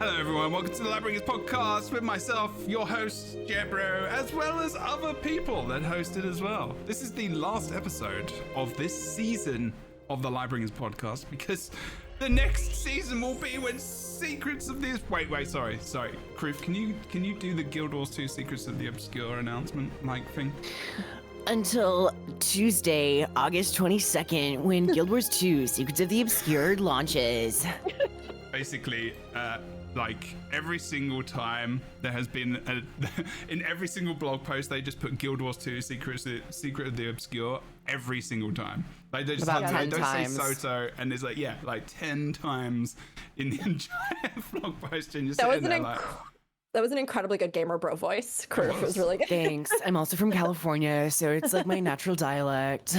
Hello everyone, welcome to the Lightbringers podcast with myself, your host, Jebro, as well as other people that hosted as well. This is the last episode of this season of the Lightbringers podcast because the next season will be when Secrets of the... Wait, sorry. Griff, can you do the Guild Wars 2 Secrets of the Obscure announcement like thing? Until Tuesday, August 22nd, when Guild Wars 2 Secrets of the Obscure launches. Basically, like every single time there has been in every single blog post they just put Guild Wars 2 Secret of the Obscure every single time. Like they just About 10 don't times. say SOTO, and it's like 10 times in the entire blog post, and you're That sitting there like. That was an incredibly good gamer bro voice. Griff was really good. Thanks. I'm also from California, so it's like my natural dialect.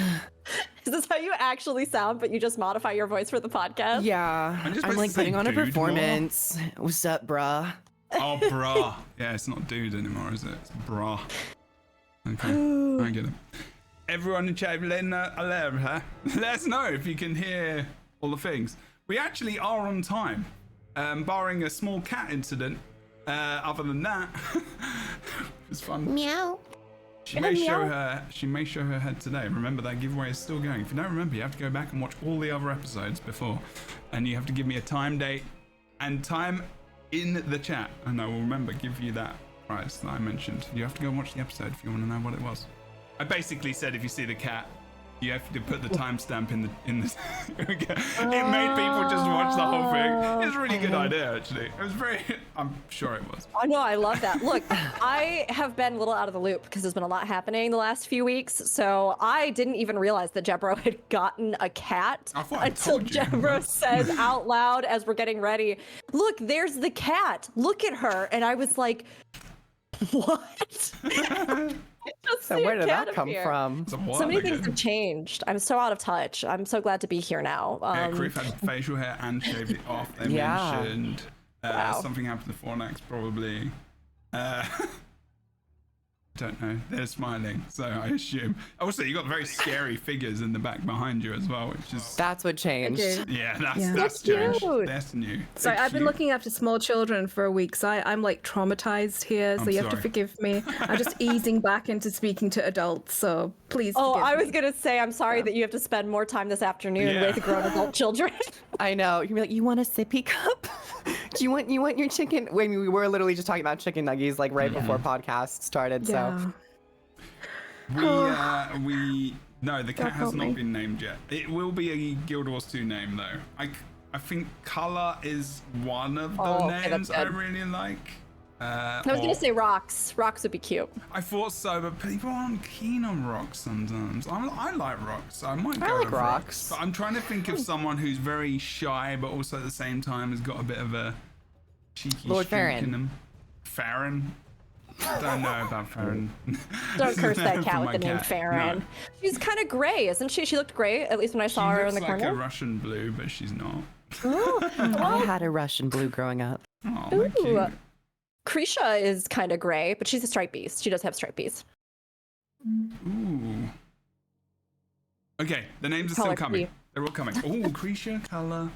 Is this how you actually sound, but you just modify your voice for the podcast? Yeah, I'm just I'm like supposed to say putting on a dude performance. What's up, bruh? Oh, brah. Yeah, it's not dude anymore, is it? It's brah. Okay, I get it. Everyone in chat, let us know if you can hear all the things. We actually are on time, barring a small cat incident. Other than that, it was fun. Meow. She may show her head today. Remember, that giveaway is still going. If you don't remember, you have to go back and watch all the other episodes before, and you have to give me a time, date, and time in the chat, and I will give you that prize that I mentioned. You have to go and watch the episode if you want to know what it was. I basically said if you see the cat, you have to put the timestamp in the. It made people just watch the whole thing. It's a really good idea, actually. It was very. I'm sure it was. Oh no, I love that. Look, I have been a little out of the loop because there's been a lot happening the last few weeks. So I didn't even realize that Jebro had gotten a cat until Jebro said out loud as we're getting ready, "Look, there's the cat. Look at her." And I was like, "What?" So where did that come from? So many things have changed. I'm so out of touch. I'm so glad to be here now. Griff had facial hair and shaved it off. They mentioned something happened to Fornax probably. Don't know. They're smiling, so I assume. Also, you got very scary figures in the back behind you as well, which is... That's what changed. Yeah, that's changed. Cute. That's new. Sorry, I've been looking after small children for a week, so I'm like traumatized here, so you have to forgive me. I'm just easing back into speaking to adults, so please forgive I was me. going to say, I'm sorry that you have to spend more time this afternoon with grown adult children. I know. You'd be like, you want a sippy cup? Do you want your chicken? When we were literally just talking about chicken nuggies like right before podcast started, so... No, the cat has not been named yet. It will be a Guild Wars 2 name though. I think Color is one of the names I really like. I was gonna say Rocks. Rocks would be cute. I thought so, but people aren't keen on Rocks sometimes. I like Rocks, so I might go with Rocks. But I'm trying to think of someone who's very shy, but also at the same time has got a bit of a cheeky Lord streak Farron. in him. Farron? Don't know about Farron. Don't curse that cat with the name Farron. No. She's kind of gray, isn't she? She looked great, at least when I saw her in the corner. She looks like a Russian blue, but she's not. I had a Russian blue growing up. Oh, cute. Krisha is kind of gray, but she's a stripe beast. She does have stripe beast. Ooh. Okay, the names are still coming. They're all coming. Oh, Krisha, Color.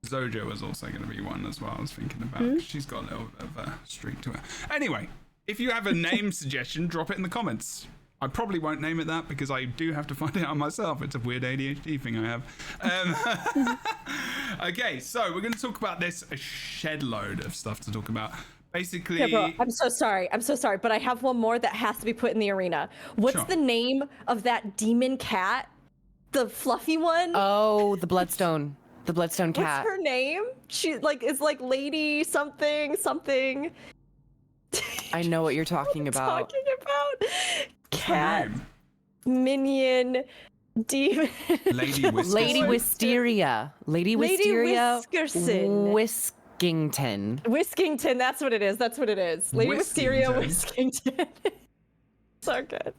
Zojo is also going to be one as well. I was thinking about. She's got a little bit of a streak to her. Anyway, if you have a name suggestion, drop it in the comments. I probably won't name it that because I do have to find it out myself. It's a weird ADHD thing I have. Okay, so we're going to talk about this a shed load of stuff to talk about. Basically, Jebro, I'm so sorry, but I have one more that has to be put in the arena. What's the name of that demon cat? The fluffy one? Oh, the Bloodstone. The Bloodstone cat. What's her name? She is like Lady something. I know what you're talking about. Cat, minion, demon. Lady Wisteria. Lady Wisteria. Lady Whiskerson. Whiskington, that's what it is. Lady Wisteria Whiskington. So good.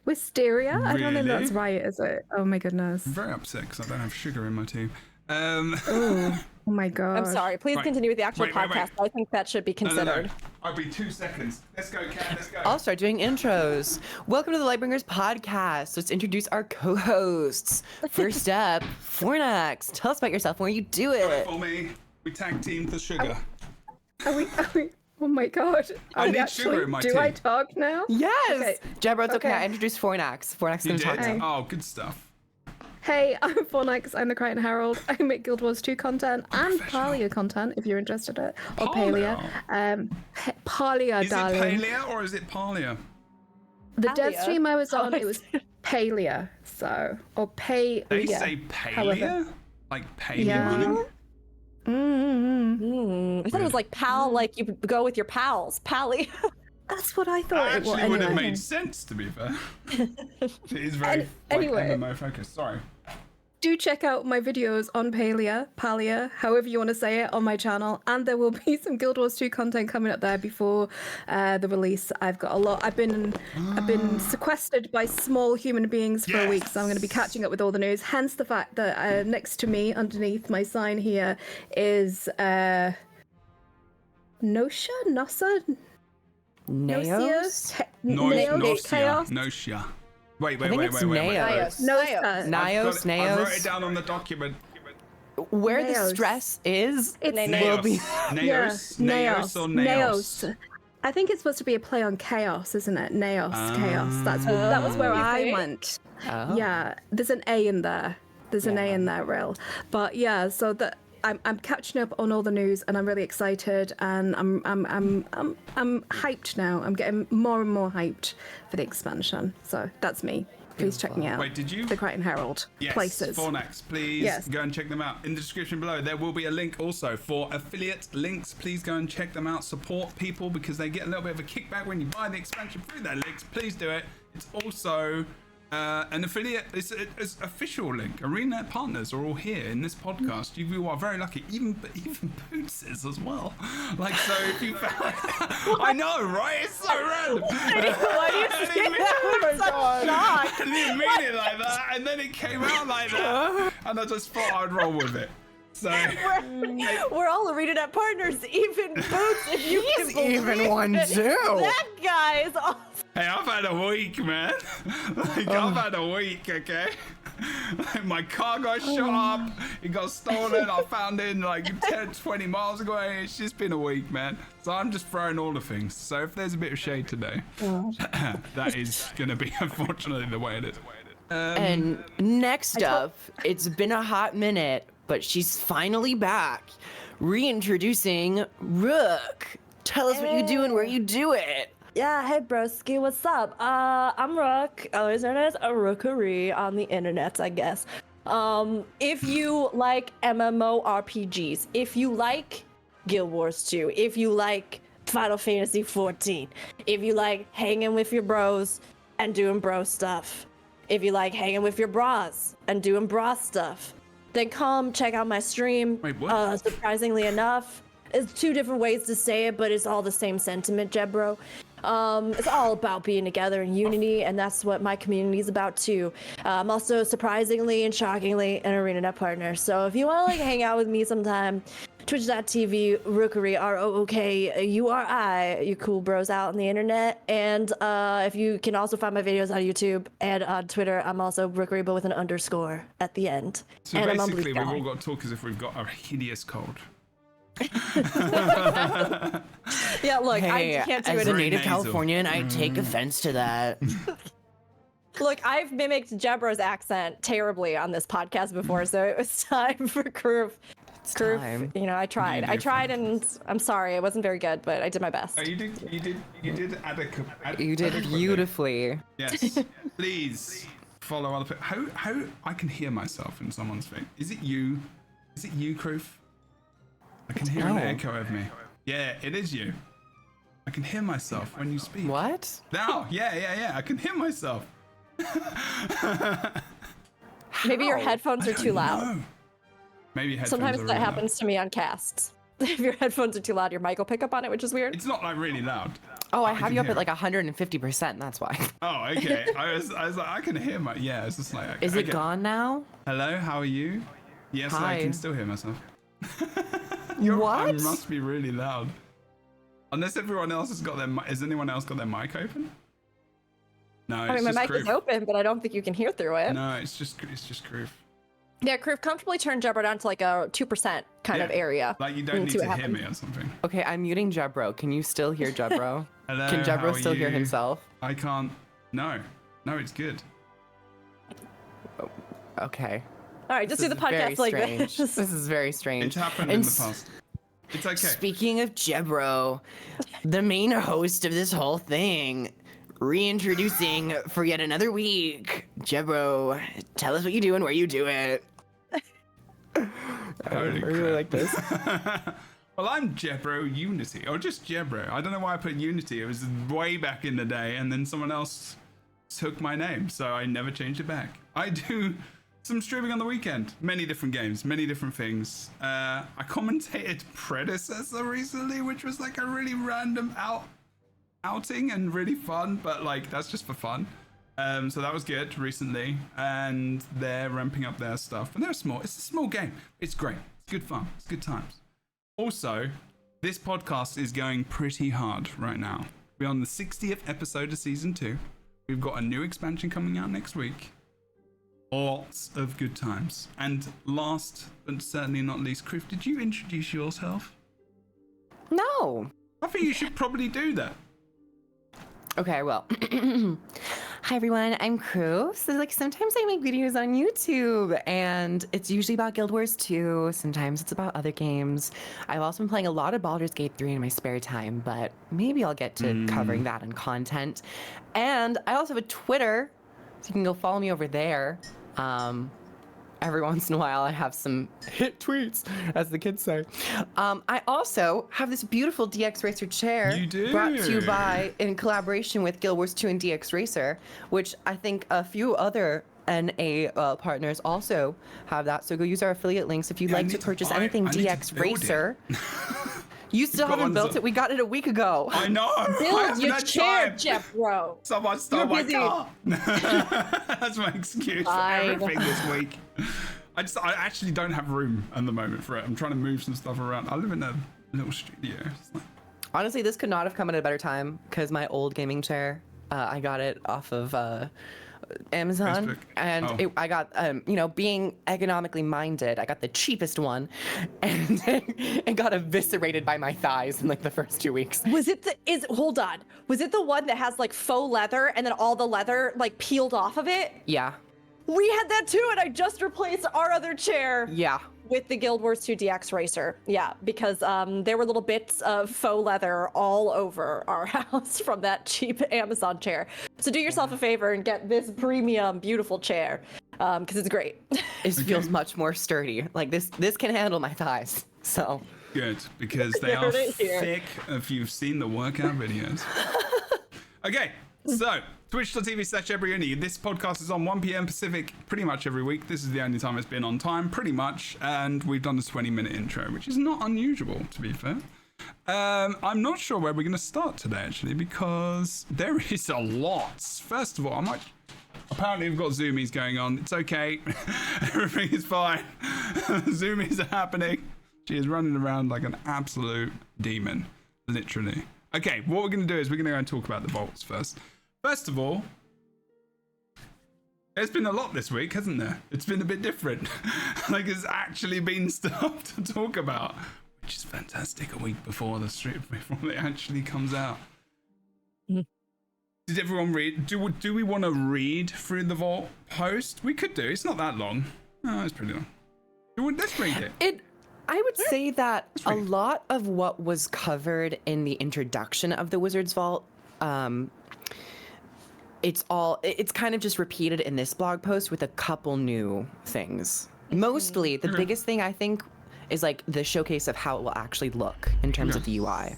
Wisteria? I don't think that's right, is it? Oh my goodness. I'm very upset because I don't have sugar in my tea. Oh my god. I'm sorry. Please continue with the actual podcast. I think that should be considered. No. I'll be 2 seconds. Let's go, Kat. Let's go. I'll start doing intros. Welcome to the Lightbringers podcast. Let's introduce our co-hosts. First up, Fornax. Tell us about yourself and where you do it. For me, we tag team the sugar. Are we? Oh my god. I need sugar in my tea. Do I talk now? Yes. Okay. Jebro, it's okay. I introduced Fornax. Fornax You gonna talk did? now. Oh, good stuff. Hey, I'm Fornax. I'm the Crichton Herald. I make Guild Wars 2 content and Palia content if you're interested in it. Or Palia. Palia, Is darling. it Palia or is it Palia? The Palia? dev stream I was on, it was Palia. So, or Palia. They say Palia? However. Like pay me Yeah. money? I thought it was like pal, like you go with your pals. Pally. That's what I thought That it was. actually would have Anyway. made sense, to be fair. It is very Anyway. MMO focused. Sorry. Do check out my videos on Palia, however you want to say it, on my channel, and there will be some Guild Wars 2 content coming up there before the release. I've got a lot. I've been sequestered by small human beings for a week, so I'm going to be catching up with all the news. Hence the fact that next to me, underneath my sign here, is Nosha. Naos? Nosia. Wait. I think it's Naos. Nosa. Naos, I wrote it Naos. down on the document. Where the Naos. stress is, It's will be. Naos. Naos or Naos? I think it's supposed to be a play on chaos, isn't it? Naos, chaos. That was where I think? went. Oh. Yeah, there's an A in there. There's an A in there, real. But yeah, so that I'm catching up on all the news, and I'm really excited, and I'm hyped now. I'm getting more and more hyped for the expansion. So that's me. Please check me out. Wait, did you? The Crichton Herald. Yes, Places. Fornax, please Yes. go and check them out. In the description below, there will be a link also for affiliate links. Please go and check them out. Support people because they get a little bit of a kickback when you buy the expansion through their links. Please do it. It's also an affiliate. It's official link. Arena partners are all here in this podcast. You are very lucky. Even Boots is as well. Like, so if you found, I know, right? It's so random. Why do you say that? Oh my god. I didn't mean it like that, and then it came out like that, and I just thought I'd roll with it. So We're all Arena partners, even Boots, if you can believe Even one too. That guy is awesome. hey, I've had a week, man. I've had a week, okay? Like, my car got shot up, it got stolen, I found it like 10, 20 miles away. It's just been a week, man. So I'm just throwing all the things. So if there's a bit of shade today, that is gonna be unfortunately the way it is. And next up, it's been a hot minute, but she's finally back. Reintroducing Rook. Tell us what you do and where you do it. Yeah, hey broski, what's up? I'm Rook, always known as a Rookery on the internet, I guess. If you like MMORPGs, if you like Guild Wars 2, if you like Final Fantasy 14, if you like hanging with your bros and doing bro stuff, if you like hanging with your bras and doing bra stuff, then come check out my stream. Wait, what? Surprisingly enough, it's two different ways to say it, but it's all the same sentiment, Jebro. It's all about being together in unity, and that's what my community is about too. I'm also surprisingly and shockingly an ArenaNet partner. So if you want to like hang out with me sometime, twitch.tv Rookery ROOKURI, you cool bros out on the internet. And if you can also find my videos on YouTube and on Twitter, I'm also Rookery, but with an underscore at the end. So and I'm on basically, Blue we've Sky. all got to talk as if we've got a hideous cold. Yeah, look, Hey, I can't do as it. a Very native nasal. Californian, I take offense to that. Look, I've mimicked Jebro's accent terribly on this podcast before, so it was time for Groove. time. You know, I tried, and I'm sorry, it wasn't very good, but I did my best. Oh, you did adequate. You did beautifully. Yes. Please follow other people. How I can hear myself in someone's thing. Is it you? Is it you, Kroof? I can hear an No. echo of me. Yeah, it is you. I can hear myself when you speak. What? Now, yeah. I can hear myself. Maybe your How? headphones are too loud. No. Maybe headphones Sometimes are that really loud. happens to me on casts. If your headphones are too loud, your mic will pick up on it, which is weird. It's not like really loud. Oh, I can have you up hear at like it. 150%. That's why. Oh, okay. I was like, I can hear my. Yeah, it's just like. Okay, Is it okay. gone now? Hello, how are you? Yes, I Hi. can still hear myself. What? I must be really loud. Unless everyone else has got their. Has anyone else got their mic open? No, I it's mean, my just mic is Kroof. open, but I don't think you can hear through it. No, it's just Kroof. Yeah, Criff, comfortably turn Jebro down to like a 2% kind of area. Like you don't need to hear me or something. Okay, I'm muting Jebro. Can you still hear Jebro? Hello, Can Jebro still hear himself? I can't. No, it's good. Okay. All right, just do the podcast like this. This is very strange. It's happened in the past. It's okay. Speaking of Jebro, the main host of this whole thing, reintroducing for yet another week. Jebro, tell us what you do and where you do it. I really like this. Well, I'm Jebro Unity, or just Jebro. I don't know why I put Unity. It was way back in the day, and then someone else took my name, so I never changed it back. I do some streaming on the weekend. Many different games, many different things. I commentated Predecessor recently, which was like a really random outing and really fun, but like that's just for fun. So that was good recently, and they're ramping up their stuff. And they're small. It's a small game. It's great. It's good fun. It's good times. Also, this podcast is going pretty hard right now. We're on the 60th episode of season 2. We've got a new expansion coming out next week. Lots of good times. And last but certainly not least, Criff, did you introduce yourself? No. I think you should probably do that. Okay, well. Hi everyone, I'm Crew. So like sometimes I make videos on YouTube and it's usually about Guild Wars 2. Sometimes it's about other games. I've also been playing a lot of Baldur's Gate 3 in my spare time, but maybe I'll get to covering that in content. And I also have a Twitter, so you can go follow me over there. Every once in a while I have some hit tweets, as the kids say. I also have this beautiful DX Racer chair. You do? Brought to you by, in collaboration with Guild Wars 2 and DX Racer, which I think a few other NA partners also have that. So go use our affiliate links if you'd like to purchase anything DX Racer. You still haven't built it. We got it a week ago. I know. Build your chair, Jebro. Someone stole my car. That's my excuse for everything this week. I actually don't have room at the moment for it. I'm trying to move some stuff around. I live in a little studio. Honestly, this could not have come at a better time because my old gaming chair, I got it off of Amazon, Facebook. and I got, being economically minded, I got the cheapest one, and it got eviscerated by my thighs in like the first 2 weeks. Hold on. Was it the one that has like faux leather and then all the leather like peeled off of it? Yeah. We had that too, and I just replaced our other chair. Yeah. With the Guild Wars 2 DX Racer. Yeah, because there were little bits of faux leather all over our house from that cheap Amazon chair. So do yourself a favor and get this premium, beautiful chair, because it's great. It feels much more sturdy. Like this can handle my thighs. So good, because they are thick if you've seen the workout videos. Okay, so twitch.tv/JebroUnity. This podcast is on 1 p.m. Pacific pretty much every week. This is the only time it's been on time, pretty much. And we've done a 20-minute intro, which is not unusual, to be fair. I'm not sure where we're going to start today, actually, because there is a lot. First of all, apparently we've got zoomies going on. It's okay. Everything is fine. Zoomies are happening. She is running around like an absolute demon, literally. Okay, what we're going to do is we're going to go and talk about the vaults first. First of all, there's been a lot this week, hasn't there? It's been a bit different. Like, there's actually been stuff to talk about, which is fantastic. A week before the stream, before it actually comes out. Did everyone read? Do we want to read through the vault post? We could do. It's not that long. No, it's pretty long. Let's read it. I would say that a lot of what was covered in the introduction of the Wizard's Vault, it's kind of just repeated in this blog post with a couple new things. Mostly, the biggest thing I think is like the showcase of how it will actually look in terms of the UI.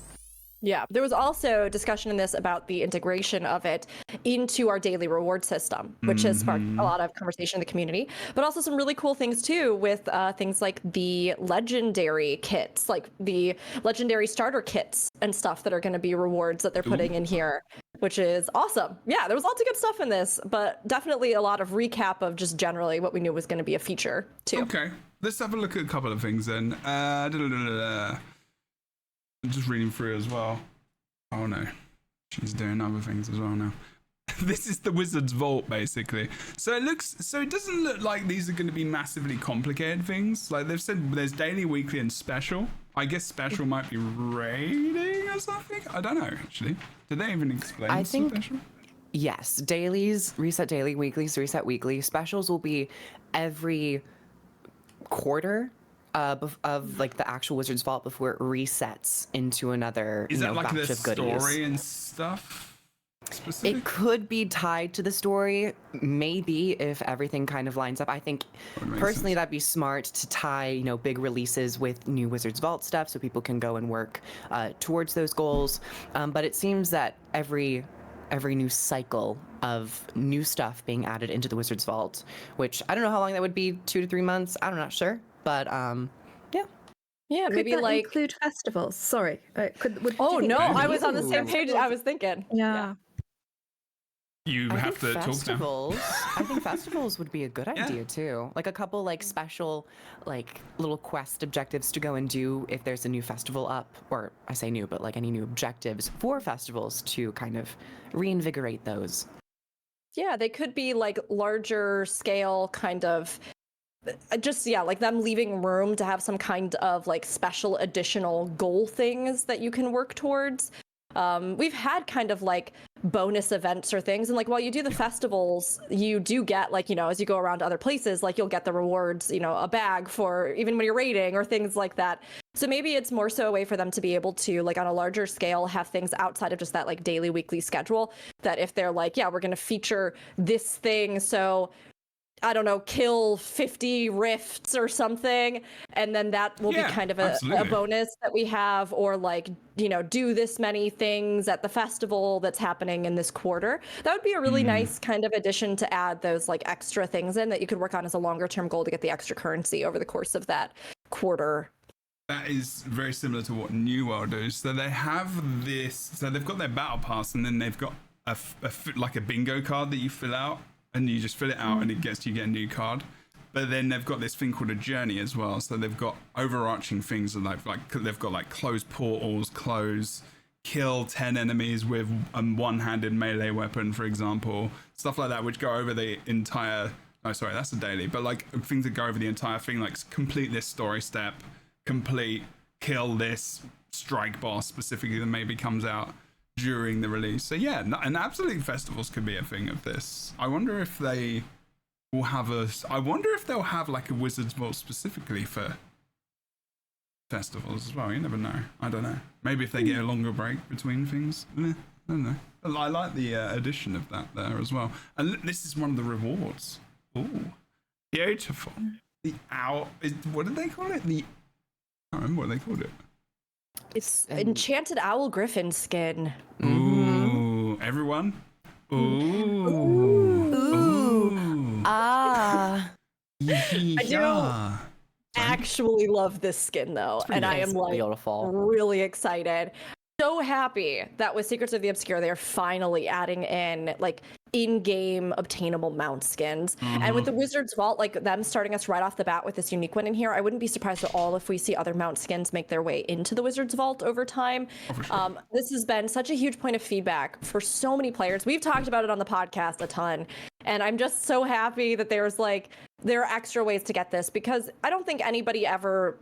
Yeah, there was also discussion in this about the integration of it into our daily reward system, which has sparked a lot of conversation in the community, but also some really cool things too with things like the legendary kits, like the legendary starter kits and stuff that are going to be rewards that they're putting in here, which is awesome. Yeah, there was lots of good stuff in this, but definitely a lot of recap of just generally what we knew was going to be a feature too. Okay, let's have a look at a couple of things then. I'm just reading through as well. Oh no, she's doing other things as well now. This is the Wizard's Vault, basically. So it doesn't look like these are going to be massively complicated things. Like they've said, there's daily, weekly, and special. I guess special might be raiding or something. I don't know, actually. Did they even explain I think special? Yes, dailies reset daily, weeklies reset weekly. Specials will be every quarter of like the actual Wizard's Vault before it resets into another Is that like batch the of goodies. story and stuff? Specific? It could be tied to the story, maybe, if everything kind of lines up. I think personally that'd be smart to tie, big releases with new Wizard's Vault stuff so people can go and work towards those goals. But it seems that every new cycle of new stuff being added into the Wizard's Vault, which I don't know how long that would be, 2 to 3 months. I'm not sure, but yeah. Yeah, Could maybe that like include festivals. Sorry. Oh no, maybe? I was on the same page. I was thinking. Yeah. You I have think to talk now. festivals. I think festivals would be a good idea too. Like a couple like special like little quest objectives to go and do if there's a new festival up, or I say new, but like any new objectives for festivals to kind of reinvigorate those. Yeah, they could be like larger scale kind of like them leaving room to have some kind of like special additional goal things that you can work towards. We've had kind of like bonus events or things, and like while you do the festivals, you do get like, as you go around to other places, like you'll get the rewards, a bag for even when you're raiding or things like that. So maybe it's more so a way for them to be able to, like on a larger scale, have things outside of just that like daily, weekly schedule, that if they're like, yeah, we're going to feature this thing, so I don't know, kill 50 rifts or something, and then that will be kind of a bonus that we have, or like, do this many things at the festival that's happening in this quarter. That would be a really nice kind of addition to add those like extra things in that you could work on as a longer term goal to get the extra currency over the course of that quarter. That is very similar to what New World does. So they have this, so they've got their battle pass, and then they've got like a bingo card that you fill out. And you just fill it out and you get a new card. But then they've got this thing called a journey as well. So they've got overarching things like they've got like close portals, kill 10 enemies with a one-handed melee weapon, for example. Stuff like that, which go over the entire... Oh, sorry, that's a daily. But like things that go over the entire thing, like complete this story step, kill this strike boss specifically that maybe comes out during the release. So yeah, and absolutely festivals could be a thing of this. I wonder if they will have they'll have like a Wizard's Vault specifically for festivals as well. You never know. I don't know. Maybe if they get a longer break between things. I don't know. I like the addition of that there as well. And this is one of the rewards. Ooh, beautiful. The owl. What did they call it? I can't remember what they called it. It's enchanted owl griffin skin. Ooh, everyone. Ooh. Ooh. Ah. I do actually love this skin though, and I am like really excited. So happy that with Secrets of the Obscure they're finally adding in like in-game obtainable mount skins. And with the Wizard's Vault, like them starting us right off the bat with this unique one in here, I wouldn't be surprised at all if we see other mount skins make their way into the Wizard's Vault over time. This has been such a huge point of feedback for so many players. We've talked about it on the podcast a ton, and I'm just so happy that there are extra ways to get this, because I don't think anybody ever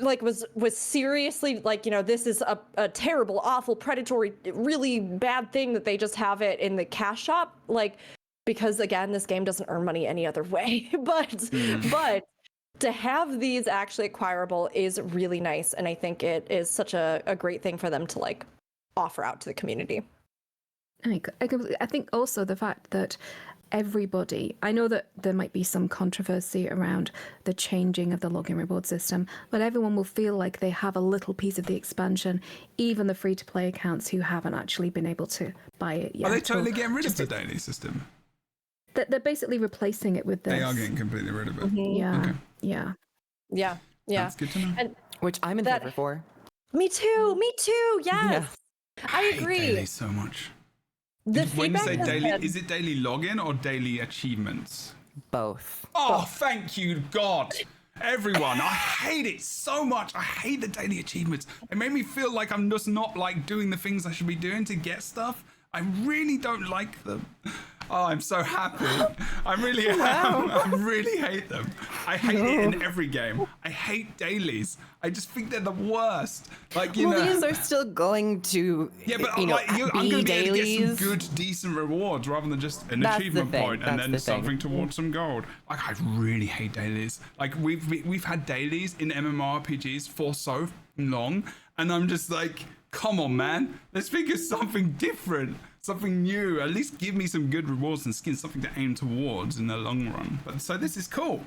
like was seriously like, this is a terrible, awful, predatory, really bad thing that they just have it in the cash shop, like, because again, this game doesn't earn money any other way. but to have these actually acquirable is really nice, and I think it is such a great thing for them to like offer out to the community. I think also the fact that everybody, I know that there might be some controversy around the changing of the login reward system, but everyone will feel like they have a little piece of the expansion, even the free-to-play accounts who haven't actually been able to buy it yet. Are they totally getting rid of the daily system? They're basically replacing it with this. They are getting completely rid of it. Yeah. Okay. Yeah. That's good to know. And which I'm in favor for. Me too. Yes. Yeah. I agree. Daily so much. When you say daily, is it daily login or daily achievements? Both. Oh, thank you, God. Everyone, I hate it so much. I hate the daily achievements. It made me feel like I'm just not like doing the things I should be doing to get stuff. I really don't like them. Oh, I'm so happy. I really am. I really hate them. I hate it in every game. I hate dailies. I just think they're the worst. Like, you know. These are still going to, yeah, but you know, I'm going to be able to get dailies. some good, decent rewards rather than just an That's achievement the thing. point and That's then the thing. something towards some gold. Like, I really hate dailies. Like, we've had dailies in MMORPGs for so long, and I'm just like, come on, man. Let's think of something different, something new. At least give me some good rewards and skins, something to aim towards in the long run. But so this is cool.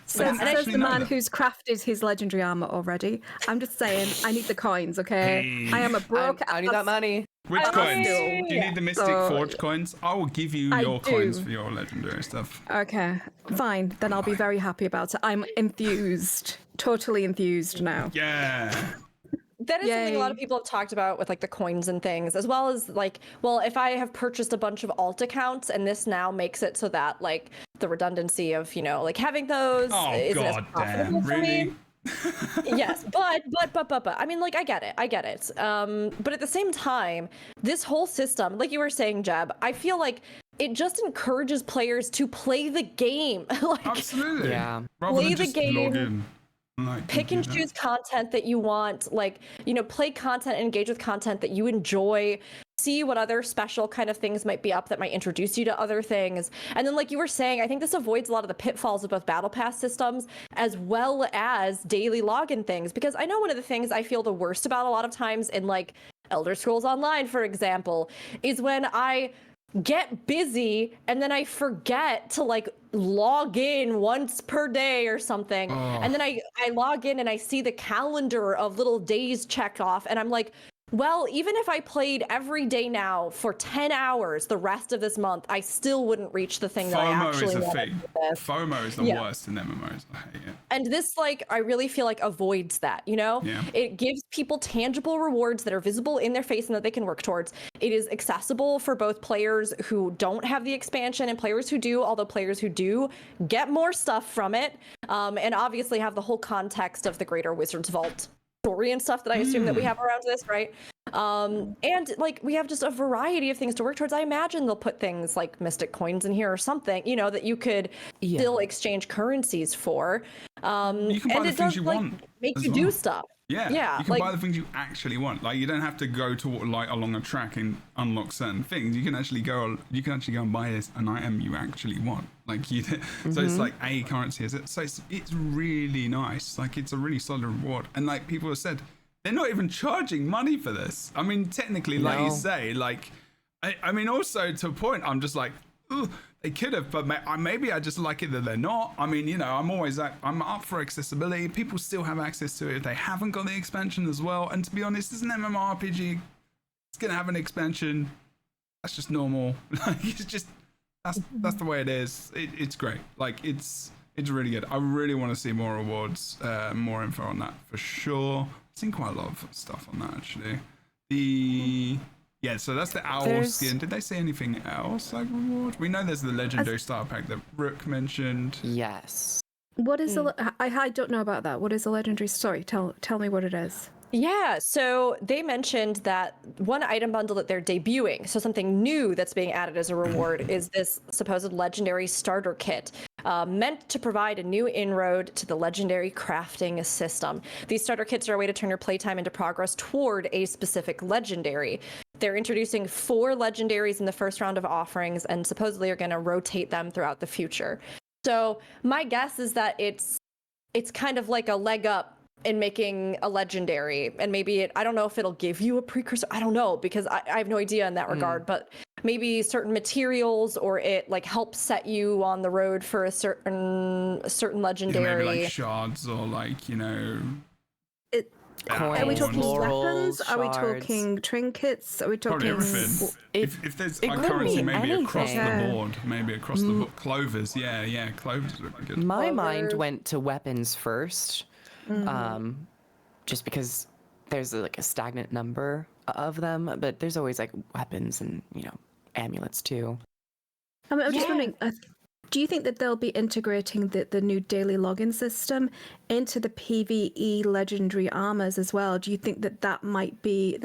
Says the man who's crafted his legendary armor already. I'm just saying, I need the coins, okay? Hey. I am a broke. I need that money. Which I coins? like- Do you need the Mystic Forge coins? I will give you your coins for your legendary stuff. Okay, fine. Then I'll be very happy about it. I'm enthused. Totally enthused now. Yeah. That is something a lot Yay. of people have talked about with like the coins and things, as well as like, well, if I have purchased a bunch of alt accounts and this now makes it so that like the redundancy of, you know, like having those Oh, isn't as god profitable damn. for Really? me. Yes, but I mean, like, I get it. But at the same time, this whole system, like you were saying, Jeb, I feel like it just encourages players to play the game. Like, Absolutely. Yeah. Rather Play than the just game, log in. Like, pick and choose content that you want, like, you know, play content and engage with content that you enjoy, see what other special kind of things might be up that might introduce you to other things. And then, like you were saying, I think this avoids a lot of the pitfalls of both battle pass systems as well as daily login things, because I know one of the things I feel the worst about a lot of times in like Elder Scrolls Online, for example, is when I get busy and then I forget to like log in once per day or something. And then I log in and I see the calendar of little days checked off and I'm like, well, even if I played every day now for 10 hours the rest of this month, I still wouldn't reach the thing that I FOMO actually is a wanted thing. with this. FOMO is the Yeah. worst in MMOs. I hate it. And this, like, I really feel like avoids that, you know? Yeah. It gives people tangible rewards that are visible in their face and that they can work towards. It is accessible for both players who don't have the expansion and players who do, although players who do get more stuff from it. And obviously have the whole context of the Greater Wizard's Vault story and stuff that I assume that we have around this, right? And like we have just a variety of things to work towards. I imagine they'll put things like mystic coins in here or something, you know, that you could still exchange currencies for. You can buy And the it things does you like want make as you well. do stuff. Yeah, Yeah, you can like- buy the things you actually want. Like you don't have to go to like along a track and unlock certain things. You can actually go and buy an item you actually want. Like you, so it's like a currency. Is it? So it's really nice. Like it's a really solid reward. And like people have said, they're not even charging money for this. I mean, technically, like you No. say, like I mean, also to a point, I'm just like, ooh, they could have, but maybe I just like it that they're not. I mean, you know, I'm up for accessibility. People still have access to it if they haven't got the expansion as well. And to be honest, it's an MMORPG. It's gonna have an expansion. That's just normal. Like it's just that's the way it is. It's great. Like it's really good. I really want to see more rewards, more info on that for sure. I've seen quite a lot of stuff on that actually. Yeah, so that's the owl skin. Did they say anything else like reward? We know there's the legendary starter pack that Rook mentioned. Yes. What is I don't know about that. What is a legendary? Sorry, tell me what it is. Yeah, so they mentioned that one item bundle that they're debuting, so something new that's being added as a reward, is this supposed legendary starter kit, meant to provide a new inroad to the legendary crafting system. These starter kits are a way to turn your playtime into progress toward a specific legendary. They're introducing 4 legendaries in the first round of offerings and supposedly are going to rotate them throughout the future. So my guess is that it's kind of like a leg up in making a legendary, and maybe I don't know if it'll give you a precursor. I don't know, because I have no idea in that regard, but maybe certain materials, or it like helps set you on the road for a certain legendary. Yeah, maybe like shards or like, you know. Coins, Are we talking laurels, weapons? Are we shards. talking trinkets? Are we Probably talking everything. If there's a could currency, be maybe across the anything. board. Maybe across the board. Clovers, yeah, clovers would be good. My Clover. mind went to weapons first, just because there's like a stagnant number of them, but there's always like weapons and, you know, amulets too. I mean, I'm just Yeah. wondering. Do you think that they'll be integrating the new daily login system into the PvE legendary armors as well? Do you think that there might be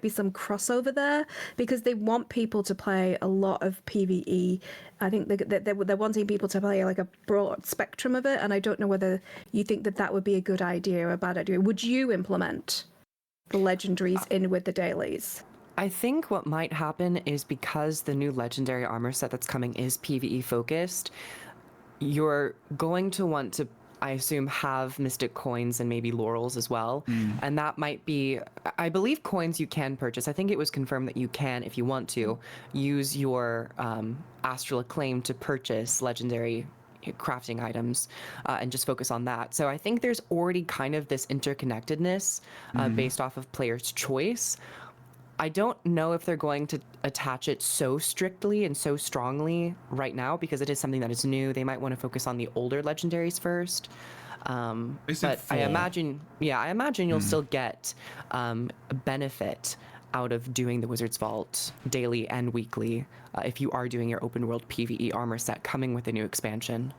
some crossover there? Because they want people to play a lot of PvE. I think they're wanting people to play like a broad spectrum of it, and I don't know whether you think that would be a good idea or a bad idea. Would you implement the legendaries in with the dailies? I think what might happen is because the new legendary armor set that's coming is PvE focused, you're going to want to, I assume, have mystic coins and maybe laurels as well. And that might be, I believe coins you can purchase. I think it was confirmed that you can, if you want to, use your astral acclaim to purchase legendary crafting items and just focus on that. So I think there's already kind of this interconnectedness based off of players' choice. I don't know if they're going to attach it so strictly and so strongly right now because it is something that is new. They might want to focus on the older legendaries first. But I imagine you'll still get a benefit out of doing the Wizard's Vault daily and weekly if you are doing your open world PvE armor set coming with a new expansion.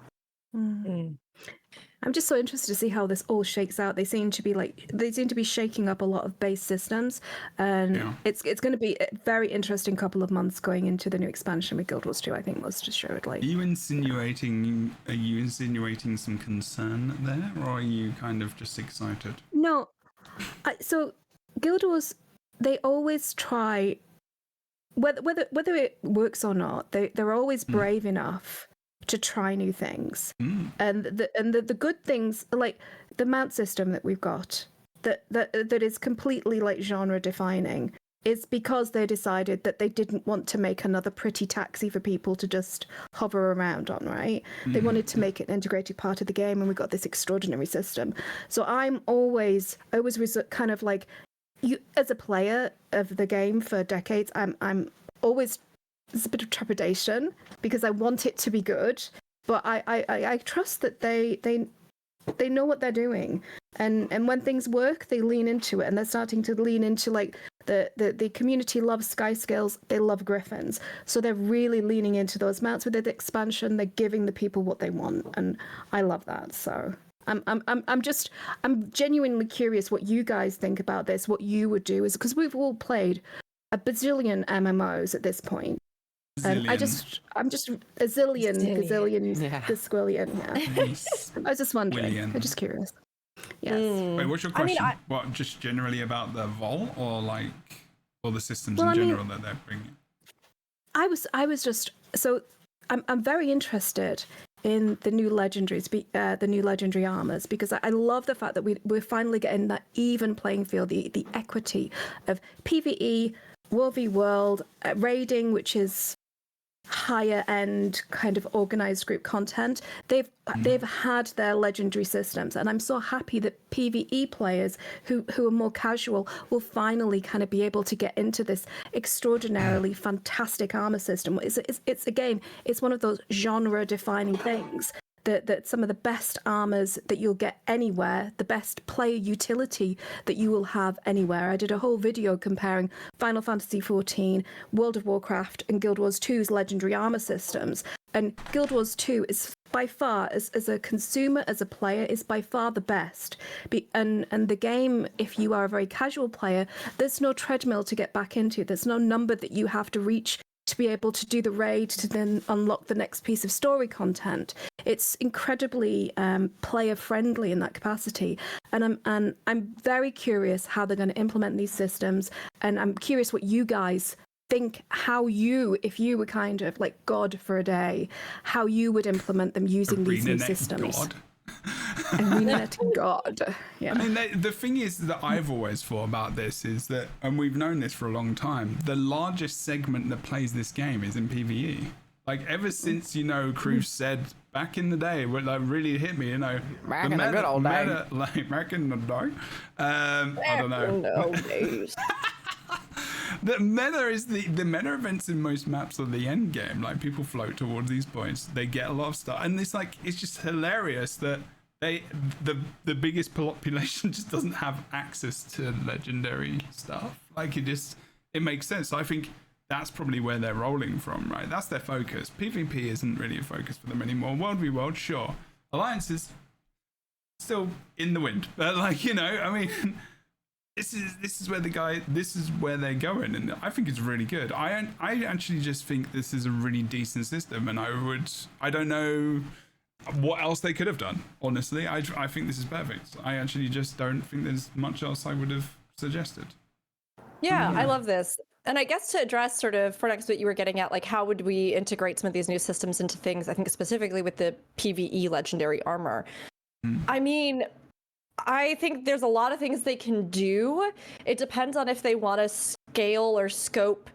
I'm just so interested to see how this all shakes out. They seem to be shaking up a lot of base systems, and it's going to be a very interesting couple of months going into the new expansion with Guild Wars 2. I think most assuredly. Are you insinuating some concern there, or are you kind of just excited? No, so Guild Wars, they always try, whether it works or not, they're always brave enough to try new things. And the good things, like the mount system that we've got that is completely like genre defining, is because they decided that they didn't want to make another pretty taxi for people to just hover around on, right? They wanted to make it an integrated part of the game, and we got this extraordinary system. So I always kind of like, you as a player of the game for decades, I'm always, there's a bit of trepidation because I want it to be good, but I trust that they know what they're doing, and when things work, they lean into it, and they're starting to lean into, like, the community loves Skyscales, they love Griffons, so they're really leaning into those mounts with the expansion. They're giving the people what they want, and I love that. So I'm genuinely curious what you guys think about this, what you would do, is because we've all played a bazillion MMOs at this point. And I'm just a zillion, gazillion, gasquillion. Yeah. I was just wondering. I'm just curious. Yes. Wait, what's your question? What, just generally about the vault, or the systems in general that they're bringing? I was just, so I'm very interested in the new legendaries, the new legendary armors, because I love the fact that we're finally getting that even playing field, the equity of PvE, World v World, raiding, which is higher end kind of organized group content. They've had their legendary systems, and I'm so happy that PvE players who are more casual will finally kind of be able to get into this extraordinarily fantastic armor system. It's a game. It's one of those genre defining things that some of the best armors that you'll get anywhere, the best player utility that you will have anywhere. I did a whole video comparing Final Fantasy XIV, World of Warcraft, and Guild Wars 2's legendary armor systems. And Guild Wars 2 is by far, as a consumer, as a player, is by far the best. And the game, if you are a very casual player, there's no treadmill to get back into. There's no number that you have to reach to be able to do the raid to then unlock the next piece of story content. It's incredibly player friendly in that capacity, and I'm very curious how they're going to implement these systems, and I'm curious what you guys think, how you, if you were kind of like God for a day, how you would implement them using these new systems. God. Anet God. Yeah. I mean, the thing is that I've always thought about this is that, and we've known this for a long time, the largest segment that plays this game is in PvE. Like, ever since, Cruz said back in the day, what like really hit me, back in the good old day. Back in the day. I don't know. No days. The meta is the meta events in most maps are the end game. Like, people float towards these points, they get a lot of stuff, and it's just hilarious that the biggest population just doesn't have access to legendary stuff. Like, it makes sense. I think that's probably where they're rolling from, right? That's their focus. PvP isn't really a focus for them anymore. World v World, sure. Alliances still in the wind, but like, you know, I mean, this is where they're going, and I think it's really good. I actually just think this is a really decent system, and I don't know what else they could have done. Honestly, I think this is perfect. I actually just don't think there's much else I would have suggested. Yeah, I love this. And I guess to address sort of for next what you were getting at, like how would we integrate some of these new systems into things? I think specifically with the PvE legendary armor. I mean, I think there's a lot of things they can do. It depends on if they want to scale or scope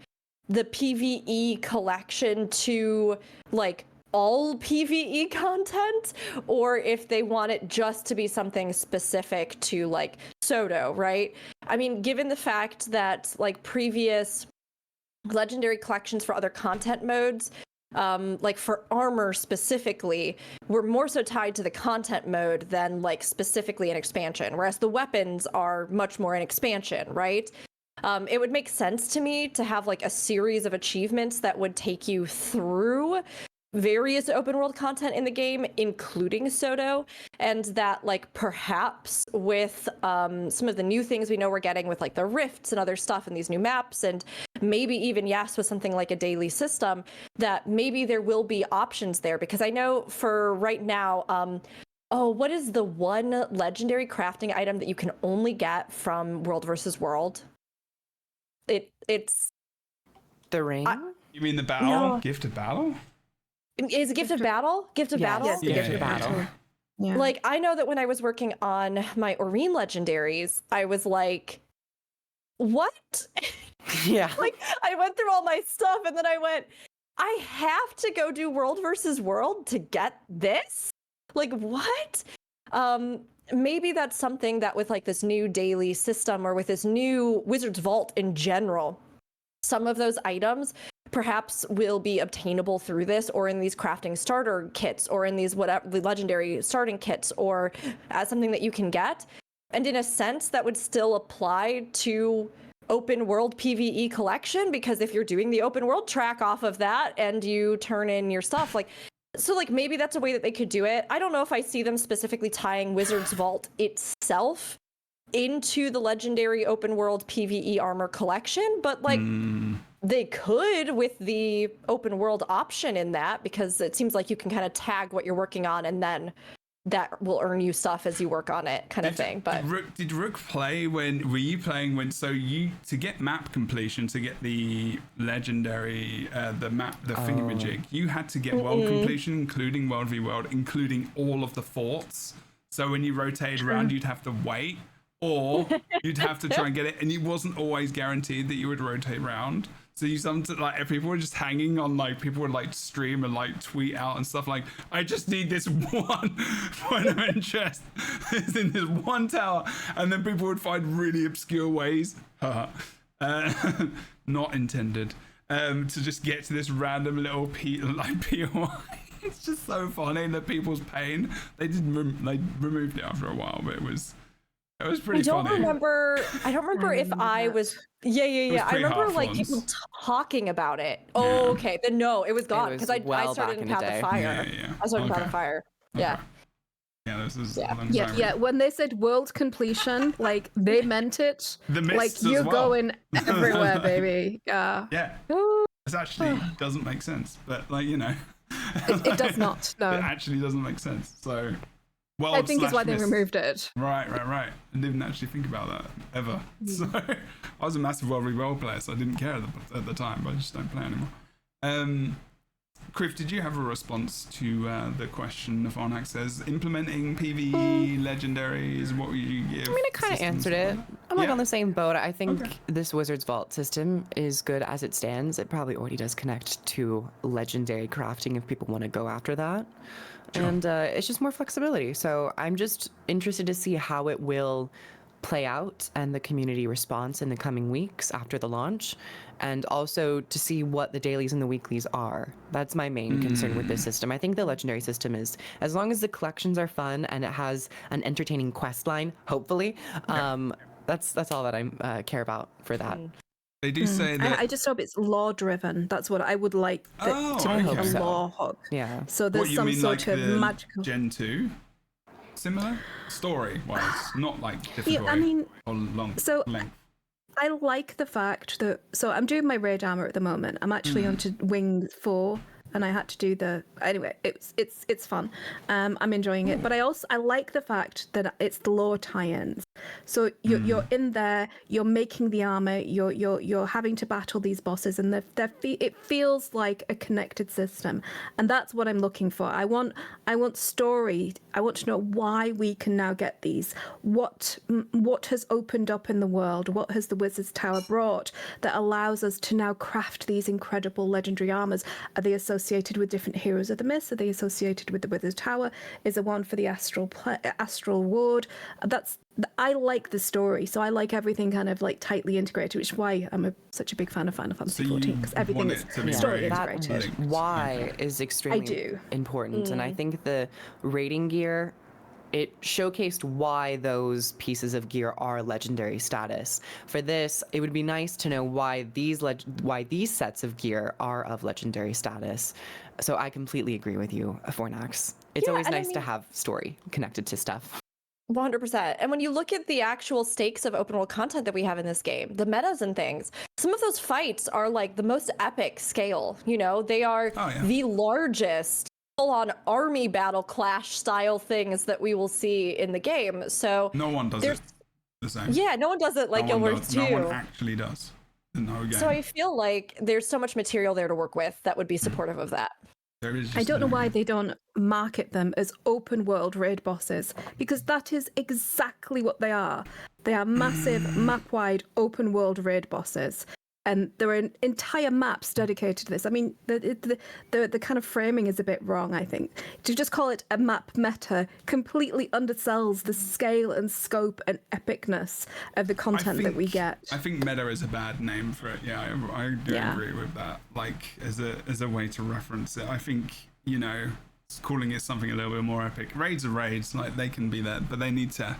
the PvE collection to like all PvE content, or if they want it just to be something specific to like SOTO, right? I mean, given the fact that like previous legendary collections for other content modes, like for armor specifically, were more so tied to the content mode than like specifically an expansion, whereas the weapons are much more an expansion, right? It would make sense to me to have like a series of achievements that would take you through various open world content in the game, including SOTO, and that like perhaps with some of the new things we know we're getting with like the rifts and other stuff and these new maps, and maybe even with something like a daily system, that maybe there will be options there. Because I know for right now, what is the one legendary crafting item that you can only get from World versus World? It's the ring. You mean the battle? No. Gift of battle? Is it Gift of Battle? Gift of Battle? Yes, the Gift of Battle. Yeah. Like, I know that when I was working on my Aurora legendaries, I was like, what? Yeah. Like, I went through all my stuff and then I went, I have to go do World versus World to get this? Like, what? Maybe that's something that with like this new daily system or with this new Wizard's Vault in general, some of those items perhaps will be obtainable through this, or in these crafting starter kits, or in these whatever the legendary starting kits, or as something that you can get. And in a sense, that would still apply to open world PvE collection, because if you're doing the open world track off of that and you turn in your stuff, like, so like maybe that's a way that they could do it. I don't know if I see them specifically tying Wizard's Vault itself into the legendary open world PvE armor collection, but like they could with the open world option in that, because it seems like you can kind of tag what you're working on and then that will earn you stuff as you work on it, kind of thing. But did Rook play when, were you playing when, so you, to get map completion, to get the legendary, the map, the thingamajig, you had to get world completion, including World v World, including all of the forts. So when you rotated around, you'd have to wait, or you'd have to try and get it, and it wasn't always guaranteed that you would rotate around. So you sometimes, like, people were just hanging on, like, people would like stream and like tweet out and stuff like, I just need this one point of interest. It's in this one tower, and then people would find really obscure ways, not intended, to just get to this random little POI. It's just so funny, that people's pain. They removed it after a while, but it was pretty funny. I don't remember if I was. Yeah. I remember like people talking about it. Oh, okay. Then no, it was gone because I started in Path of Fire. Yeah. I started in Path of Fire. Yeah. Yeah, this is yeah. When they said world completion, like they meant it. The mists like you're as well. going everywhere, baby. Yeah. This actually doesn't make sense, but like, you know, it does not. No. It actually doesn't make sense. So. I think it's why they removed it. Right. I didn't actually think about that ever. So I was a massive World v World player, so I didn't care at the time, but I just don't play anymore. Criff, did you have a response to the question of Arnak says, implementing PvE legendaries, what would you give? I mean, I kind of answered it. I'm like on the same boat. I think this Wizard's Vault system is good as it stands. It probably already does connect to legendary crafting if people want to go after that. Sure. And it's just more flexibility. So I'm just interested to see how it will play out and the community response in the coming weeks after the launch, and also to see what the dailies and the weeklies are. That's my main concern with this system. I think the legendary system is, as long as the collections are fun and it has an entertaining quest line, hopefully, that's all that I care about for that. They do say that. I just hope it's lore driven. That's what I would like to be a lore hook. Yeah. So there's some sort of magical. Gen 2? Similar? Story wise, not like difficult or long length. I like the fact that. So I'm doing my raid armor at the moment. I'm actually onto wing 4. And I had to do anyway. It's fun. I'm enjoying it, but I like the fact that it's the lore tie-ins. So you're in there, you're making the armor, you're having to battle these bosses, and it feels like a connected system, and that's what I'm looking for. I want story. I want to know why we can now get these. What has opened up in the world? What has the Wizard's Tower brought that allows us to now craft these incredible legendary armors? Are they associated with different heroes of the mist? Are they associated with the Wizard's Tower? Is there one for the Astral Ward? I like the story, so I like everything kind of like tightly integrated, which is why I'm such a big fan of Final Fantasy XIV, because everything is story integrated. Why is extremely important, and I think the rating gear, it showcased why those pieces of gear are legendary status. For this, it would be nice to know why these sets of gear are of legendary status. So I completely agree with you, Fornax. It's always nice to have story connected to stuff. 100%. And when you look at the actual stakes of open world content that we have in this game, the metas and things, some of those fights are like the most epic scale. You know, they are the largest full-on army battle clash style things that we will see in the game. So no one does it the same. Yeah, no one does it like Guild Wars 2. No one actually does. No game. So I feel like there's so much material there to work with that would be supportive of that. I don't know why they don't market them as open world raid bosses, because that is exactly what they are. They are massive, map-wide, open world raid bosses. And there are entire maps dedicated to this. I mean, the kind of framing is a bit wrong, I think. To just call it a map meta completely undersells the scale and scope and epicness of the content that we get. I think meta is a bad name for it. Yeah, I do agree with that. Like, as a way to reference it. I think, you know, calling it something a little bit more epic. Raids are raids, like, they can be there, but they need to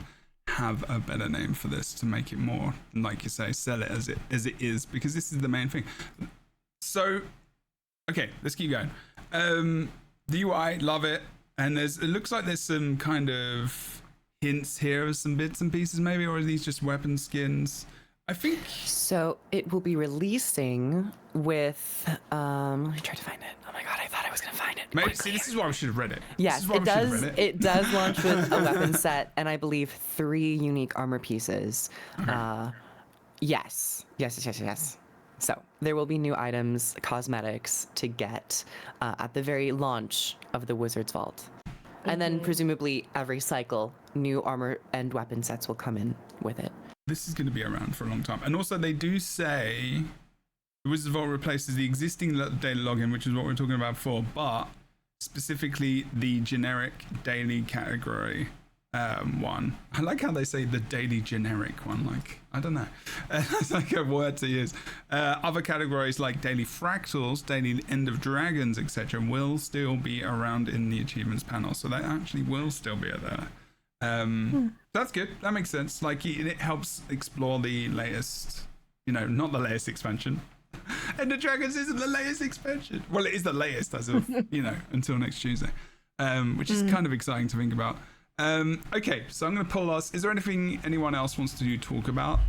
have a better name for this to make it more, like you say, sell it as it is, because this is the main thing. So okay, let's keep going. The UI, love it, and it looks like there's some kind of hints here of some bits and pieces maybe, or are these just weapon skins? I think so. It will be releasing with let me try to find it. Oh my god, I thought I was gonna find it. Maybe, see, this is why we should have read it. Yes, it does. It does launch with a weapon set, and I believe 3 unique armor pieces. Okay. Yes. So there will be new items, cosmetics to get at the very launch of the Wizard's Vault, and then presumably every cycle, new armor and weapon sets will come in with it. This is going to be around for a long time. And also they do say the Wizard's Vault replaces the existing daily login, which is what we were talking about before, but specifically the generic daily category one. I like how they say the daily generic one. Like, I don't know. It's like a word to use. Other categories like daily fractals, daily end of dragons, etc. will still be around in the achievements panel. So they actually will still be there. That's good. That makes sense. Like, it helps explore the latest, you know, not the latest expansion. And the Dragons isn't the latest expansion. Well, it is the latest as of, you know, until next Tuesday, which is kind of exciting to think about. Okay, so I'm going to pull us. Is there anything anyone else wants to talk about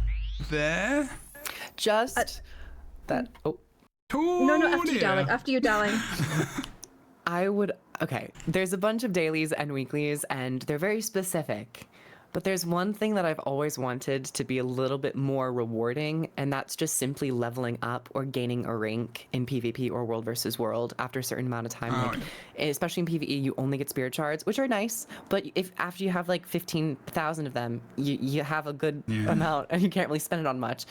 there? Just that. Oh. No, after you, darling. After you, darling. Okay, there's a bunch of dailies and weeklies, and they're very specific. But there's one thing that I've always wanted to be a little bit more rewarding, and that's just simply leveling up or gaining a rank in PvP or World versus World after a certain amount of time. Especially in PvE, you only get spirit shards, which are nice, but if after you have like 15,000 of them, you have a good amount, and you can't really spend it on much.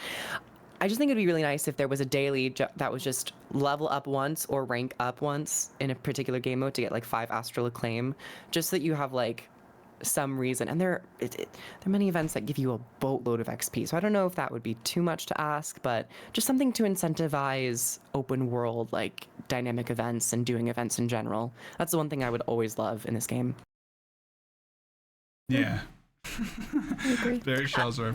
I just think it'd be really nice if there was a daily that was just level up once or rank up once in a particular game mode to get like 5 astral acclaim, just so that you have like some reason. And there are many events that give you a boatload of XP, so I don't know if that would be too much to ask, but just something to incentivize open world, like dynamic events and doing events in general. That's the one thing I would always love in this game. Yeah. I agree. Very shells are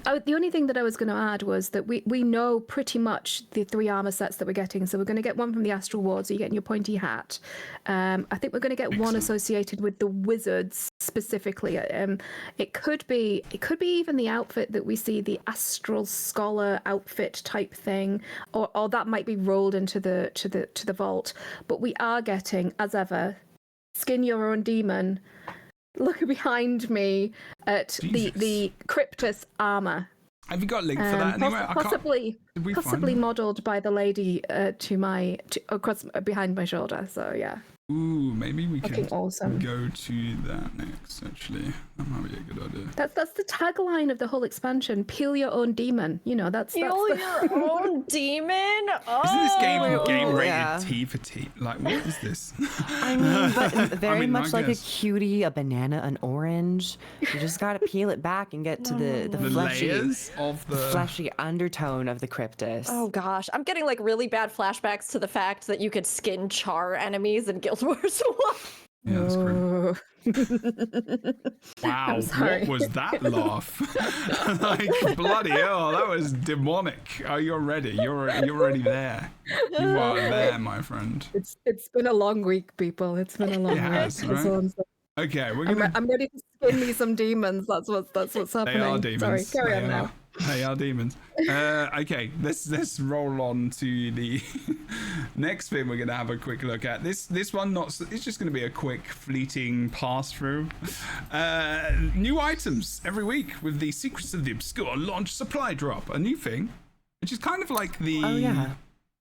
The only thing that I was going to add was that we know pretty much the 3 armor sets that we're getting. So we're going to get one from the Astral Ward, so you're getting your pointy hat. I think we're going to get one associated with the wizards specifically. It could be even the outfit that we see, the Astral Scholar outfit type thing, or that might be rolled into the vault. But we are getting, as ever, skin your own demon. Look behind me at the Cryptus armor. Have you got a link for that anywhere? Possibly modelled by the lady across behind my shoulder. So yeah. Ooh, maybe we can awesome. go to that next, actually. That might be a good idea. That's the tagline of the whole expansion. Peel your own demon. You know, that's your own demon? Oh. Isn't this game rated T for T? Like, what is this? I mean, but very much like a cutie, a banana, an orange. You just gotta peel it back and get to the fleshy, layers of the fleshy undertone of the Cryptus. Oh gosh, I'm getting like really bad flashbacks to the fact that you could skin char enemies in Guild Wars 1. Yeah, that's great. Wow, what was that laugh? Like, bloody hell, that was demonic. Oh, you're ready. You're already there. You are there, my friend. It's been a long week, people. It's been a long week. Has, right? Okay, I'm ready to skin me some demons. That's what's happening. They are demons. Sorry, carry on now. They are demons. Okay, let's roll on to the next thing we're gonna have a quick look at. This one it's just gonna be a quick fleeting pass through. New items every week with the Secrets of the Obscure launch supply drop, a new thing, which is kind of like the. Oh yeah.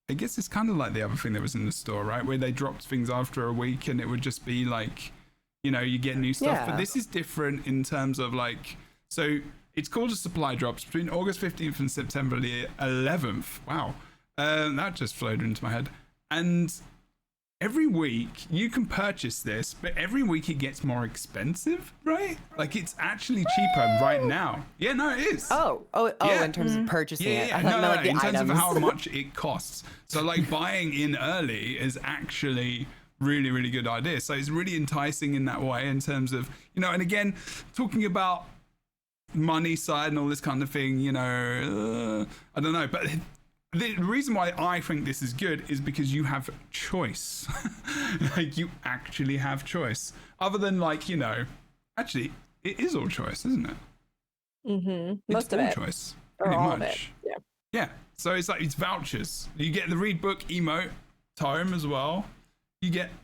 I guess it's kind of like the other thing that was in the store, right? Where they dropped things after a week, and it would just be like, you get new stuff. Yeah. But this is different in terms of like, so. It's called a supply drops between August 15th and September the 11th. Wow. That just flowed into my head. And every week you can purchase this, but every week it gets more expensive, right? Like it's actually cheaper right now. Yeah, no, it is. Oh, Yeah. In terms of purchasing it. Yeah, I thought no, like the in terms items. of how much it costs. So like buying in early is actually really, really good idea. So it's really enticing in that way in terms of, and again, talking about money side and all this kind of thing, I don't know, but the reason why I think this is good is because you have choice. Like you actually have choice, other than like actually it is all choice, isn't it? Most of it, choice, or pretty all much. of it. Yeah, so it's vouchers. You get the read book emote tome as well.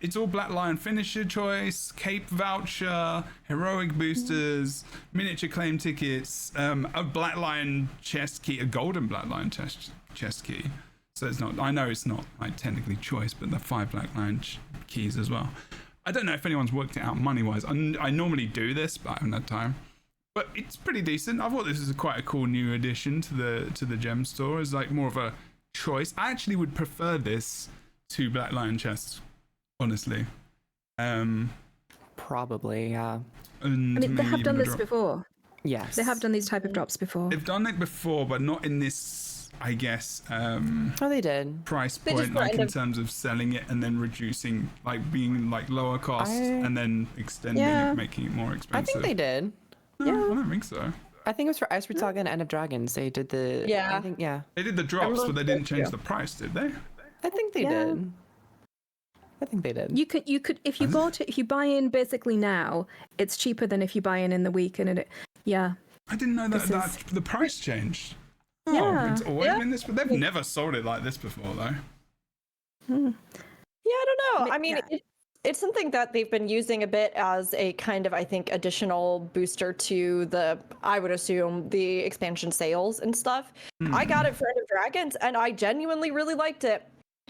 It's all Black Lion finisher choice, cape voucher, heroic boosters, miniature claim tickets, a Black Lion chest key, a golden Black Lion chest key. So it's not, I know it's not like technically choice, but the 5 Black Lion keys as well. I don't know if anyone's worked it out money wise. I normally do this, but I haven't had time. But it's pretty decent. I thought this is quite a cool new addition to the gem store. It's like more of a choice. I actually would prefer this to Black Lion chests. Honestly, Probably, yeah. And they have done this before. Yes, they have done these type of drops before. They've done it before, but not in this, I guess. They did. Price point, like in terms of selling it and then reducing, like being like lower cost and then extending it, making it more expensive. I think they did. No, I don't think so. I think it was for Ice Root Saga and End of Dragons. They did the. Yeah. I think They did the drops, but they didn't change the price, did they? I think they did. I think they did. You could if you bought it, if you buy in basically now, it's cheaper than if you buy in the week, and I didn't know that the price changed. Oh, Yeah. it's always been this, but they've never sold it like this before, though. Yeah, I don't know. I mean, it's something that they've been using a bit as a kind of, I think, additional booster to I would assume, the expansion sales and stuff. I got it for End of Dragons, and I genuinely really liked it.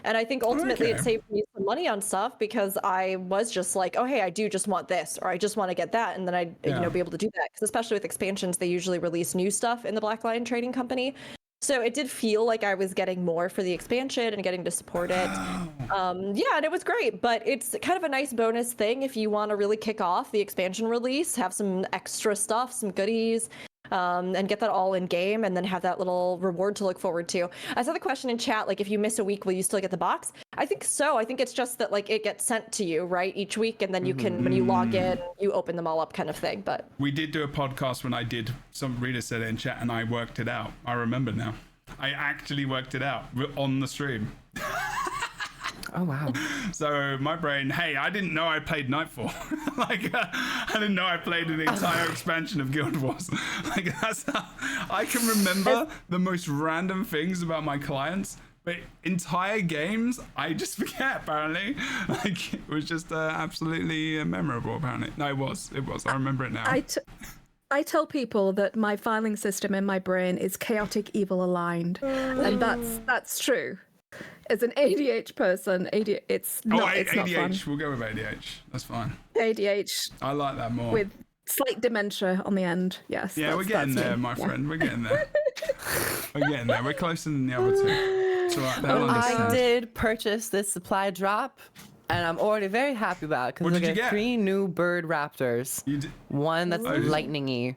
And I think ultimately it saved me some money on stuff because I was just like, oh, hey, I do just want this, or I just want to get that. And then I'd be able to do that. Because especially with expansions, they usually release new stuff in the Black Lion Trading Company. So it did feel like I was getting more for the expansion and getting to support it. And it was great. But it's kind of a nice bonus thing if you want to really kick off the expansion release, have some extra stuff, some goodies. and get that all in game, and then have that little reward to look forward to. I saw the question in chat, like, if you miss a week, will you still get the box? I think so. I think it's just that, like, it gets sent to you, right, each week, and then you can, when you log in, you open them all up, kind of thing. But we did do a podcast when I did, some reader said it in chat, and I worked it out. I remember now. I actually worked it out on the stream. Oh, wow. So my brain, hey, I didn't know I played Nightfall. Like, I didn't know I played an entire expansion of Guild Wars. Like, that's how I can remember the most random things about my clients, but entire games, I just forget, apparently. Like, it was just absolutely memorable, apparently. No, it was. I remember it now. I tell people that my filing system in my brain is chaotic evil aligned, and that's true. As an ADH person, it's not ADH. fun. We'll go with ADH. That's fine. ADH. I like that more. With slight dementia on the end. Yes. Yeah, we're getting there, my friend. We're getting there. We're getting there. We're closer than the other two. It's all right. They'll understand. I did purchase this supply drop, and I'm already very happy about it because we get 3 new bird raptors. One that's lightning-y.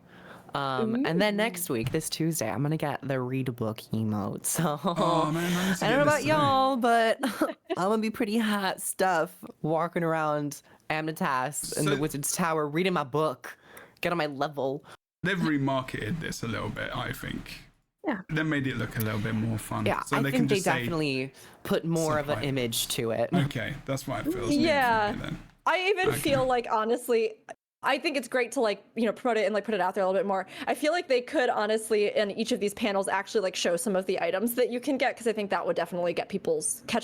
And then next week, this Tuesday, I'm gonna get the read book emote. So I don't know about y'all, but I'm gonna be pretty hot stuff walking around Amnitas in the Wizard's Tower reading my book, get on my level. They've remarketed this a little bit, I think. Yeah. They made it look a little bit more fun. Yeah, so I they think they just definitely put more of an image to it. Okay, that's why it feels new yeah. for me then. I even feel like, honestly, I think it's great to, like, you know, promote it and, like, put it out there a little bit more. I feel like they could honestly in each of these panels actually, like, show some of the items that you can get, because I think that would definitely catch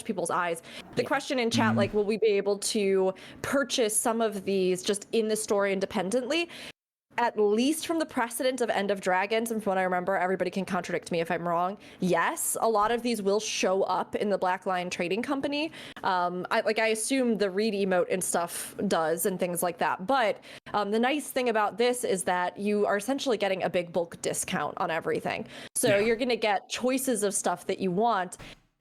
people's eyes. The question in chat, like, will we be able to purchase some of these just in the story independently? At least from the precedent of End of Dragons, and from what I remember, everybody can contradict me if I'm wrong. Yes, a lot of these will show up in the Black Lion Trading Company. I assume the read emote and stuff does, and things like that. But the nice thing about this is that you are essentially getting a big bulk discount on everything. So you're going to get choices of stuff that you want.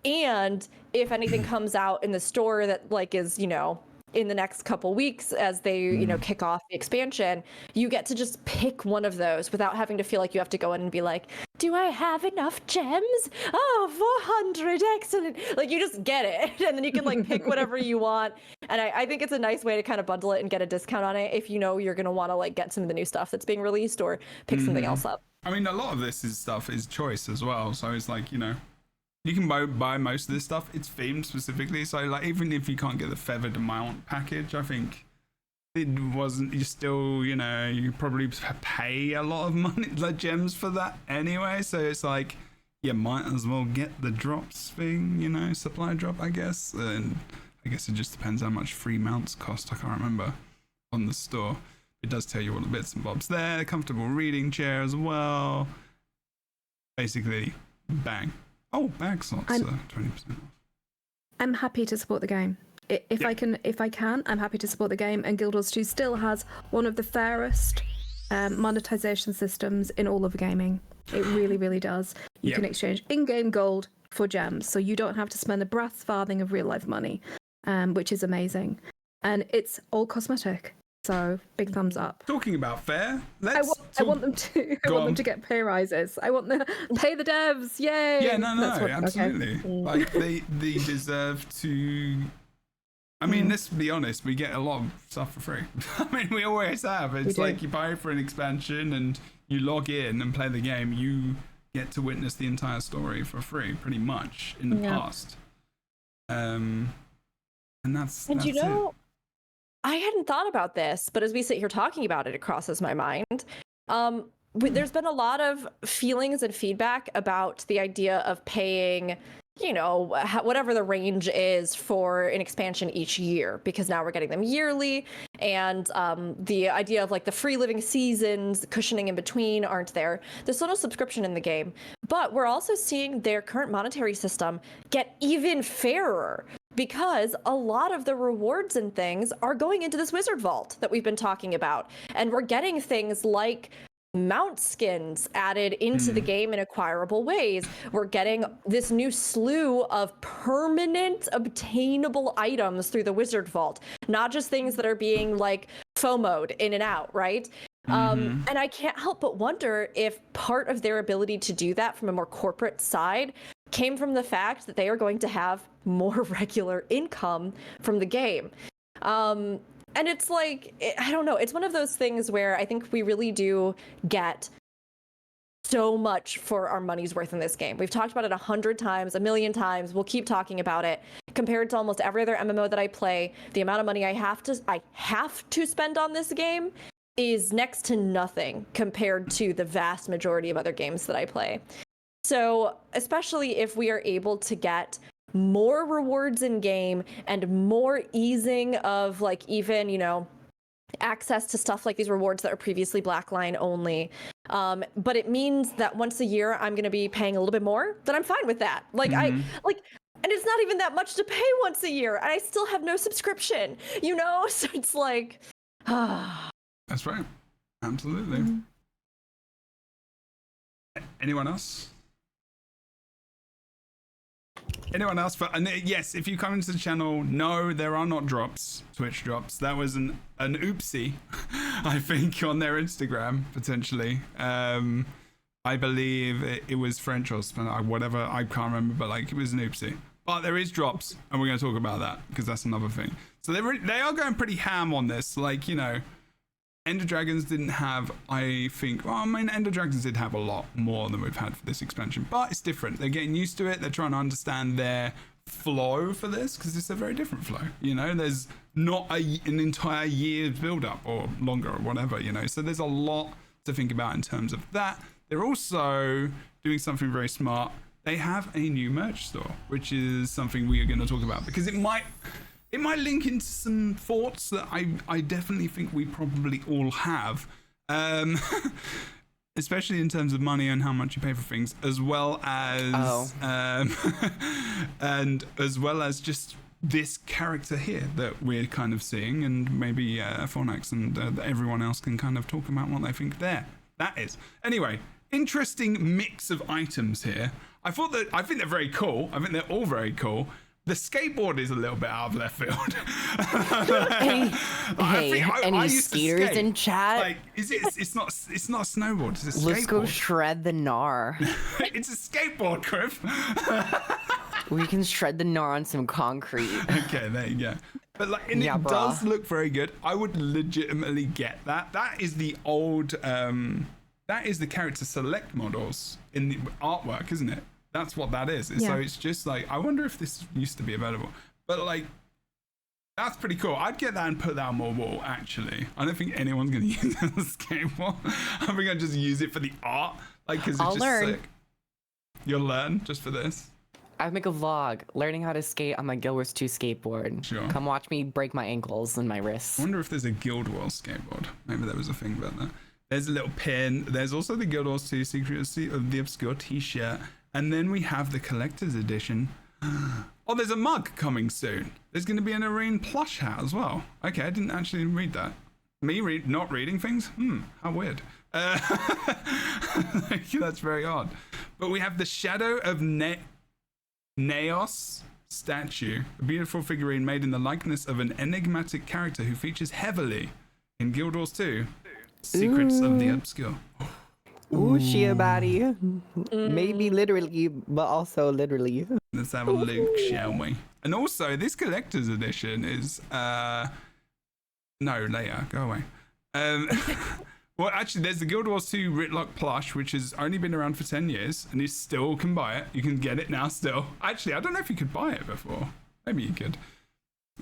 And if anything comes out in the store that, like, is, you know, in the next couple weeks as they, you know, kick off the expansion, you get to just pick one of those without having to feel like you have to go in and be like, do I have enough gems? Oh, 400, excellent. Like, you just get it, and then you can, like, pick whatever you want. And I think it's a nice way to kind of bundle it and get a discount on it if you know you're going to want to, like, get some of the new stuff that's being released or pick something else up. I mean, a lot of this stuff is choice as well, so it's like, you know, you can buy most of this stuff. It's themed specifically, so, like, even if you can't get the feathered mount package, I think it wasn't. You still, you know, you probably pay a lot of money, like gems, for that anyway. So it's like, you might as well get the drops thing, you know, supply drop, I guess. And I guess it just depends how much free mounts cost. I can't remember on the store. It does tell you all the bits and bobs there. Comfortable reading chair as well. Basically, bang. Oh, bag slots are 20% off. I'm happy to support the game. If I can, I'm happy to support the game. And Guild Wars 2 still has one of the fairest monetization systems in all of gaming. It really, really does. You can exchange in-game gold for gems, so you don't have to spend a brass farthing of real-life money, which is amazing. And it's all cosmetic. So big thumbs up. Talking about fair, I want them to get pay rises. I want them pay the devs. Yay! Yeah, no, absolutely. Okay. Like they deserve to. I mean, let's be honest. We get a lot of stuff for free. I mean, we always have. It's like you buy for an expansion and you log in and play the game. You get to witness the entire story for free, pretty much in the past. And that's you know. it. I hadn't thought about this, but as we sit here talking about it, it crosses my mind. There's been a lot of feelings and feedback about the idea of paying, you know, whatever the range is for an expansion each year, because now we're getting them yearly, and the idea of, like, the free living seasons, cushioning in between aren't there. There's still no subscription in the game, but we're also seeing their current monetary system get even fairer, because a lot of the rewards and things are going into this wizard vault that we've been talking about. And we're getting things like mount skins added into the game in acquirable ways. We're getting this new slew of permanent obtainable items through the wizard vault, not just things that are being, like, FOMO'd in and out, right? And I can't help but wonder if part of their ability to do that from a more corporate side came from the fact that they are going to have more regular income from the game. And it's like, I don't know, it's one of those things where I think we really do get so much for our money's worth in this game. We've talked about it 100 times, a million times. We'll keep talking about it. Compared to almost every other MMO that I play, the amount of money I have to spend on this game is next to nothing compared to the vast majority of other games that I play. So, especially if we are able to get more rewards in game and more easing of like even, you know, access to stuff like these rewards that are previously Blackline only. But it means that once a year I'm going to be paying a little bit more, then I'm fine with that. Like and it's not even that much to pay once a year, and I still have no subscription, you know? So it's like, That's right. Absolutely. Anyone else? Anyone else? And yes, if you come into the channel, no, there are not drops, Twitch drops. That was an oopsie, I think, on their Instagram, potentially. I believe it was French or Spanish, whatever, I can't remember, but like it was an oopsie. But there is drops, and we're going to talk about that, because that's another thing. So they are going pretty ham on this, like, you know, Ender Dragons didn't have, I think, well, I mean, Ender Dragons did have a lot more than we've had for this expansion, but it's different. They're getting used to it. They're trying to understand their flow for this, because it's a very different flow. You know, there's not an entire year's build up or longer or whatever, you know, so there's a lot to think about in terms of that. They're also doing something very smart. They have a new merch store, which is something we are going to talk about, because it might link into some thoughts that I definitely think we probably all have, especially in terms of money and how much you pay for things, as well as and as well as just this character here that we're kind of seeing, and maybe Fornax and everyone else can kind of talk about what they think that is. Anyway, interesting mix of items here. I think they're very cool. I think they're all very cool. The skateboard is a little bit out of left field. Any skaters in chat? Like, it's not a snowboard. It's a skateboard. Let's go shred the gnar. It's a skateboard, Griff. We can shred the gnar on some concrete. Okay, there you go. But like, and it does look very good. I would legitimately get that. That is the old. That is the character select models in the artwork, isn't it? That's what that is. Yeah. So it's just like, I wonder if this used to be available. But like, that's pretty cool. I'd get that and put that on my wall, actually. I don't think anyone's going to use it as a skateboard. I think I'd just use it for the art. Like, because it's just sick. You'll learn just for this. I'd make a vlog learning how to skate on my Guild Wars 2 skateboard. Sure. Come watch me break my ankles and my wrists. I wonder if there's a Guild Wars skateboard. Maybe there was a thing about that. There's a little pin. There's also the Guild Wars 2 Secret of the Obscure t-shirt. And then we have the collector's edition. Oh, there's a mug coming soon. There's going to be an Arene plush hat as well. Okay, I didn't actually read that. Me not reading things? How weird. That's very odd. But we have the Shadow of Naos statue, a beautiful figurine made in the likeness of an enigmatic character who features heavily in Guild Wars 2, Secrets of the Obscure. Ooh, she a baddie. Maybe literally, but also literally. Let's have a look, shall we? And also, this collector's edition is no, later. Go away. Well, actually, there's the Guild Wars 2 Ritlock plush, which has only been around for 10 years, and you still can buy it. You can get it now still. Actually, I don't know if you could buy it before. Maybe you could.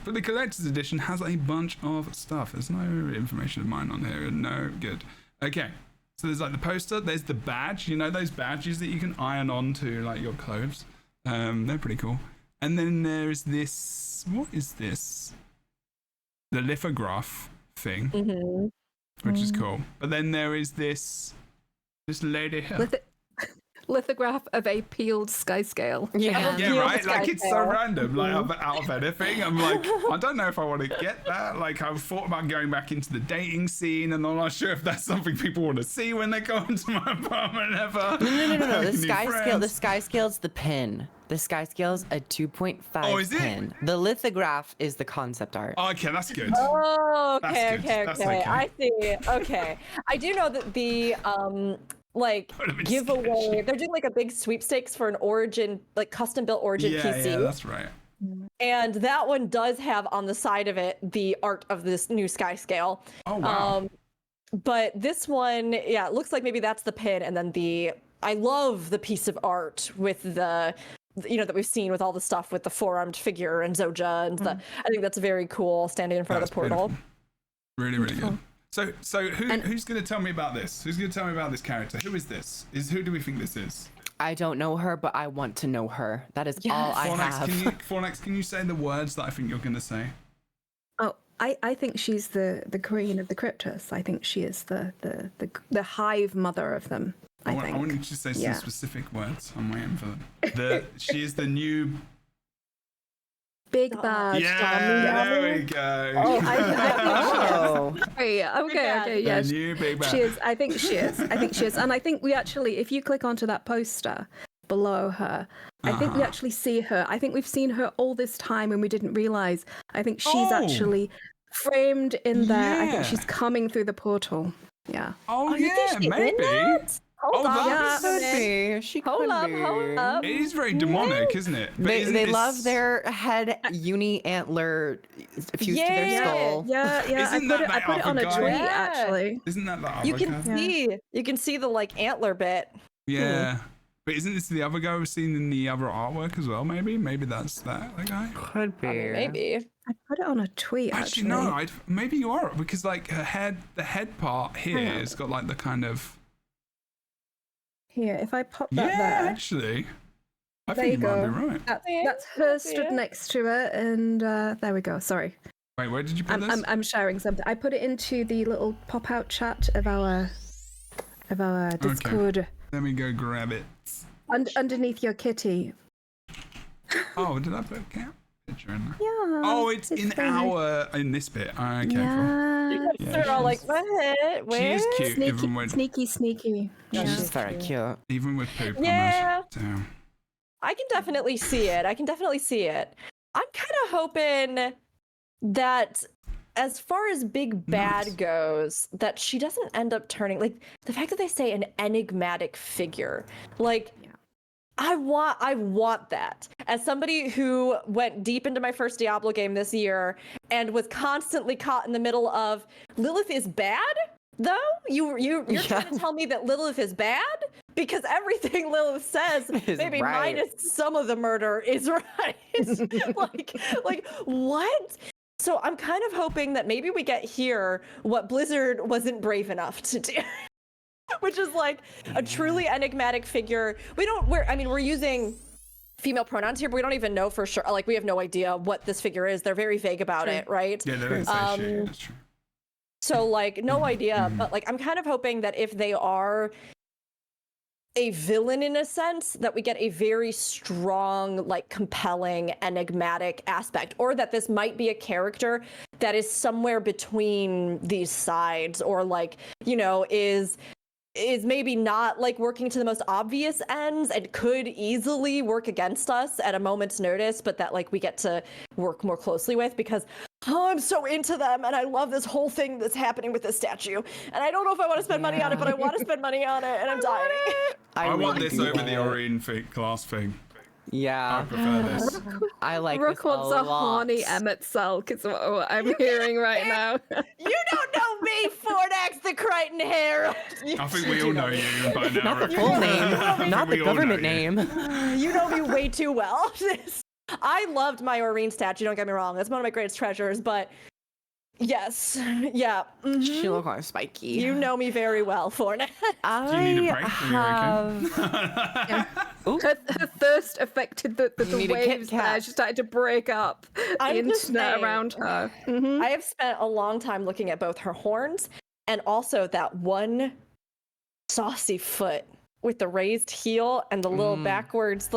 But the collector's edition has a bunch of stuff. There's no information of mine on here. No, good. Okay. So there's like the poster, there's the badge, you know, those badges that you can iron on to like your clothes. They're pretty cool. And then there's this, what is this? The lithograph thing, which is cool. But then there is this lady here. Lithograph of a peeled Skyscale. Yeah, right? Like, it's so random, like, out of anything. I'm like, I don't know if I want to get that. Like, I've thought about going back into the dating scene, and I'm not sure if that's something people want to see when they go into my apartment ever. No. The Skyscale's the pin. The Skyscale's a 2.5 Oh, is it? pin. The lithograph is the concept art. Oh, okay, that's good. Oh, That's okay, good. okay, That's okay. okay. I see. Okay. I do know that the like Would've been giveaway, sketchy. they're doing like a big sweepstakes for an Origin, like custom built Origin PC. Yeah, that's right. And that one does have on the side of it the art of this new Skyscale. Oh, wow. But this one, yeah, it looks like maybe that's the pin, and then I love the piece of art with the, that we've seen with all the stuff with the four-armed figure and Zoja and I think that's very cool, standing in front of the portal. Beautiful. Really, really good. So who's going to tell me about this? Who's going to tell me about this character? Who is this? Who do we think this is? I don't know her, but I want to know her. That is all I have. Fornax, can you say the words that I think you're going to say? Oh, I think she's the queen of the cryptus. I think she is the hive mother of them. I want you to say some specific words. I'm waiting for them. She is the new big bad. Yeah, there we go. Oh, okay, yeah. The new big bad. She is. I think she is. And I think we actually, if you click onto that poster below her, I think we actually see her. I think we've seen her all this time and we didn't realize. I think she's actually framed in there. I think she's coming through the portal. Yeah. Oh, you think yeah, she's in maybe. that? Hold on. Yeah, could be. She Hold could be. up. It is very demonic, isn't it? But They love their head uni antler fused to their skull. Yeah. Isn't I put it on a that tweet Yeah. actually. Isn't that the other You guy? can see the like antler bit. Yeah. But isn't this the other guy we've seen in the other artwork as well, maybe? Maybe that's the guy? Could be. Maybe. I put it on a tweet actually. Actually, no. Maybe you are, because like the head part here has got like the kind of... Here, if I pop Yeah, that there. actually. I There think you you might go. be right. That's her stood next to it, and there we go. Sorry, Wait, where did you put this? I'm sharing something. I put it into the little pop-out chat of our Discord. Let me go grab it. Underneath your kitty. Oh, did I put a cat picture in there? Yeah. Oh, it's in very- in this bit. Oh, okay, cool. Yeah. They're all like, what? She Where? is cute, Sneaky. She's very cute. even with poop Yeah. on her. Damn. I can definitely see it. I'm kind of hoping that as far as Big Bad Nice. goes, that she doesn't end up turning, like, the fact that they say an enigmatic figure, like, I want that. As somebody who went deep into my first Diablo game this year and was constantly caught in the middle of, Lilith is bad, though? You're trying to tell me that Lilith is bad? Because everything Lilith says, Is maybe right. minus some of the murder, is right. like what? So I'm kind of hoping that maybe we get here what Blizzard wasn't brave enough to do. Which is like a truly enigmatic figure. We're using female pronouns here, but we don't even know for sure. Like, we have no idea what this figure is. They're very vague about it, right? Yeah, they don't say shit. That's true. So, like, no idea. But, like, I'm kind of hoping that if they are a villain in a sense, that we get a very strong, like, compelling, enigmatic aspect, or that this might be a character that is somewhere between these sides, or, like, is maybe not like working to the most obvious ends and could easily work against us at a moment's notice, but that like we get to work more closely with, because I'm so into them and I love this whole thing that's happening with this statue, and I don't know if I want to spend money on it, but I want to spend money on it, and I'm dying. I want really this do. over the Orion class thing. I Yeah, prefer this. I like Rook this wants a a lot. horny Emmet Selk, is what I'm hearing right now. You don't know me, Fornax the Crichton Herald. I think we all know you by now. Not the Rick. full name, I not think the we all know government you. name. You know me way too well. I loved my Aurene statue, don't get me wrong. That's one of my greatest treasures, but yes. Yeah. She look kind of spiky. You know me very well, Fornax. Do you need a I break? Are you okay? have. Ooh. Her thirst affected the need a Kit waves there. Kat. She started to break up the I'm just internet saying. around her. Mhm. I have spent a long time looking at both her horns and also that one saucy foot with the raised heel and the little backwards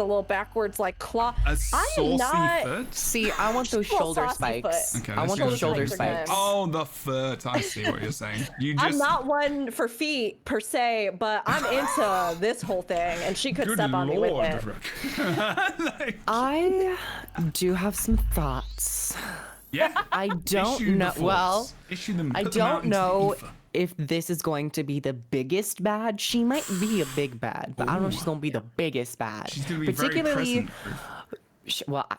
like claw. A saucy foot? See, I want those shoulder spikes. Okay, I want those shoulder spikes. Oh, the foot. I see what you're saying. I'm not one for feet per se, but I'm into this whole thing, and she could step on me with it. I do have some thoughts. Yeah. I don't know. Well, I don't know if this is going to be the biggest bad. She might be a big bad, but I don't know if she's going to be the biggest bad. She's going to be particularly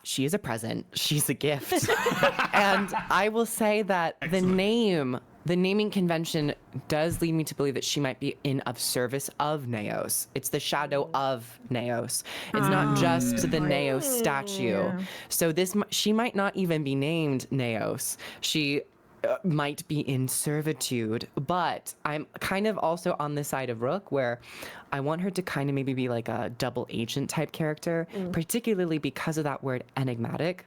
she is a present. She's a gift. And I will say that the naming convention does lead me to believe that she might be in of service of Neos. It's the shadow of Neos. It's not just the Neos statue. Yeah. So she might not even be named Neos. She might be in servitude, but I'm kind of also on the side of Rook, where I want her to kind of maybe be like a double agent type character, particularly because of that word enigmatic.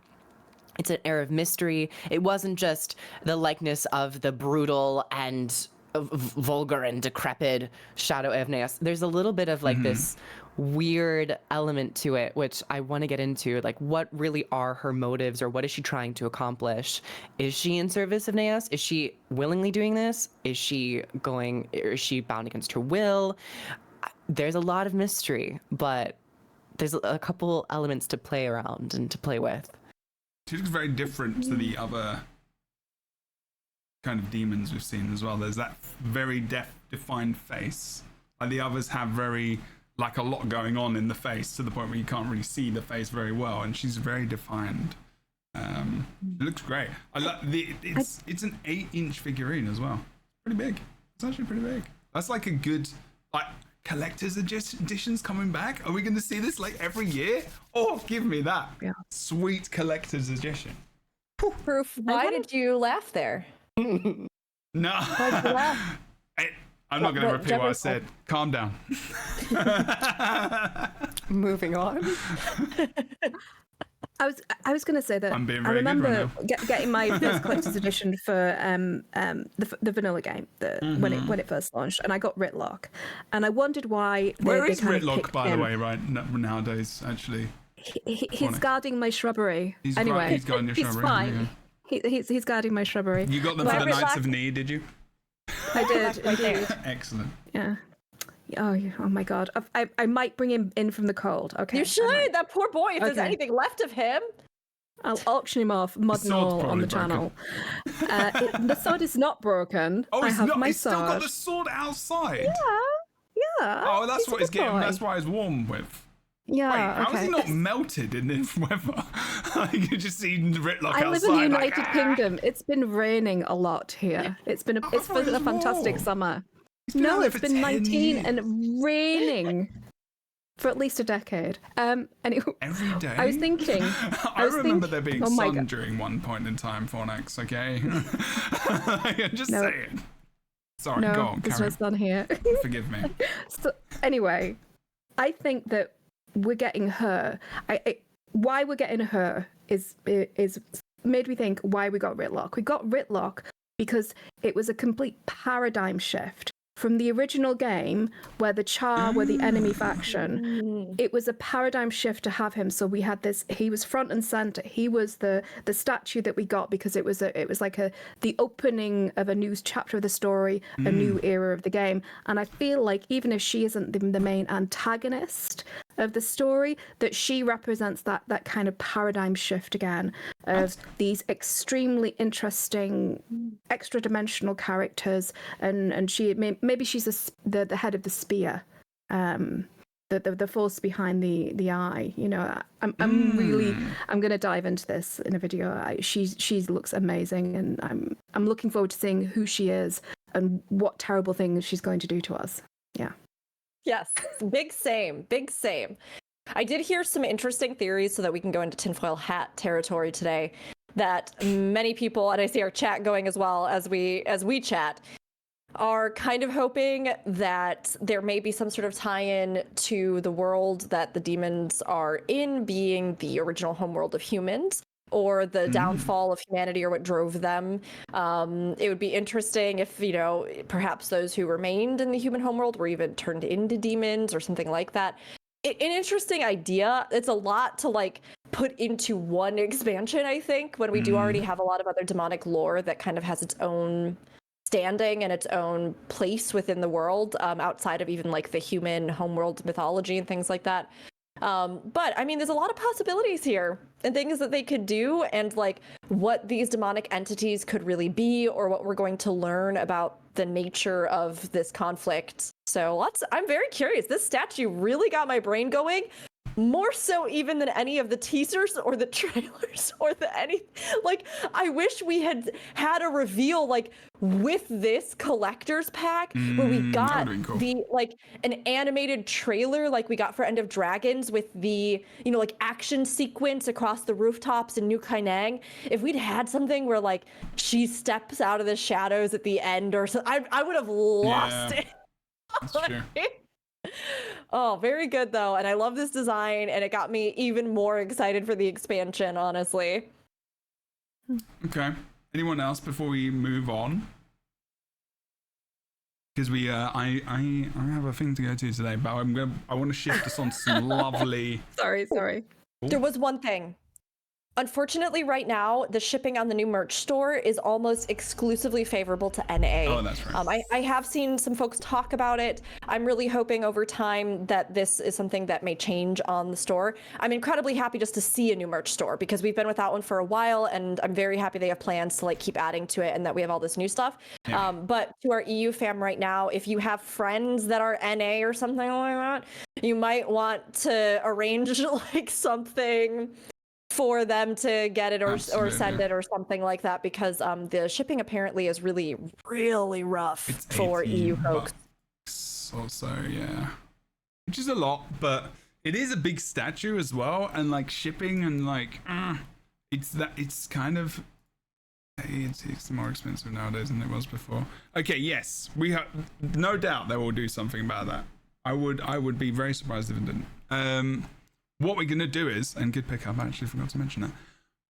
It's an air of mystery. It wasn't just the likeness of the brutal and vulgar and decrepit shadow of Neos. There's a little bit of like this weird element to it, which I want to get into. Like, what really are her motives, or what is she trying to accomplish? Is she in service of Neos? Is she willingly doing this? Is she bound against her will? There's a lot of mystery, but there's a couple elements to play around and to play with. She looks very different to the other kind of demons we've seen as well. There's that very defined face. Like the others have very, like, a lot going on in the face to the point where you can't really see the face very well, and she's very defined. It looks great. I like it's an 8-inch figurine as well. Pretty big. It's actually pretty big. That's like a good, like, collector's editions coming back. Are we going to see this like every year? Oh, give me that. Yeah. Sweet collector's edition. Proof. Why did you laugh there? No. Why'd you laugh? I'm not going to repeat what I said. Calm down. Moving on. I was going to say that I remember getting my first collector's edition for the vanilla game when it first launched, and I got Ritlock, and I wondered why. Where is Ritlock, by the way, right nowadays? Actually, he's guarding my shrubbery. He's guarding your shrubbery. He's fine. He's guarding my shrubbery. You got them for the Knights of Knee, did you? I did. Indeed. Excellent. Yeah. Oh my God! I might bring him in from the cold. Okay. You should. That poor boy. If there's anything left of him, I'll auction him off, mud and all, on the channel. The sword is not broken. Oh, I have my he's sword. still got the sword outside. Yeah. Oh, that's what he's getting. That's why he's warm with. Yeah. Wait, how is he not melted in this weather? You just see Ritlock outside. I live in the United Kingdom. It's been raining a lot here. It's been a fantastic summer. No, it's been 19 and raining for at least a decade. Anyway, every day. I was thinking. I remember there being sun during one point in time, Fornax. Okay, I'm just saying. Sorry, go on. There's no sun here. Forgive me. So anyway, I think that we're getting her. Why we're getting her is made me think why we got Ritlock. We got Ritlock because it was a complete paradigm shift. From the original game, where the Char were the enemy faction, it was a paradigm shift to have him. So we had this. He was front and center. He was the statue that we got because it was like the opening of a new chapter of the story, a new era of the game. And I feel like even if she isn't the main antagonist of the story, that she represents that kind of paradigm shift again of these extremely interesting extra dimensional characters, and she maybe she's the head of the spear, the force behind the eye. You know, I'm going to dive into this in a video. She looks amazing, and I'm looking forward to seeing who she is and what terrible things she's going to do to us. Yeah. Yes, big same. I did hear some interesting theories so that we can go into tinfoil hat territory today, that many people, and I see our chat going as well as we chat, are kind of hoping that there may be some sort of tie-in to the world that the demons are in being the original homeworld of humans, or the downfall of humanity or what drove them. It would be interesting if, perhaps those who remained in the human homeworld were even turned into demons or something like that. An interesting idea. It's a lot to like put into one expansion, I think, when we do already have a lot of other demonic lore that kind of has its own standing and its own place within the world, outside of even like the human homeworld mythology and things like that. But I mean, there's a lot of possibilities here and things that they could do, and like what these demonic entities could really be, or what we're going to learn about the nature of this conflict. So I'm very curious. This statue really got my brain going, more so even than any of the teasers or the trailers or like, I wish we had a reveal like with this collector's pack where we got cool. the like an animated trailer like we got for End of Dragons with the like action sequence across the rooftops in New Kainang. If we'd had something where like she steps out of the shadows at the end or something, I would have lost it. That's true. Oh, very good though, and I love this design, and it got me even more excited for the expansion, honestly. Okay. Anyone else before we move on? Because we, I have a thing to go to today, but I want to shift us on to some lovely. Sorry. There was one thing. Unfortunately, right now, the shipping on the new merch store is almost exclusively favorable to NA. Oh, that's right. I have seen some folks talk about it. I'm really hoping over time that this is something that may change on the store. I'm incredibly happy just to see a new merch store because we've been without one for a while, and I'm very happy they have plans to like keep adding to it and that we have all this new stuff. Yeah. But to our EU fam right now, if you have friends that are NA or something like that, you might want to arrange like something for them to get it or send it or something like that, because the shipping apparently is really, really rough for EU folks. Also, yeah, which is a lot, but it is a big statue as well, and like shipping and like it's more expensive nowadays than it was before. Okay, yes, we have no doubt they will do something about that. I would be very surprised if it didn't. What we're going to do is, and good pickup, I actually forgot to mention that,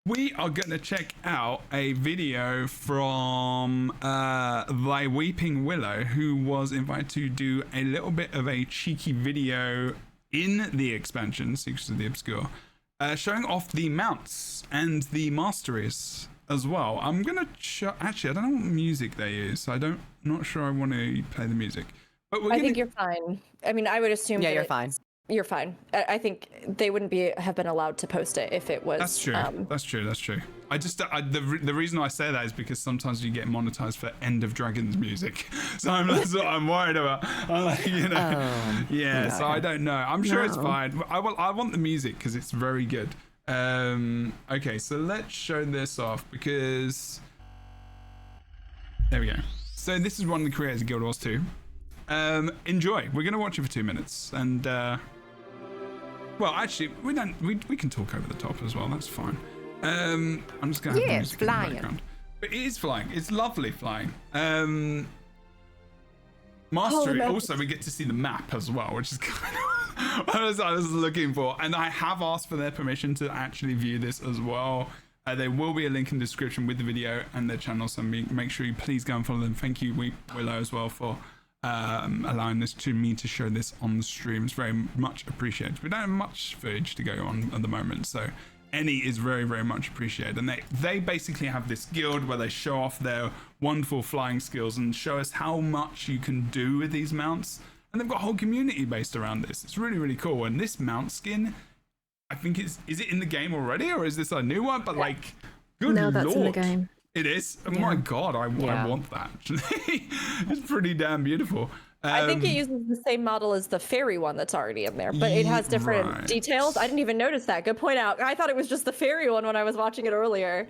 we are going to check out a video from Thy Weeping Willow, who was invited to do a little bit of a cheeky video in the expansion, Secrets of the Obscure, showing off the mounts and the masteries as well. I'm going to show, actually, I don't know what music they use, so not sure I want to play the music. But I think you're fine. I mean, I would assume you're fine. You're fine. I think they wouldn't have been allowed to post it if it was. That's true. That's true. I just the reason I say that is because sometimes you get monetized for End of Dragons music, so that's what I'm worried about. I'm like, yeah. So I don't know. I'm sure it's fine. I want the music because it's very good. Okay, so let's show this off because there we go. So this is one of the creators of Guild Wars 2. Enjoy. We're gonna watch it for 2 minutes, and well, actually, we can talk over the top as well. That's fine. I'm just gonna have the music in the background. But it is flying. It's lovely flying. Mastery. Also, we get to see the map as well, which is kind of what I was looking for. And I have asked for their permission to actually view this as well. There will be a link in the description with the video and their channel, so make sure you please go and follow them. Thank you, Willow, as well, for allowing me to show this on the stream. It's very much appreciated. We don't have much footage to go on at the moment, so any is very, very much appreciated. And they basically have this guild where they show off their wonderful flying skills and show us how much you can do with these mounts. And they've got a whole community based around this. It's really, really cool. And this mount skin, I think is it in the game already, or is this a new one? But like, good no, lord. That's in the game. It is? Oh my god, I want that, actually. It's pretty damn beautiful. I think it uses the same model as the fairy one that's already in there, but it has different details. I didn't even notice that. Good point out. I thought it was just the fairy one when I was watching it earlier.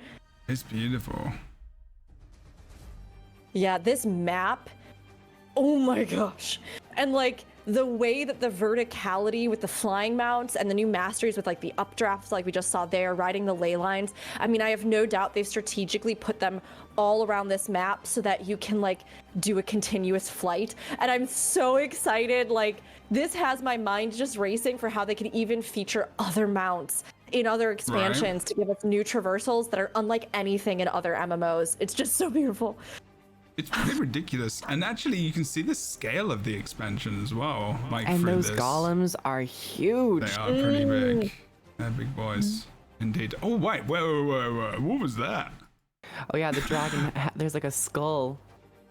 It's beautiful. Yeah, this map, oh my gosh. And like, the way that the verticality with the flying mounts and the new masteries with like the updrafts like we just saw there, riding the ley lines. I mean, I have no doubt they've strategically put them all around this map so that you can like do a continuous flight. And I'm so excited. Like, this has my mind just racing for how they could even feature other mounts in other expansions to give us new traversals that are unlike anything in other MMOs. It's just so beautiful. It's pretty ridiculous, and actually you can see the scale of the expansion as well. Like, and those this. golems are huge. They are pretty big. They're big boys, indeed. Oh wait, whoa! What was that? Oh yeah, the dragon. There's like a skull.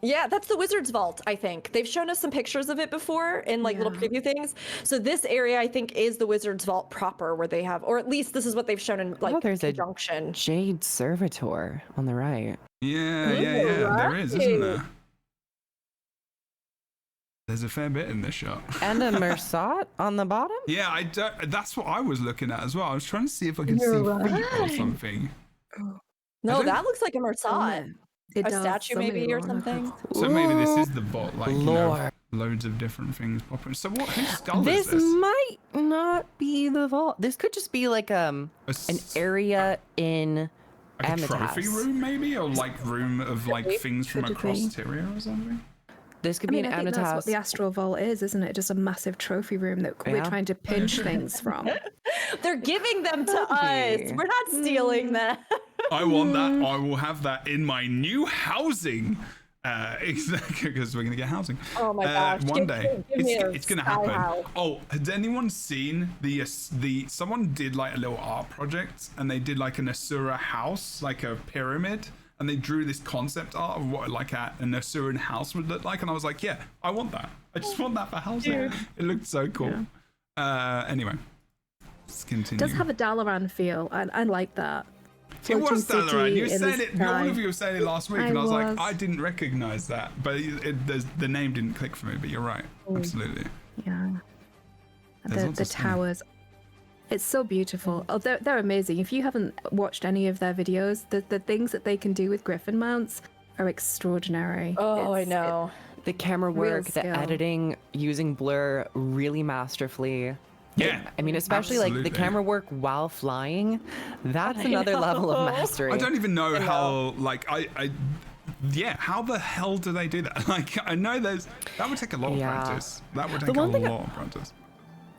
Yeah, that's the Wizard's Vault, I think. They've shown us some pictures of it before in like little preview things. So this area, I think, is the Wizard's Vault proper, where they have, or at least this is what they've shown in like conjunction. A Jade Servitor on the right. Yeah. There is, isn't there? There's a fair bit in this shot. And a Mersat on the bottom? Yeah, that's what I was looking at as well. I was trying to see if I could see feet or something. No, that looks like a Mersat. It a does. statue maybe or something. So maybe this is the bot, like, you know, loads of different things popping. So whose skull is this? This might not be the vault. This could just be like an area in like a trophy room maybe, or like room of like things from across Tyria or something. This could be an I think that's what the Astral Vault is, isn't it? Just a massive trophy room that we're trying to pinch things from. They're giving them to us. We're not stealing them. I want that. I will have that in my new housing. Exactly, because we're gonna get housing. Oh my gosh! One day, it's gonna happen. House. Oh, has anyone seen the someone did like a little art project, and they did like an Asura house, like a pyramid, and they drew this concept art of what like an Asuran house would look like, and I was like, yeah, I want that. I just want that for housing. It looked so cool. Yeah. Anyway, let's continue. It does have a Dalaran feel. I like that. It was Dalaran. You said it. All of you were saying it last week, and I was like, I didn't recognize that, but the name didn't click for me. But you're right, absolutely. Yeah. The towers. It's so beautiful. Oh, they're amazing. If you haven't watched any of their videos, the things that they can do with Griffon mounts are extraordinary. Oh, I know. The camera work, the editing, using blur really masterfully. Yeah. I mean, especially like the camera work while flying, that's another level of mastery. I don't even know how, like, how the hell do they do that? Like, I know that would take a lot of practice. That would take a lot of practice.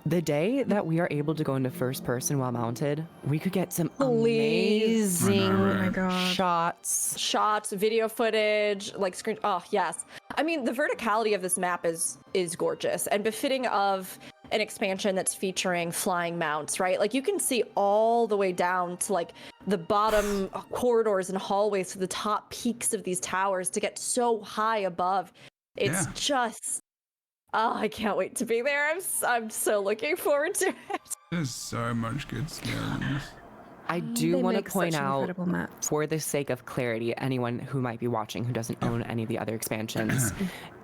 The day that we are able to go into first person while mounted, we could get some amazing shots, video footage, like screen. Oh yes. I mean, the verticality of this map is gorgeous and befitting of an expansion that's featuring flying mounts, right? Like you can see all the way down to like the bottom corridors and hallways to the top peaks of these towers to get so high above. It's just, oh, I can't wait to be there. I'm so looking forward to it. There's so much good skill in this. I do want to point out, for the sake of clarity, anyone who might be watching who doesn't own any of the other expansions,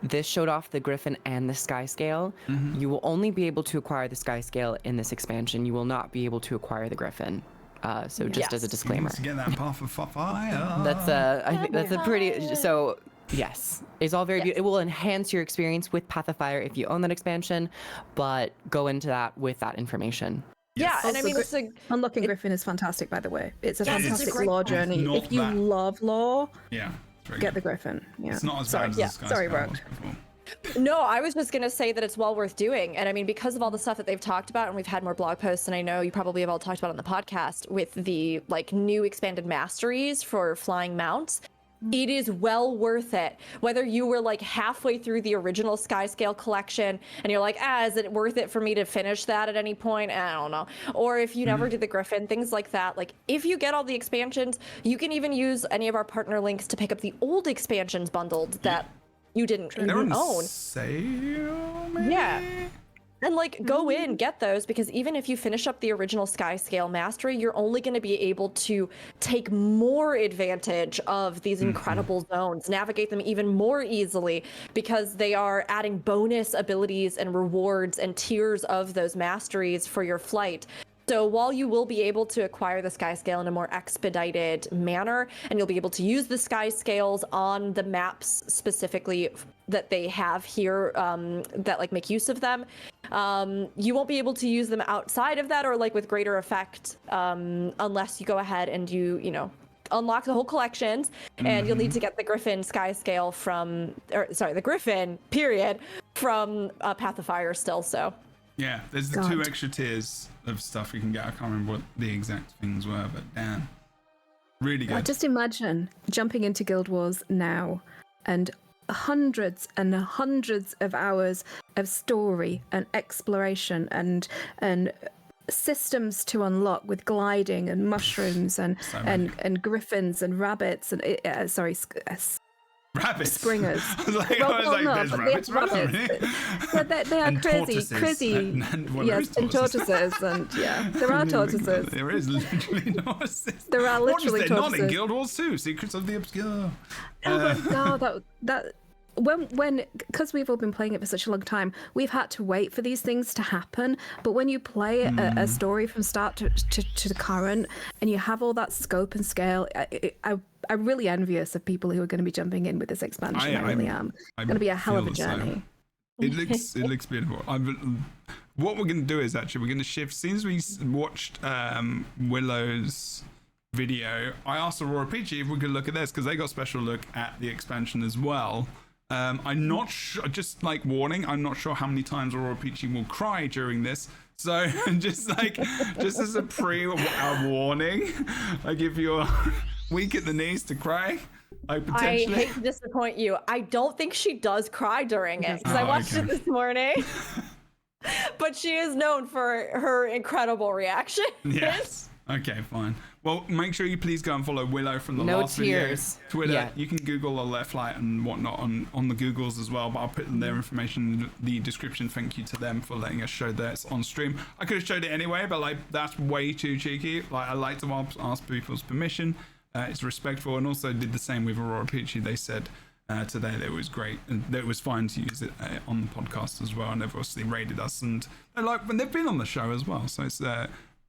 this showed off the Griffon and the Skyscale. You will only be able to acquire the Skyscale in this expansion. You will not be able to acquire the Griffon. So just as a disclaimer. To get that path of fire. That's I think that's a pretty. So yes, it's all very beautiful. It will enhance your experience with Path of Fire if you own that expansion, but go into that with that information. Yeah, and I mean, Unlocking Griffon is fantastic, by the way. It's a fantastic lore journey. If you love lore, get the Griffon. Yeah. It's not as bad as the Skyscale. Sorry, bro. No, I was just going to say that it's well worth doing. And I mean, because of all the stuff that they've talked about, and we've had more blog posts, and I know you probably have all talked about on the podcast with the like new expanded masteries for flying mounts. It is well worth it. Whether you were like halfway through the original Skyscale collection and you're like, is it worth it for me to finish that at any point? I don't know. Or if you never did the Griffon, things like that. Like if you get all the expansions, you can even use any of our partner links to pick up the old expansions bundled that you didn't own. Sale, maybe? Yeah. And like go in, get those, because even if you finish up the original Skyscale mastery, you're only going to be able to take more advantage of these incredible zones, navigate them even more easily, because they are adding bonus abilities and rewards and tiers of those masteries for your flight. So while you will be able to acquire the Skyscale in a more expedited manner, and you'll be able to use the Skyscales on the maps specifically that they have here that like make use of them, you won't be able to use them outside of that or like with greater effect unless you go ahead and you know, unlock the whole collections, and you'll need to get the Griffon Skyscale from, or sorry, the Griffon period from Path of Fire still. So. Yeah, there's the 2 extra tiers of stuff you can get. I can't remember what the exact things were, but damn. Really good. Just imagine jumping into Guild Wars now and hundreds and hundreds of hours of story and exploration and systems to unlock with gliding and mushrooms and griffins and rabbits and rabbits. Springers. There's rabbits. They are crazy. And tortoises, and there are tortoises. There is literally tortoises. There are literally tortoises. Not in Guild Wars 2, Secrets of the Obscure. Oh my god, that when because we've all been playing it for such a long time, we've had to wait for these things to happen. But when you play a story from start to the current, and you have all that scope and scale, I'm really envious of people who are going to be jumping in with this expansion. I really am. It's going to be a hell of a journey. It looks beautiful. What we're going to do is actually we're going to shift. Since we watched Willow's video, I asked Aurora Peachy if we could look at this because they got a special look at the expansion as well. I'm not sure, just like warning, I'm not sure how many times Aurora Peachy will cry during this. So just as a pre-warning, like if you're weak at the knees to cry, I hate to disappoint you. I don't think she does cry during it because I watched it this morning. But she is known for her incredible reaction. Yes. Okay, fine. Well, make sure you please go and follow Willow from the last video. Twitter. Yeah. You can Google a left light and whatnot on the Googles as well, but I'll put their information in the description. Thank you to them for letting us show that it's on stream. I could have showed it anyway, but like that's way too cheeky. Like I like to ask people's permission. It's respectful, and also did the same with Aurora Peachy. They said today that it was great and that it was fine to use it on the podcast as well, and they've obviously rated us, and they like when they've been on the show as well. So it's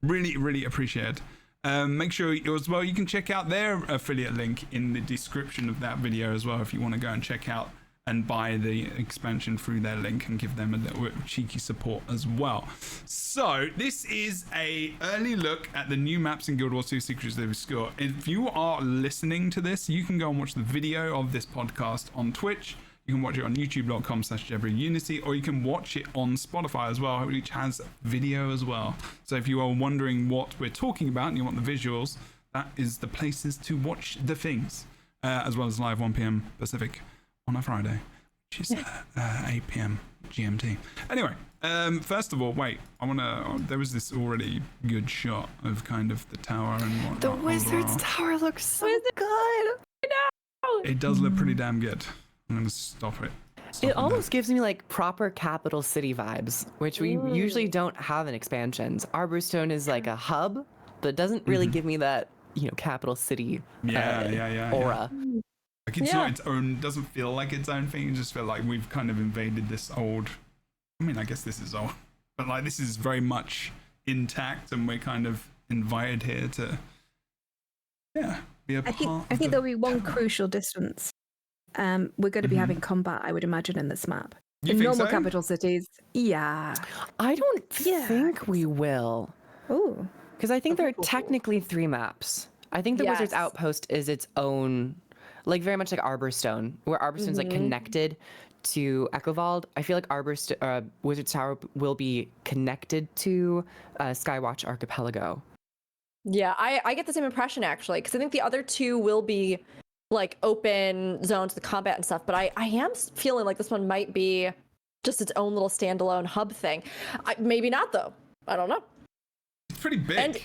really, really appreciated. Make sure as well you can check out their affiliate link in the description of that video as well if you want to go and check out and buy the expansion through their link and give them a little bit of cheeky support as well. So this is a early look at the new maps in Guild Wars 2 Secrets of the Obscure. If you are listening to this, you can go and watch the video of this podcast on Twitch. You can watch it on youtube.com/JebroUnity, or you can watch it on Spotify as well, which has video as well. So if you are wondering what we're talking about and you want the visuals, that is the places to watch the things, as well as live 1 p.m. Pacific on a Friday, which is 8 p.m. GMT. Anyway, first of all, there was this already good shot of kind of the tower and whatnot. The Wizard's Tower looks so good. I know. It does look pretty damn good. I'm going to stop it. It almost gives me like proper capital city vibes, which we usually don't have in expansions. Arborstone is like a hub, but it doesn't really give me that, capital city aura. Like it's not its own, doesn't feel like its own thing. It just feel like we've kind of invaded this old, I guess this is old, but like this is very much intact and we're kind of invited here to, be a part I think there'll be one crucial distance. We're going to be having combat, I would imagine, in this map. In normal capital cities, I don't think we will. Oh, because I think there are technically 3 maps. I think the Wizard's Outpost is its own, like very much like Arborstone, where Arborstone's like connected to Echovald. I feel like Wizard's Tower will be connected to Skywatch Archipelago. Yeah, I get the same impression actually, because I think the other 2 will be like open zones with combat and stuff, but I am feeling like this one might be just its own little standalone hub thing. Maybe not though. I don't know. It's pretty big. And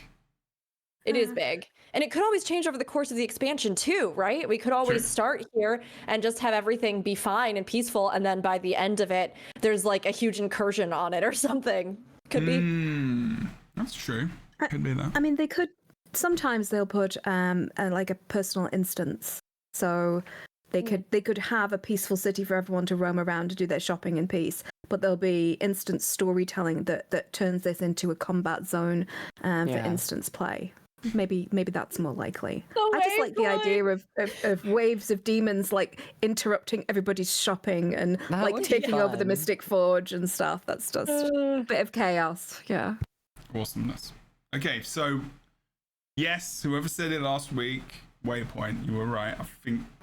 it is big. And it could always change over the course of the expansion too, right? We could always start here and just have everything be fine and peaceful, and then by the end of it, there's like a huge incursion on it or something. Could be. That's true. Could be that. I mean, they could. Sometimes they'll put like a personal instance. So they could have a peaceful city for everyone to roam around to do their shopping in peace, but there'll be instant storytelling that turns this into a combat zone for instance play. Maybe that's more likely. I just like the idea of waves of demons like interrupting everybody's shopping and like taking over the Mystic Forge and stuff. That's just a bit of chaos. Yeah. Awesomeness. Okay, so yes, whoever said it last week. Waypoint, you were right.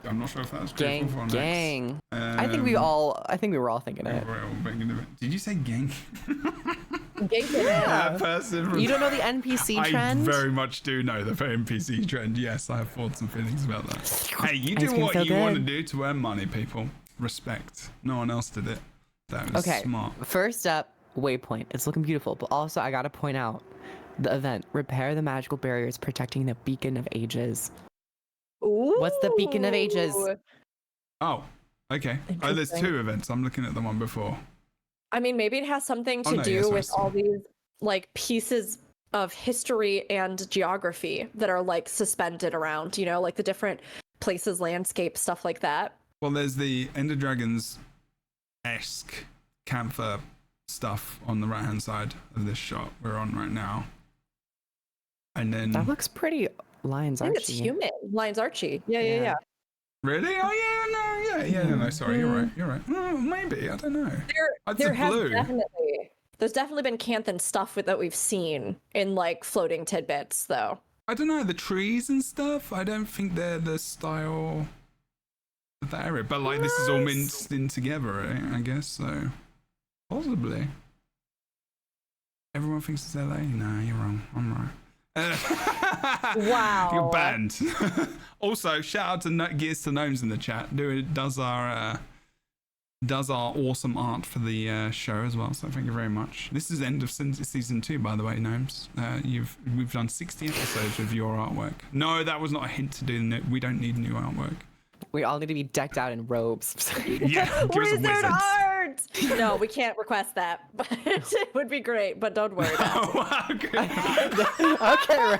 I'm not sure if that was gang. I think we were all thinking it. Did you say gang? That person. You don't know the NPC trend? I very much do know the NPC trend. Yes, I have thoughts and feelings about that. Hey, you do what you want to do to earn money, people. Respect. No one else did it. That was smart. First up, Waypoint. It's looking beautiful, but also I gotta point out the event. Repair the magical barriers protecting the Beacon of Ages. Ooh. What's the Beacon of Ages? Oh, okay. Oh, there's 2 events. I'm looking at the one before. I mean, maybe it has something to do with all these like pieces of history and geography that are like suspended around, you know, like the different places, landscape, stuff like that. Well, there's the Ender Dragons-esque camphor stuff on the right-hand side of this shot we're on right now. And then... That looks pretty Lions Archie. I think it's human. Lions Archie. Yeah. Really? Oh, yeah, no, sorry, you're right. Oh, maybe, I don't know. There's definitely been Canthan stuff that we've seen in like floating tidbits, though. I don't know, the trees and stuff, I don't think they're the style of that area, but like this is all minced in together, I guess, so possibly. Everyone thinks it's LA? No, you're wrong, I'm right. Wow. You're banned. Also, shout out to Gears to Gnomes in the chat. Does our awesome art for the show as well. So thank you very much. This is end of season 2, by the way, Gnomes. We've done 60 episodes of your artwork. No, that was not a hint to do. We don't need new artwork. We all need to be decked out in robes. Yeah, wizard art. No, we can't request that, but it would be great. But don't worry about it. Wow, okay. Okay.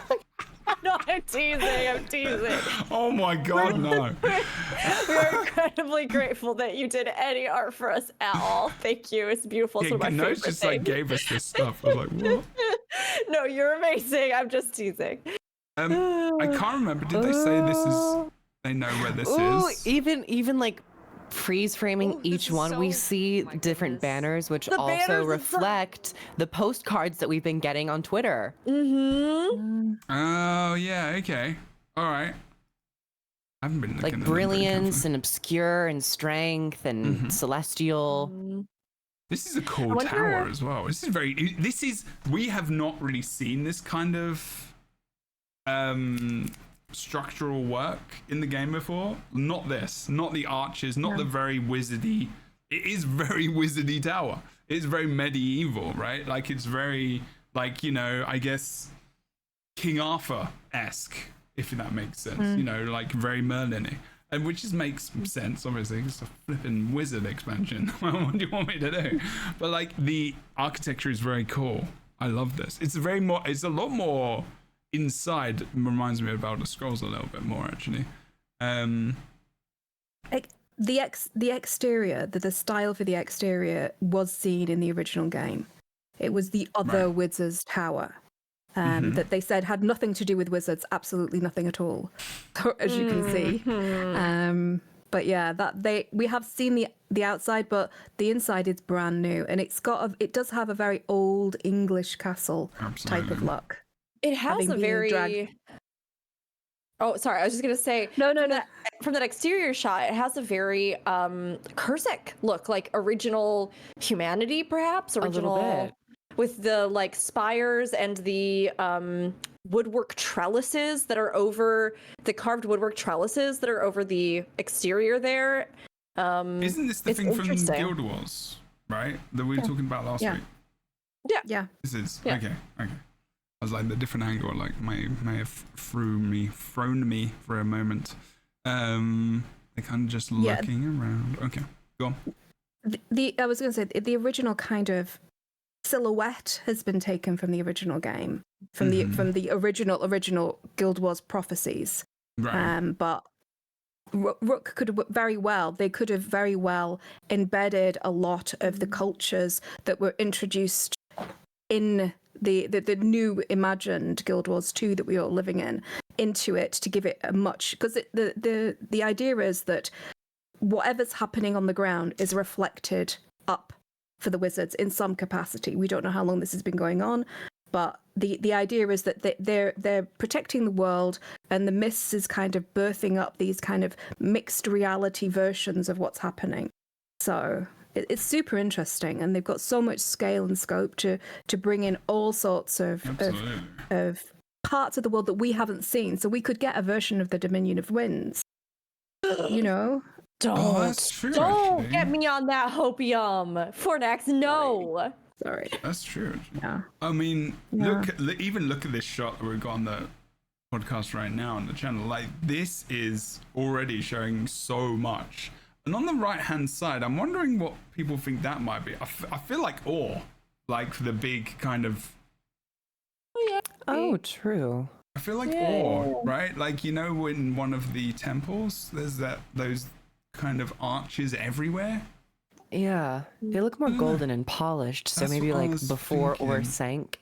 No, I'm teasing. Oh my God, no. We're incredibly grateful that you did any art for us at all. Thank you. It's beautiful. Yeah, Nose just like gave us this stuff. I was like, what? No, you're amazing. I'm just teasing. I can't remember. Did they say this is? They know where this is. Even like freeze framing each one, we see different banners, which also reflect the postcards that we've been getting on Twitter. Mm-hmm. Oh yeah, okay, all right. I haven't been looking like brilliance and obscure and strength and celestial. This is a cool tower as well. We have not really seen this kind of structural work in the game before. Not the arches, not the very wizardy. It is very wizardy tower. It's very medieval, right? Like it's very like, you know, I guess King Arthur-esque, if that makes sense. You know, like very Merlin-y. And which just makes sense, obviously. It's a flipping wizard expansion. What do you want me to do? But like the architecture is very cool. I love this. It's a lot more inside. Reminds me of Elder Scrolls a little bit more, actually. The exterior, the style for the exterior was seen in the original game. It was the other wizard's tower that they said had nothing to do with wizards, absolutely nothing at all, as you can see. But yeah, we have seen the outside, but the inside is brand new, and it does have a very old English castle type of look. It has a very... Oh, sorry. I was just going to say... No. From that exterior shot, it has a very Kurzik look, like original humanity, perhaps? Original... A little bit. With the, like, spires and the woodwork trellises that are over... The carved woodwork trellises that are over the exterior there. Isn't this the thing from Guild Wars, right? That we were talking about last week? Yeah. This is... Yeah. Okay. I was like, the different angle, like, may have thrown me for a moment. They're kind of just looking around. Okay, go on. I was going to say, the original kind of silhouette has been taken from the original game, from the original Guild Wars prophecies. Right. But Rook could have very well embedded a lot of the cultures that were introduced in the new imagined Guild Wars 2 that we are living in into it, to give it a much, because the idea is that whatever's happening on the ground is reflected up for the wizards in some capacity. We don't know how long this has been going on, but the idea is that they're protecting the world, and the mists is kind of birthing up these kind of mixed reality versions of what's happening. So it's super interesting, and they've got so much scale and scope to bring in all sorts of parts of the world that we haven't seen. So we could get a version of the Dominion of Winds. You know. That's true. Don't get me on that hopium, Fornax. No. Sorry. That's true. Yeah. I mean, look at this shot that we've got on the podcast right now on the channel. Like, this is already showing so much. And on the right hand side, I'm wondering what people think that might be. I feel like ore, like the big kind of. Oh, true. I feel like ore, right? Like, you know, in one of the temples, there's those kind of arches everywhere. Yeah, they look more golden and polished, so maybe like before ore sank.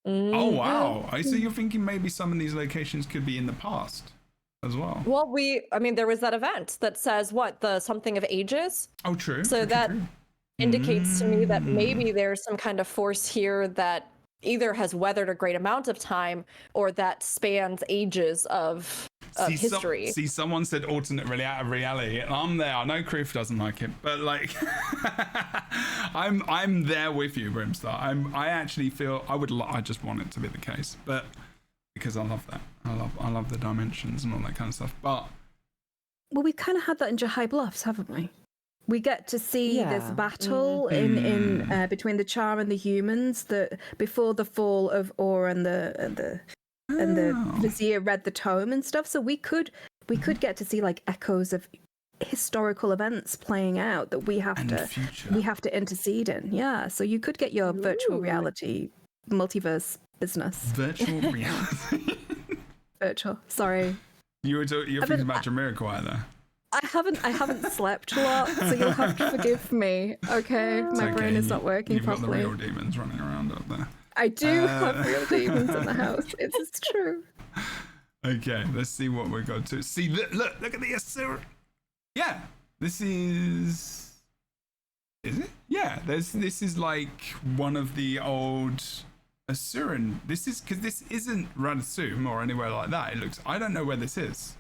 Oh wow! So you're thinking maybe some of these locations could be in the past as well. Well, there was that event that says the something of ages. Oh, true. So that indicates to me that maybe there's some kind of force here that either has weathered a great amount of time or that spans ages of history. Someone said alternate reality, and I'm there. I know Griff doesn't like it, but like, I'm there with you, Brimstar. I actually feel I just want it to be the case, but because I love that, I love the dimensions and all that kind of stuff. But well, we kind of had that in Jahai Bluffs, haven't we? We get to see this battle in between the Char and the humans that before the fall of Or and the Vizier read the tome and stuff. So we could get to see like echoes of historical events playing out that we have to intercede in. Yeah, so you could get your virtual reality multiverse business. Virtual reality. Virtual. Sorry. You're thinking about Jamiroquai there. I haven't slept a lot, so you'll have to forgive me. Okay, my brain is not working properly. You've got the real demons running around up there. I do have real demons in the house. It's true. Okay, let's see what we got to. See, look at the Asura. Yeah, this is. Is it? Yeah, this is like one of the old Asuran. This is because this isn't Radasum or anywhere like that. It looks. I don't know where this is.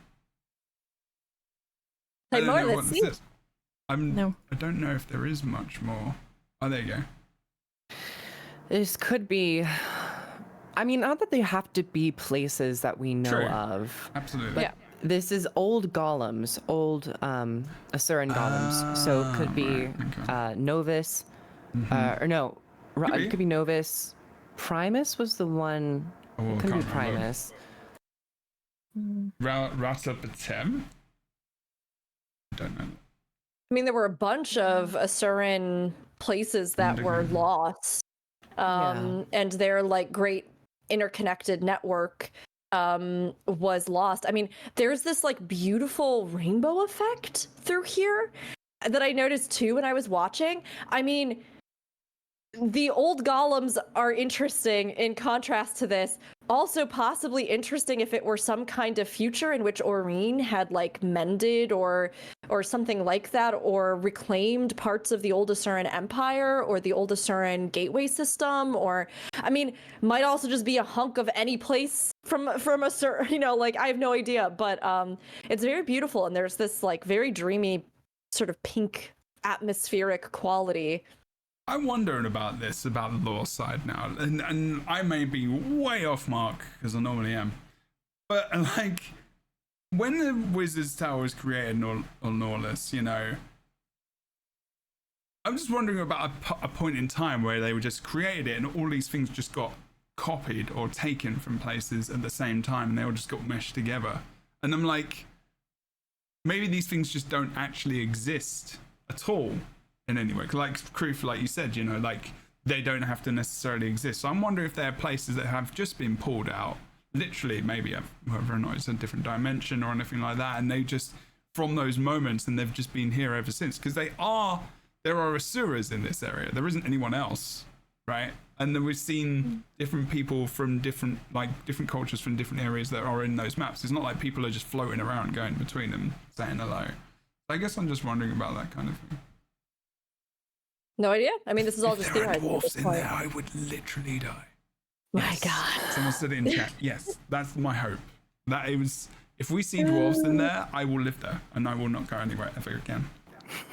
I don't know what this is. I don't know if there is much more. Oh, there you go. This could be. I mean, not that they have to be places that we know of. Absolutely. Yeah. This is old golems, old Asuran golems. So it could be Novus, or no, it could be Novus. Primus was the one. It could be Primus. Ratapatem? I don't know. I mean, there were a bunch of Asuran places that were lost. And their like great interconnected network was lost. I mean, there's this like beautiful rainbow effect through here that I noticed too when I was watching. I mean, the old golems are interesting in contrast to this. Also possibly interesting if it were some kind of future in which Aurene had like mended or something like that, or reclaimed parts of the old Asuran Empire or the old Asuran gateway system, or I mean, might also just be a hunk of any place from Asuran, you know, like I have no idea, but it's very beautiful, and there's this like very dreamy sort of pink atmospheric quality. I'm wondering about the lore side now, and I may be way off mark because I normally am, but like when the Wizard's Tower was created on Norlis, you know, I'm just wondering about a point in time where they were just created it and all these things just got copied or taken from places at the same time, and they all just got meshed together. And I'm like, maybe these things just don't actually exist at all. In any way, like Kroof, like you said, you know, like they don't have to necessarily exist. So I'm wondering if there are places that have just been pulled out, literally, maybe whether or not it's a different dimension or anything like that, and they just from those moments, and they've just been here ever since. Because there are Asuras in this area. There isn't anyone else, right? And then we've seen different people from different cultures from different areas that are in those maps. It's not like people are just floating around, going between them, saying hello. So I guess I'm just wondering about that kind of thing. No idea. I mean, this is all if just there are theorizing. dwarfs in there, I would literally die. My God. Someone said it in chat. Yes, that's my hope. That it was. If we see dwarves in there, I will live there, and I will not go anywhere ever again.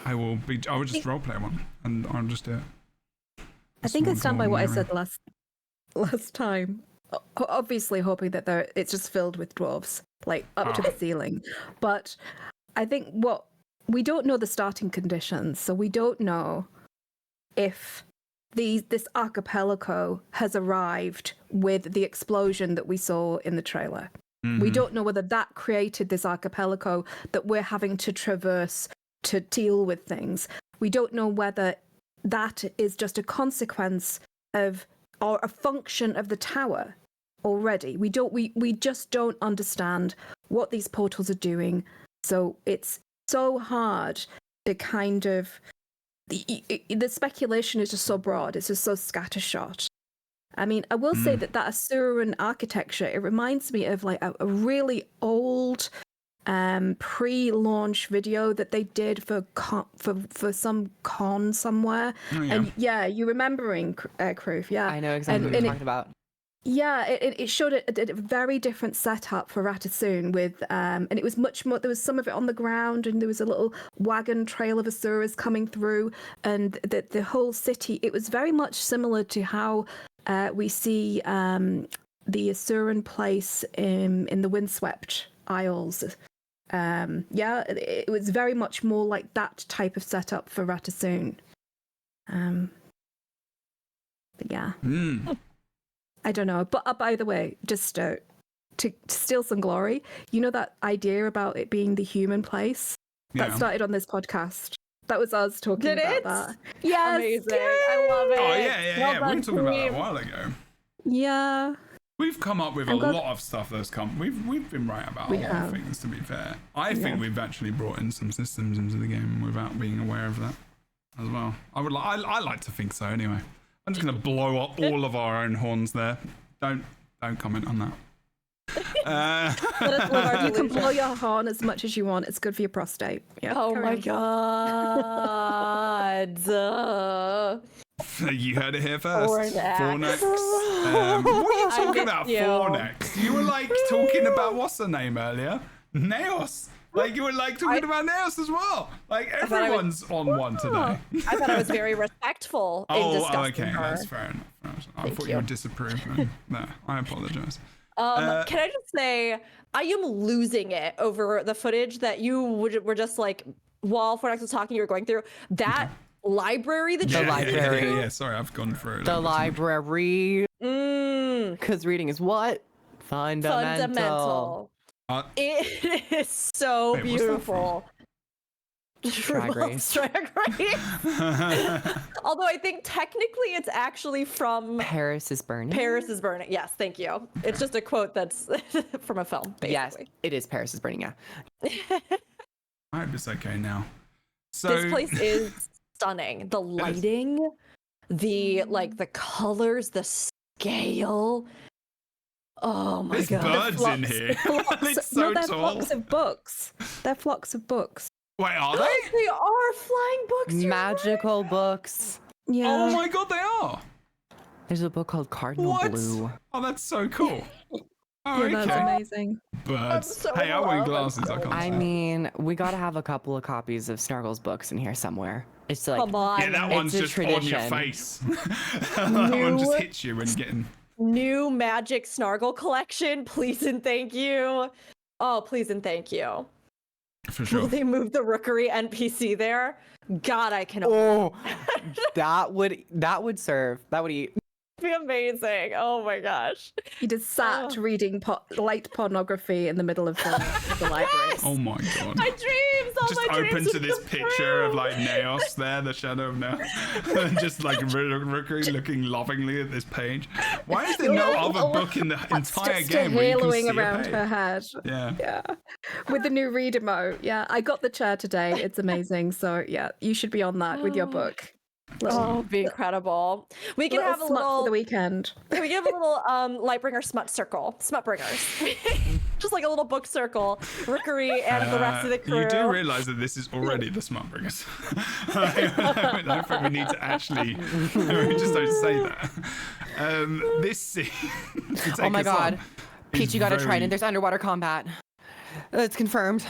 I will just roleplay one, and I'll just do it. I think I stand by what I said last time. Obviously, hoping that it's just filled with dwarves, like up to the ceiling. But I think we don't know the starting conditions, so we don't know if this archipelago has arrived with the explosion that we saw in the trailer. Mm-hmm. We don't know whether that created this archipelago that we're having to traverse to deal with things. We don't know whether that is just a consequence of or a function of the tower already. We just don't understand what these portals are doing. So it's so hard to kind of the speculation is just so broad. It's just so scattershot. I mean, I will say that Asuran architecture, it reminds me of like a really old pre-launch video that they did for some con somewhere. Oh, yeah. And yeah, you remembering Kroof? Yeah, I know exactly what you're talking about. Yeah, it showed a very different setup for Ratatouille with, and it was much more. There was some of it on the ground, and there was a little wagon trail of Asuras coming through, and the whole city. It was very much similar to how we see the Asuran place in the Windswept Isles. Yeah, it was very much more like that type of setup for Ratatouille. But yeah. I don't know. But by the way, just to steal some glory, you know that idea about it being the human place? That started on this podcast. That was us talking about that. Yes. Amazing. I love it. Oh, yeah. We were talking about that a while ago. Yeah. We've come up with a lot of stuff that's come. We've been right about a lot of things, to be fair. I think we've actually brought in some systems into the game without being aware of that as well. I like to think so anyway. I'm just going to blow up all of our own horns there. Don't comment on that. You can blow your horn as much as you want. It's good for your prostate. Yeah. Oh my god. You heard it here first. Fornex. What are you talking about, Fornex? You were like talking about what's her name earlier? Naos. Like you were like talking about Naos as well. Like everyone's on one today. I thought I was very respectful in discussing her. That's fair enough. I thought you would disapprove. No, I apologize. Can I just say, I am losing it over the footage that you were just like, while Fornex was talking, you were going through that library that you library. Yeah, sorry, I've gone through the library. Because reading is what? Fundamental. It is so beautiful. Drag Race. Although I think technically it's actually from Paris is Burning. Paris is Burning. Yes, thank you. Okay. It's just a quote that's from a film, basically. Yes, it is Paris is Burning, yeah. I hope it's okay now. So this place is stunning. The lighting, the colors, the scale. Oh my god. There's birds in here. It's so they're tall. Flocks of books. They're flocks of books. Wait, are they? They are flying books. Magical books. Yeah. Oh my god, they are. There's a book called Cardinal Blue. Oh, that's so cool. Oh, yeah, that's amazing. Birds. So I wear glasses. I mean, we gotta have a couple of copies of Snargle's books in here somewhere. It's like, come on. Yeah, that one's just tradition. On your face. That one just hits you when you're getting. New Magic Snargle collection, please and thank you. Oh, please and thank you. For sure. Will they move the Rookery NPC there? God, I can. Oh, that would serve. That would eat. Be amazing. Oh my gosh. He just sat reading light pornography in the middle of the library. Oh my god. My dreams. All just my open dreams to this picture of like Naos there, the shadow of Naos, just like Rookery looking lovingly at this page. Why is there no other book in the entire game where you can see around her head? Yeah. With the new read emote. Yeah, I got the chair today. It's amazing. So yeah, you should be on that with your book. It'd be incredible. We can have a little for the weekend. We can have a little Lightbringer smut circle, smutbringers. Just like a little book circle, Rookery and the rest of the crew. You do realize that this is already the smutbringers. I don't think we need to actually. We just don't say that. This scene. Oh my god, Peachy got a trident. There's underwater combat. It's confirmed.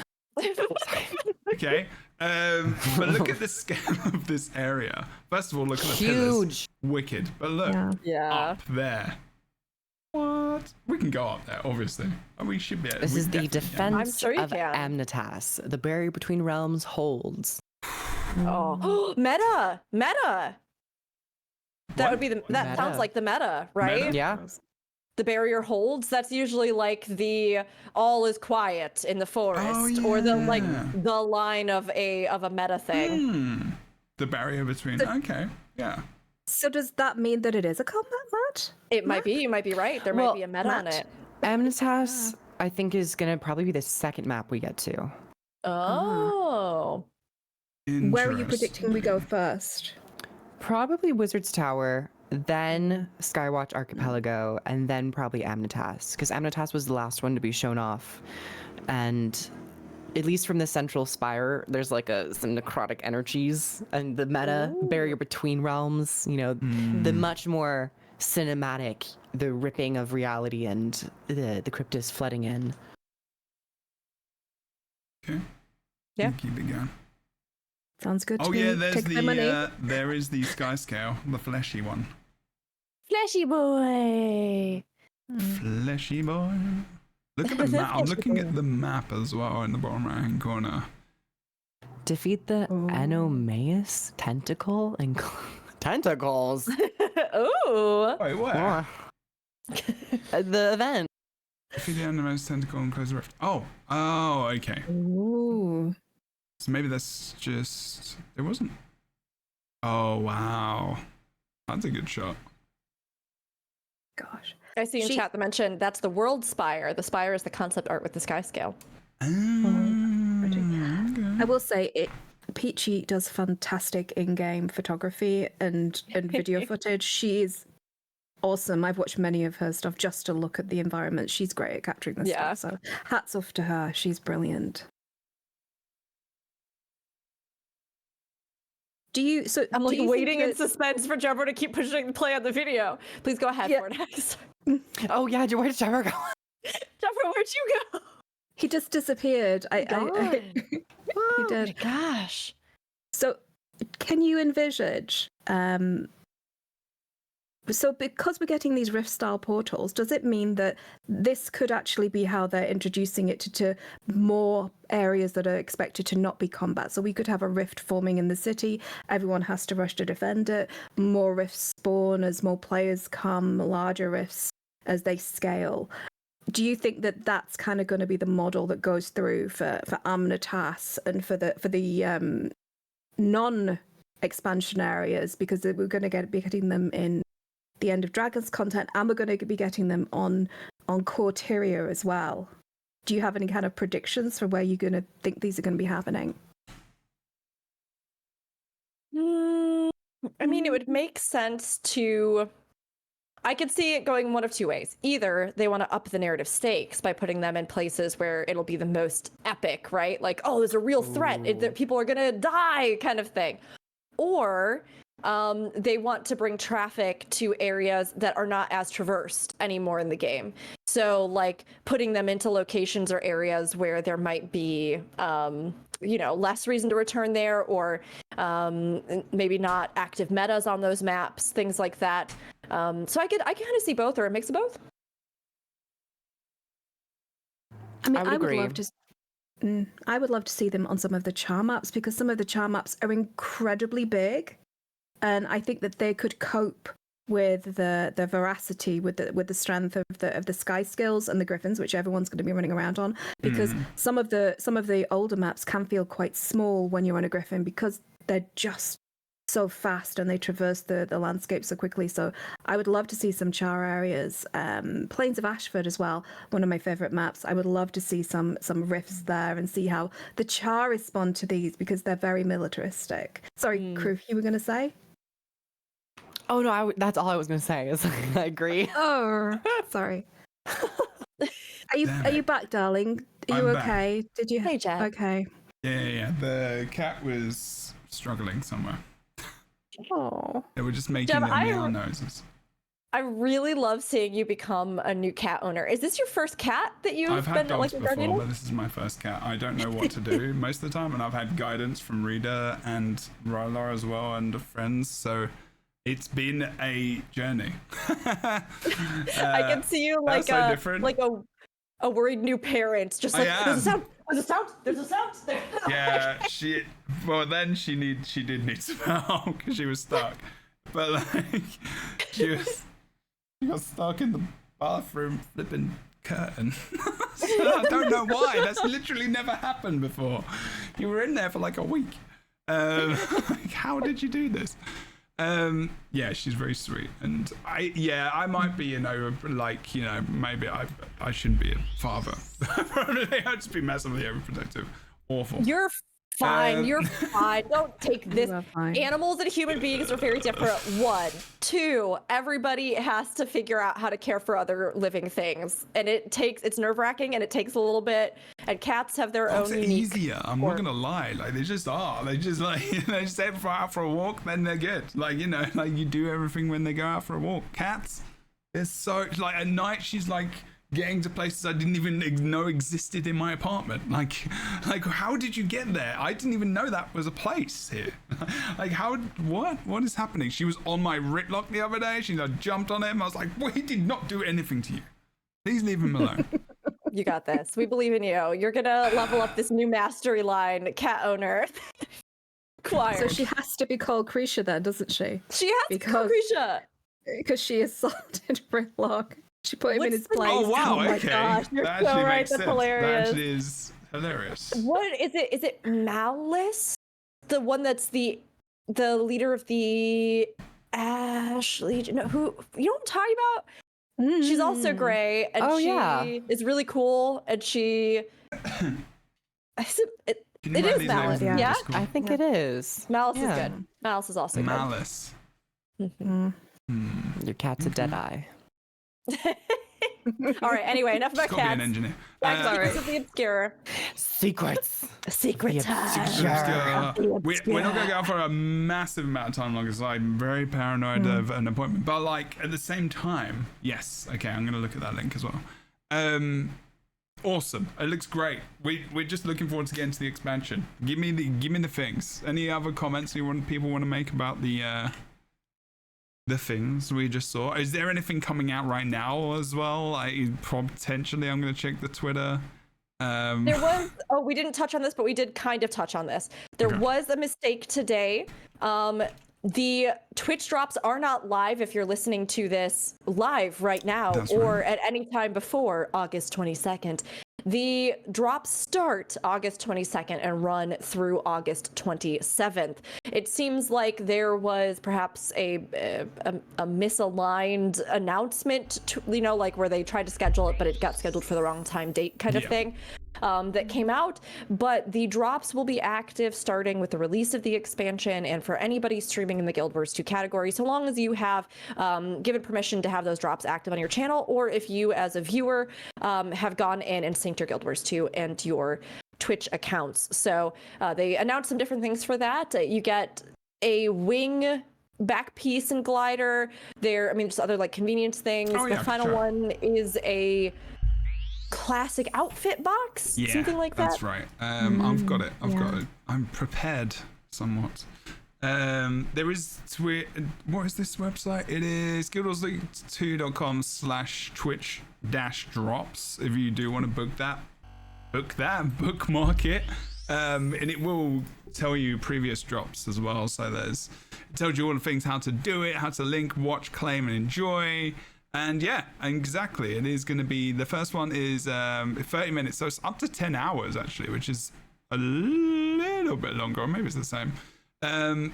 Okay, But look at the scale of this area. First of all, look at the Huge. pillars. Wicked. But look, Yeah. up there. What? We can go up there, obviously. We should be able This is the definitely defense I'm sure you of can. Amnitas. The barrier between realms holds. Oh, meta. That would be that Meta. sounds like the meta, right? Meta? Yeah. The barrier holds. That's usually like the all is quiet in the forest, or the like yeah. the line of a meta thing. The barrier between. Okay. Yeah. So does that mean that it is a combat match? It might be. You might be right. There might be a meta on match. it. Amnitas, I think, is going to probably be the second map we get to. Oh. Where are you predicting we go first? Probably Wizard's Tower, then Skywatch Archipelago, and then probably Amnitas, because Amnitas was the last one to be shown off. And at least from the central spire, there's like some necrotic energies, and the meta barrier between realms, you know, the much more cinematic, the ripping of reality and the cryptis flooding in. Okay. Yeah. Keep it going. Sounds good to Oh me. yeah, there's Take my money. there is the Skyscale, the fleshy one. Fleshy boy. Fleshy boy. Look at the map. I'm looking at the map as well in the bottom right hand corner. Defeat the Anomaeus tentacle and tentacles. Ooh. Wait, where? The event. Defeat the Animal's tentacle and close the rift. Oh, okay. Ooh. So maybe that's just... It wasn't... Oh, wow. That's a good shot. Gosh. I see in chat the mention that's the world spire. The spire is the concept art with the Skyscale. I will say Peachy does fantastic in-game photography and video footage. She's awesome. I've watched many of her stuff just to look at the environment. She's great at capturing this stuff. So hats off to her. She's brilliant. I'm like waiting in suspense for Jebro to keep pushing play on the video. Please go ahead, Vortex. Oh yeah, where did Jebro go? Jebro, where'd you go? He just disappeared. He did. Oh my gosh. So, can you envisage? So, because we're getting these rift-style portals, does it mean that this could actually be how they're introducing it to more areas that are expected to not be combat? So we could have a rift forming in the city. Everyone has to rush to defend it. More rifts spawn as more players come. Larger rifts as they scale. Do you think that that's kind of going to be the model that goes through for Amnitas and for the non-expansion areas? Because we're going to be getting them in the End of Dragons content, and we're going to be getting them on Core Tyria as well. Do you have any kind of predictions for where you're going to think these are going to be happening? I mean, it would make sense to... I could see it going one of two ways. Either they want to up the narrative stakes by putting them in places where it'll be the most epic, right? Like, oh, there's a real threat. People are going to die kind of thing. Or they want to bring traffic to areas that are not as traversed anymore in the game. So, like, putting them into locations or areas where there might be, less reason to return there, or maybe not active metas on those maps, things like that. So I kind of see both, or a mix of both. I mean, I would agree. I would love to see them on some of the char maps, because some of the char maps are incredibly big. And I think that they could cope with the veracity, with the strength of the Skyscales and the Griffons, which everyone's going to be running around on. Because some of the older maps can feel quite small when you're on a Griffon, because they're just so fast and they traverse the landscape so quickly. So I would love to see some char areas. Plains of Ashford as well, one of my favorite maps. I would love to see some rifts there and see how the char respond to these, because they're very militaristic. Sorry, Crew, you were going to say? Oh no, that's all I was gonna say. Is I agree. Oh, sorry. Are you back, darling? Are you I'm okay? back. Did you? Hey, Jack. Okay. Yeah. The cat was struggling somewhere. Oh. They were just making their meow noises. I really love seeing you become a new cat owner. Is this your first cat that you've I've had been dogs like before, but this is my first cat. I don't know what to do most of the time, and I've had guidance from Rita and Ryla as well, and friends. So it's been a journey. I can see you like a worried new parent, just like there's a sound. There's a sound. There's a sound. Yeah, she did need some help because she was stuck, but like she got stuck in the bathroom flipping curtain. So I don't know why. That's literally never happened before. You were in there for like a week. Like, how did you do this? Yeah, she's very sweet, and I might be, maybe I shouldn't be a father. Probably I'd just be massively overprotective. Awful. You're fine. You're fine. Don't take this. Animals and human beings are very different. 1, 2. Everybody has to figure out how to care for other living things, and it's nerve-wracking, and it takes a little bit. And cats have their own unique. Easier. I'm not gonna lie. Like they just are. They just they just head out for a walk, then they're good. Like you do everything when they go out for a walk. Cats, it's so like at night she's like getting to places I didn't even know existed in my apartment. Like how did you get there? I didn't even know that was a place here. Like what is happening? She was on my Ritlock the other day. She jumped on him. I was like, we did not do anything to you. Please leave him alone. You got this. We believe in you. You're gonna level up this new mastery line, cat owner. Choir. So she has to be called Krisha then, doesn't she? She has to be called Krisha. Because she assaulted Ritlock. She put him in his place. Oh wow! Oh okay, gosh, you're that so actually right. makes That's sense. hilarious. That is hilarious. What is it? Is it Malice? The one that's the leader of the Ash Legion? Who you know what I'm talking about? She's also gray, and she is really cool. And she, it is Malice. Yeah, I think it is. Malice is good. Malice is also Malice. good. Your cat's a dead eye. All right. Anyway, enough about Got to be cats. an engineer. Back to Secrets of the Obscure. Secrets. Secret time. We're not going to go for a massive amount of time longer because I'm very paranoid of an appointment. But like at the same time, yes. Okay, I'm going to look at that link as well. Awesome. It looks great. We're just looking forward to getting to the expansion. Give me the things. Any other comments people want to make about the things we just saw? Is there anything coming out right now as well? Potentially, I'm going to check the Twitter. There was, we didn't touch on this, but we did kind of touch on this. There was a mistake today. The Twitch drops are not live if you're listening to this live right now. That's or right. At any time before August 22nd. The drops start August 22nd and run through August 27th. It seems like there was perhaps a misaligned announcement, like where they tried to schedule it, but it got scheduled for the wrong time date kind of thing. That came out, but the drops will be active starting with the release of the expansion and for anybody streaming in the Guild Wars 2 category, so long as you have given permission to have those drops active on your channel, or if you as a viewer have gone in and synced your Guild Wars 2 and your Twitch accounts. So they announced some different things for that. You get a wing back piece and glider. Just other like convenience things. The final one is a classic outfit box, something like that. That's right. I've got it. Got it. I'm prepared somewhat. There is what is this website? It is guildwars2.com/twitch-drops. If you do want to bookmark it, and it will tell you previous drops as well. So it tells you all the things, how to do it, how to link, watch, claim, and enjoy. And exactly. It is going to be, the first one is 30 minutes, so it's up to 10 hours actually, which is a little bit longer, or maybe it's the same.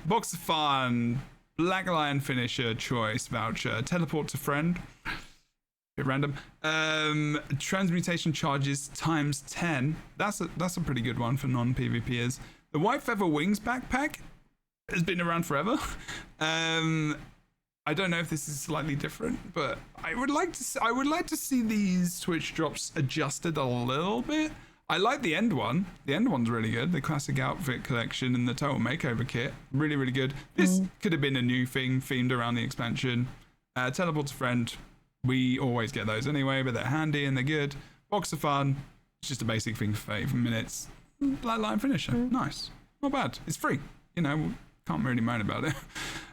Box of Fun, Black Lion Finisher Choice Voucher, Teleport to Friend, bit random. Transmutation Charges times 10. That's a pretty good one for non-PvPers. The White Feather Wings Backpack has been around forever. I don't know if this is slightly different, but I would like to see these Twitch drops adjusted a little bit. I like the end one. The end one's really good. The classic outfit collection and the total makeover kit, really, really good. This could have been a new thing themed around the expansion. Teleport to friend. We always get those anyway, but they're handy and they're good. Box of fun. It's just a basic thing for 30 minutes. Blackline finisher. Nice. Not bad. It's free. You know, can't really moan about it.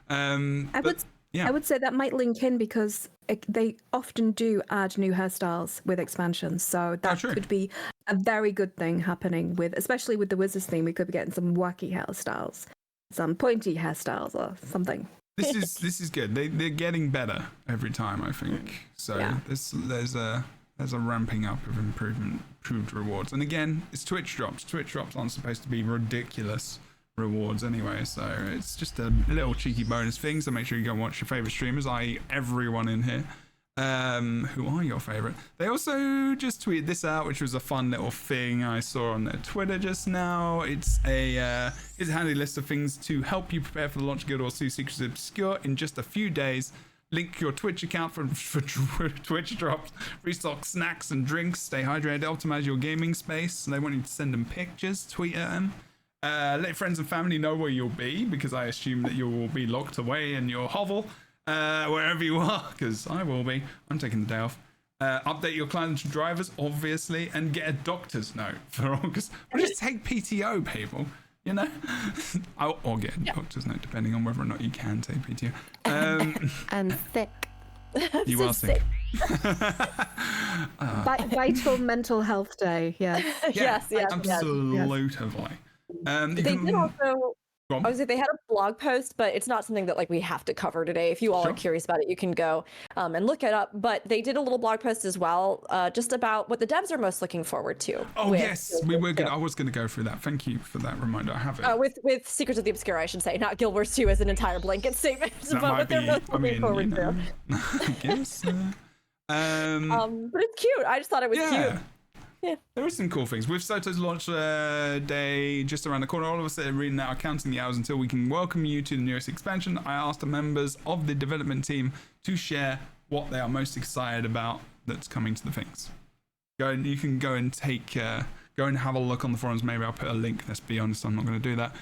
I would say that might link in because they often do add new hairstyles with expansions. So that could be a very good thing happening with, especially with the Wizards theme. We could be getting some wacky hairstyles, some pointy hairstyles or something. This is good. They're getting better every time, I think. So there's a ramping up of improved rewards. And again, it's Twitch drops. Twitch drops aren't supposed to be ridiculous rewards anyway, so it's just a little cheeky bonus thing. So make sure you go and watch your favorite streamers, i.e. everyone in here. Who are your favorite? They also just tweeted this out, which was a fun little thing I saw on their Twitter just now. It's a handy list of things to help you prepare for the launch of Guild Wars 2 Secrets Obscure in just a few days. Link your Twitch account for Twitch drops, restock snacks and drinks, stay hydrated, optimize your gaming space. They want you to send them pictures, tweet at them. Let friends and family know where you'll be, because I assume that you will be locked away in your hovel, wherever you are, because I will be. I'm taking the day off. Update your clients and drivers, obviously, and get a doctor's note for August. Or just take PTO, people, you know? Or get a doctor's note, depending on whether or not you can take PTO. And sick. You are sick. Vital mental health day, yes. Yes. Absolutely. They did also. I was they had a blog post, but it's not something that like we have to cover today. If you all are curious about it, you can go and look it up. But they did a little blog post as well, just about what the devs are most looking forward to. Oh yes, we were good. I was going to go through that. Thank you for that reminder. I have it. With Secrets of the Obscure, I should say, not Guild Wars 2 as an entire blanket statement, but what they're most looking forward to. I guess. But it's cute. I just thought it was cute. Yeah. There are some cool things. With Soto's launch day just around the corner, all of us are reading that are counting the hours until we can welcome you to the newest expansion. I asked the members of the development team to share what they are most excited about that's coming to the things. You can go and go and have a look on the forums. Maybe I'll put a link. Let's be honest, I'm not going to do that.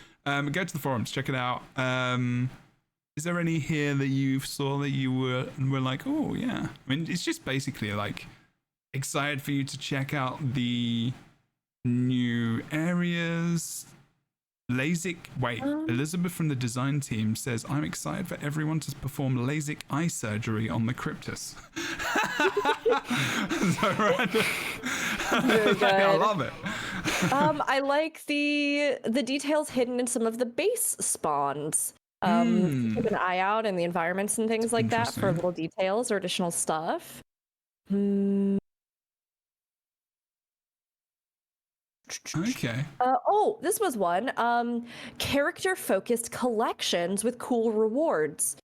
Go to the forums, check it out. Is there any here that you saw that you were like, oh yeah? I mean, it's just basically like excited for you to check out the new areas. Elizabeth from the design team says, I'm excited for everyone to perform LASIK eye surgery on the Cryptus. So random. I love it. I like the details hidden in some of the base spawns. Keep an eye out in the environments and things like that for little details or additional stuff. Okay. This was one. Character-focused collections with cool rewards.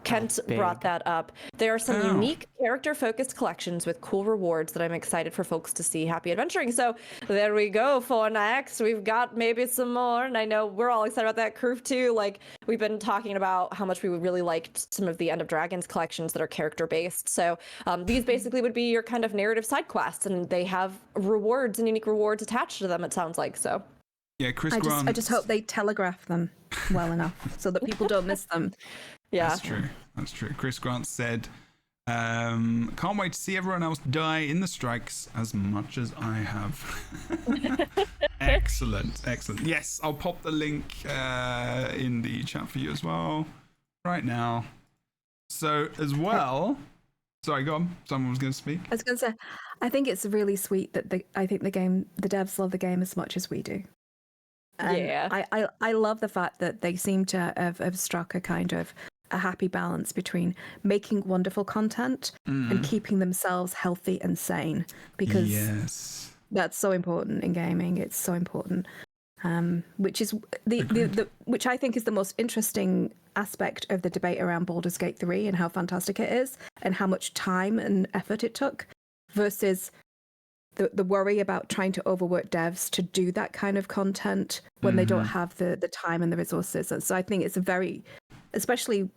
Kent brought that up. There are some unique character-focused collections with cool rewards that I'm excited for folks to see. Happy adventuring. So there we go for next. We've got maybe some more, and I know we're all excited about that. Kroof too. Like, we've been talking about how much we would really like some of the End of Dragons collections that are character-based. So these basically would be your kind of narrative side quests, and they have rewards and unique rewards attached to them, it sounds like. So yeah, I just hope they telegraph them well enough so that people don't miss them. Yeah, that's true. Chris Grant said, can't wait to see everyone else die in the strikes as much as I have. Excellent. Yes, I'll pop the link in the chat for you as well right now. So as well, sorry, go on. Someone was going to speak. I was going to say, I think it's really sweet that the devs love the game as much as we do. And I love the fact that they seem to have struck a kind of a happy balance between making wonderful content and keeping themselves healthy and sane, because that's so important in gaming. It's so important, which is which I think is the most interesting aspect of the debate around Baldur's Gate 3 and how fantastic it is and how much time and effort it took versus the worry about trying to overwork devs to do that kind of content when they don't have the time and the resources. And so I think it's especially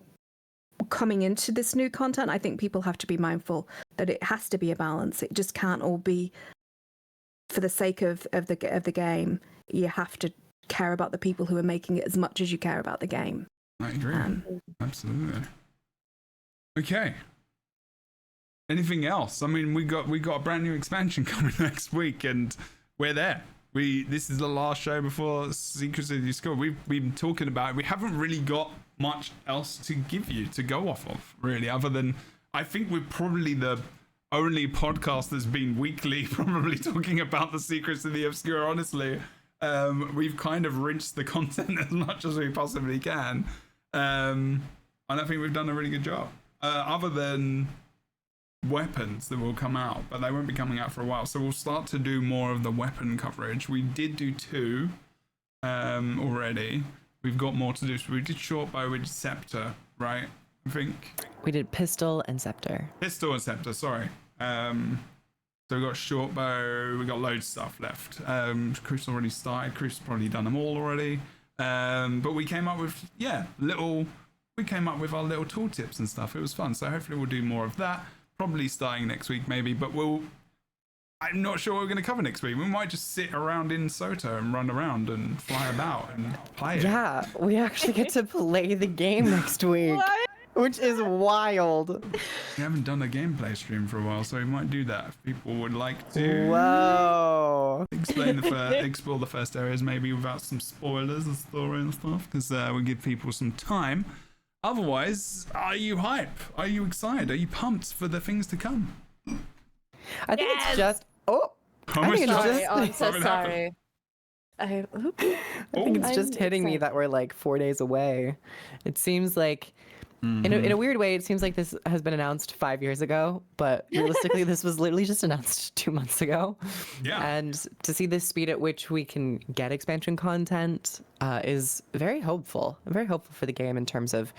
coming into this new content, I think people have to be mindful that it has to be a balance. It just can't all be for the sake of the game. You have to care about the people who are making it as much as you care about the game. I agree. Absolutely. Okay, anything else? I mean, we got a brand new expansion coming next week, and we're there. This is the last show before Secrets of the School. We've been talking about it. We haven't really got much else to give you to go off of, really, other than I think we're probably the only podcast that's been weekly probably talking about the Secrets of the Obscure. Honestly, we've kind of rinsed the content as much as we possibly can, and I think we've done a really good job, other than weapons that will come out, but they won't be coming out for a while, so we'll start to do more of the weapon coverage. We did do 2 already. We've got more to do. So we did short bow, we did scepter, right? I think we did pistol and scepter. Sorry. So we got short bow, we got loads of stuff left. Chris already started. Chris has probably done them all already. But we came up with our little tooltips and stuff. It was fun. So hopefully we'll do more of that. Probably starting next week, maybe, but I'm not sure what we're going to cover next week. We might just sit around in SOTO and run around and fly about and play it. Yeah, we actually get to play the game next week, which is wild. We haven't done a gameplay stream for a while, so we might do that if people would like to. Whoa. Explore the first areas, maybe without some spoilers and story and stuff, because we give people some time. Otherwise, are you hype? Are you excited? Are you pumped for the things to come? I think it's just. I'm so sorry. I think it's just hitting me that we're like 4 days away. It seems like, in a weird way, it seems like this has been announced 5 years ago, but realistically, this was literally just announced 2 months ago. Yeah. And to see the speed at which we can get expansion content is very hopeful. I'm very hopeful for the game in terms of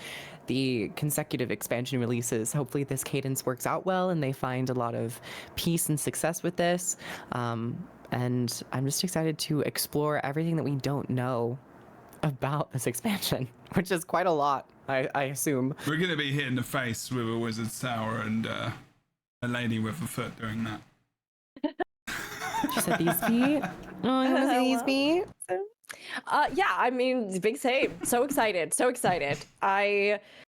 the consecutive expansion releases. Hopefully this cadence works out well and they find a lot of peace and success with this. And I'm just excited to explore everything that we don't know about this expansion, which is quite a lot, I assume. We're going to be hit in the face with a wizard's tower and a lady with a foot doing that. She said these feet. Oh, you want to say these feet? Yeah, I mean, big same. So excited. I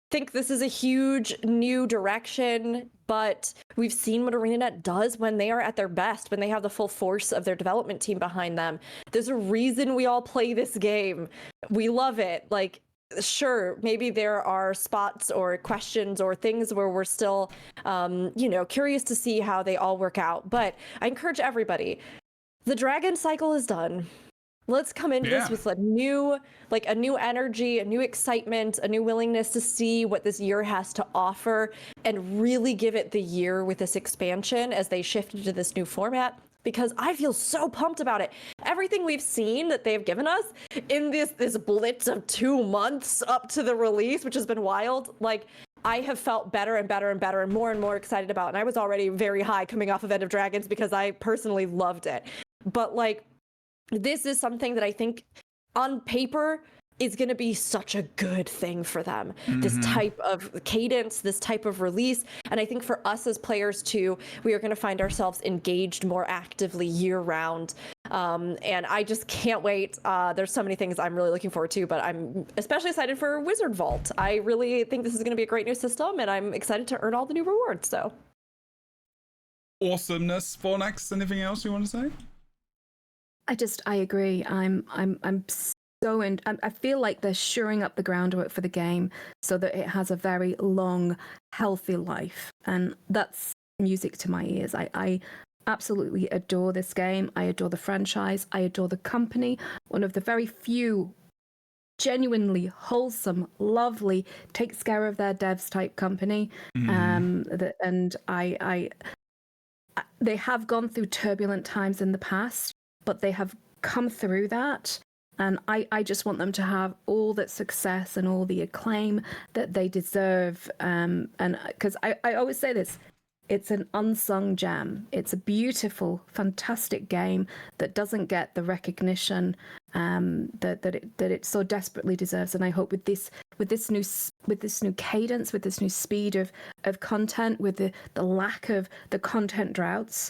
think this is a huge new direction, but we've seen what ArenaNet does when they are at their best, when they have the full force of their development team behind them. There's a reason we all play this game. We love it. Like, sure, maybe there are spots or questions or things where we're still, curious to see how they all work out. But I encourage everybody, the dragon cycle is done. Let's come into this with a new energy, a new excitement, a new willingness to see what this year has to offer and really give it the year with this expansion as they shift into this new format, because I feel so pumped about it. Everything we've seen that they've given us in this blitz of 2 months up to the release, which has been wild, like, I have felt better and better and better and more excited about. And I was already very high coming off of End of Dragons because I personally loved it. But like, this is something that I think on paper is going to be such a good thing for them. This type of cadence, this type of release. And I think for us as players too, we are going to find ourselves engaged more actively year round. And I just can't wait. There's so many things I'm really looking forward to, but I'm especially excited for Wizard Vault. I really think this is going to be a great new system, and I'm excited to earn all the new rewards. So awesomeness. Fornax, anything else you want to say? I agree. I feel like they're shoring up the groundwork for the game so that it has a very long, healthy life. And that's music to my ears. I absolutely adore this game. I adore the franchise. I adore the company. One of the very few genuinely wholesome, lovely, takes care of their devs type company. They have gone through turbulent times in the past, but they have come through that. And I just want them to have all that success and all the acclaim that they deserve. And because I always say this, it's an unsung gem. It's a beautiful, fantastic game that doesn't get the recognition that it so desperately deserves. And I hope with this new cadence, with this new speed of content, with the lack of the content droughts,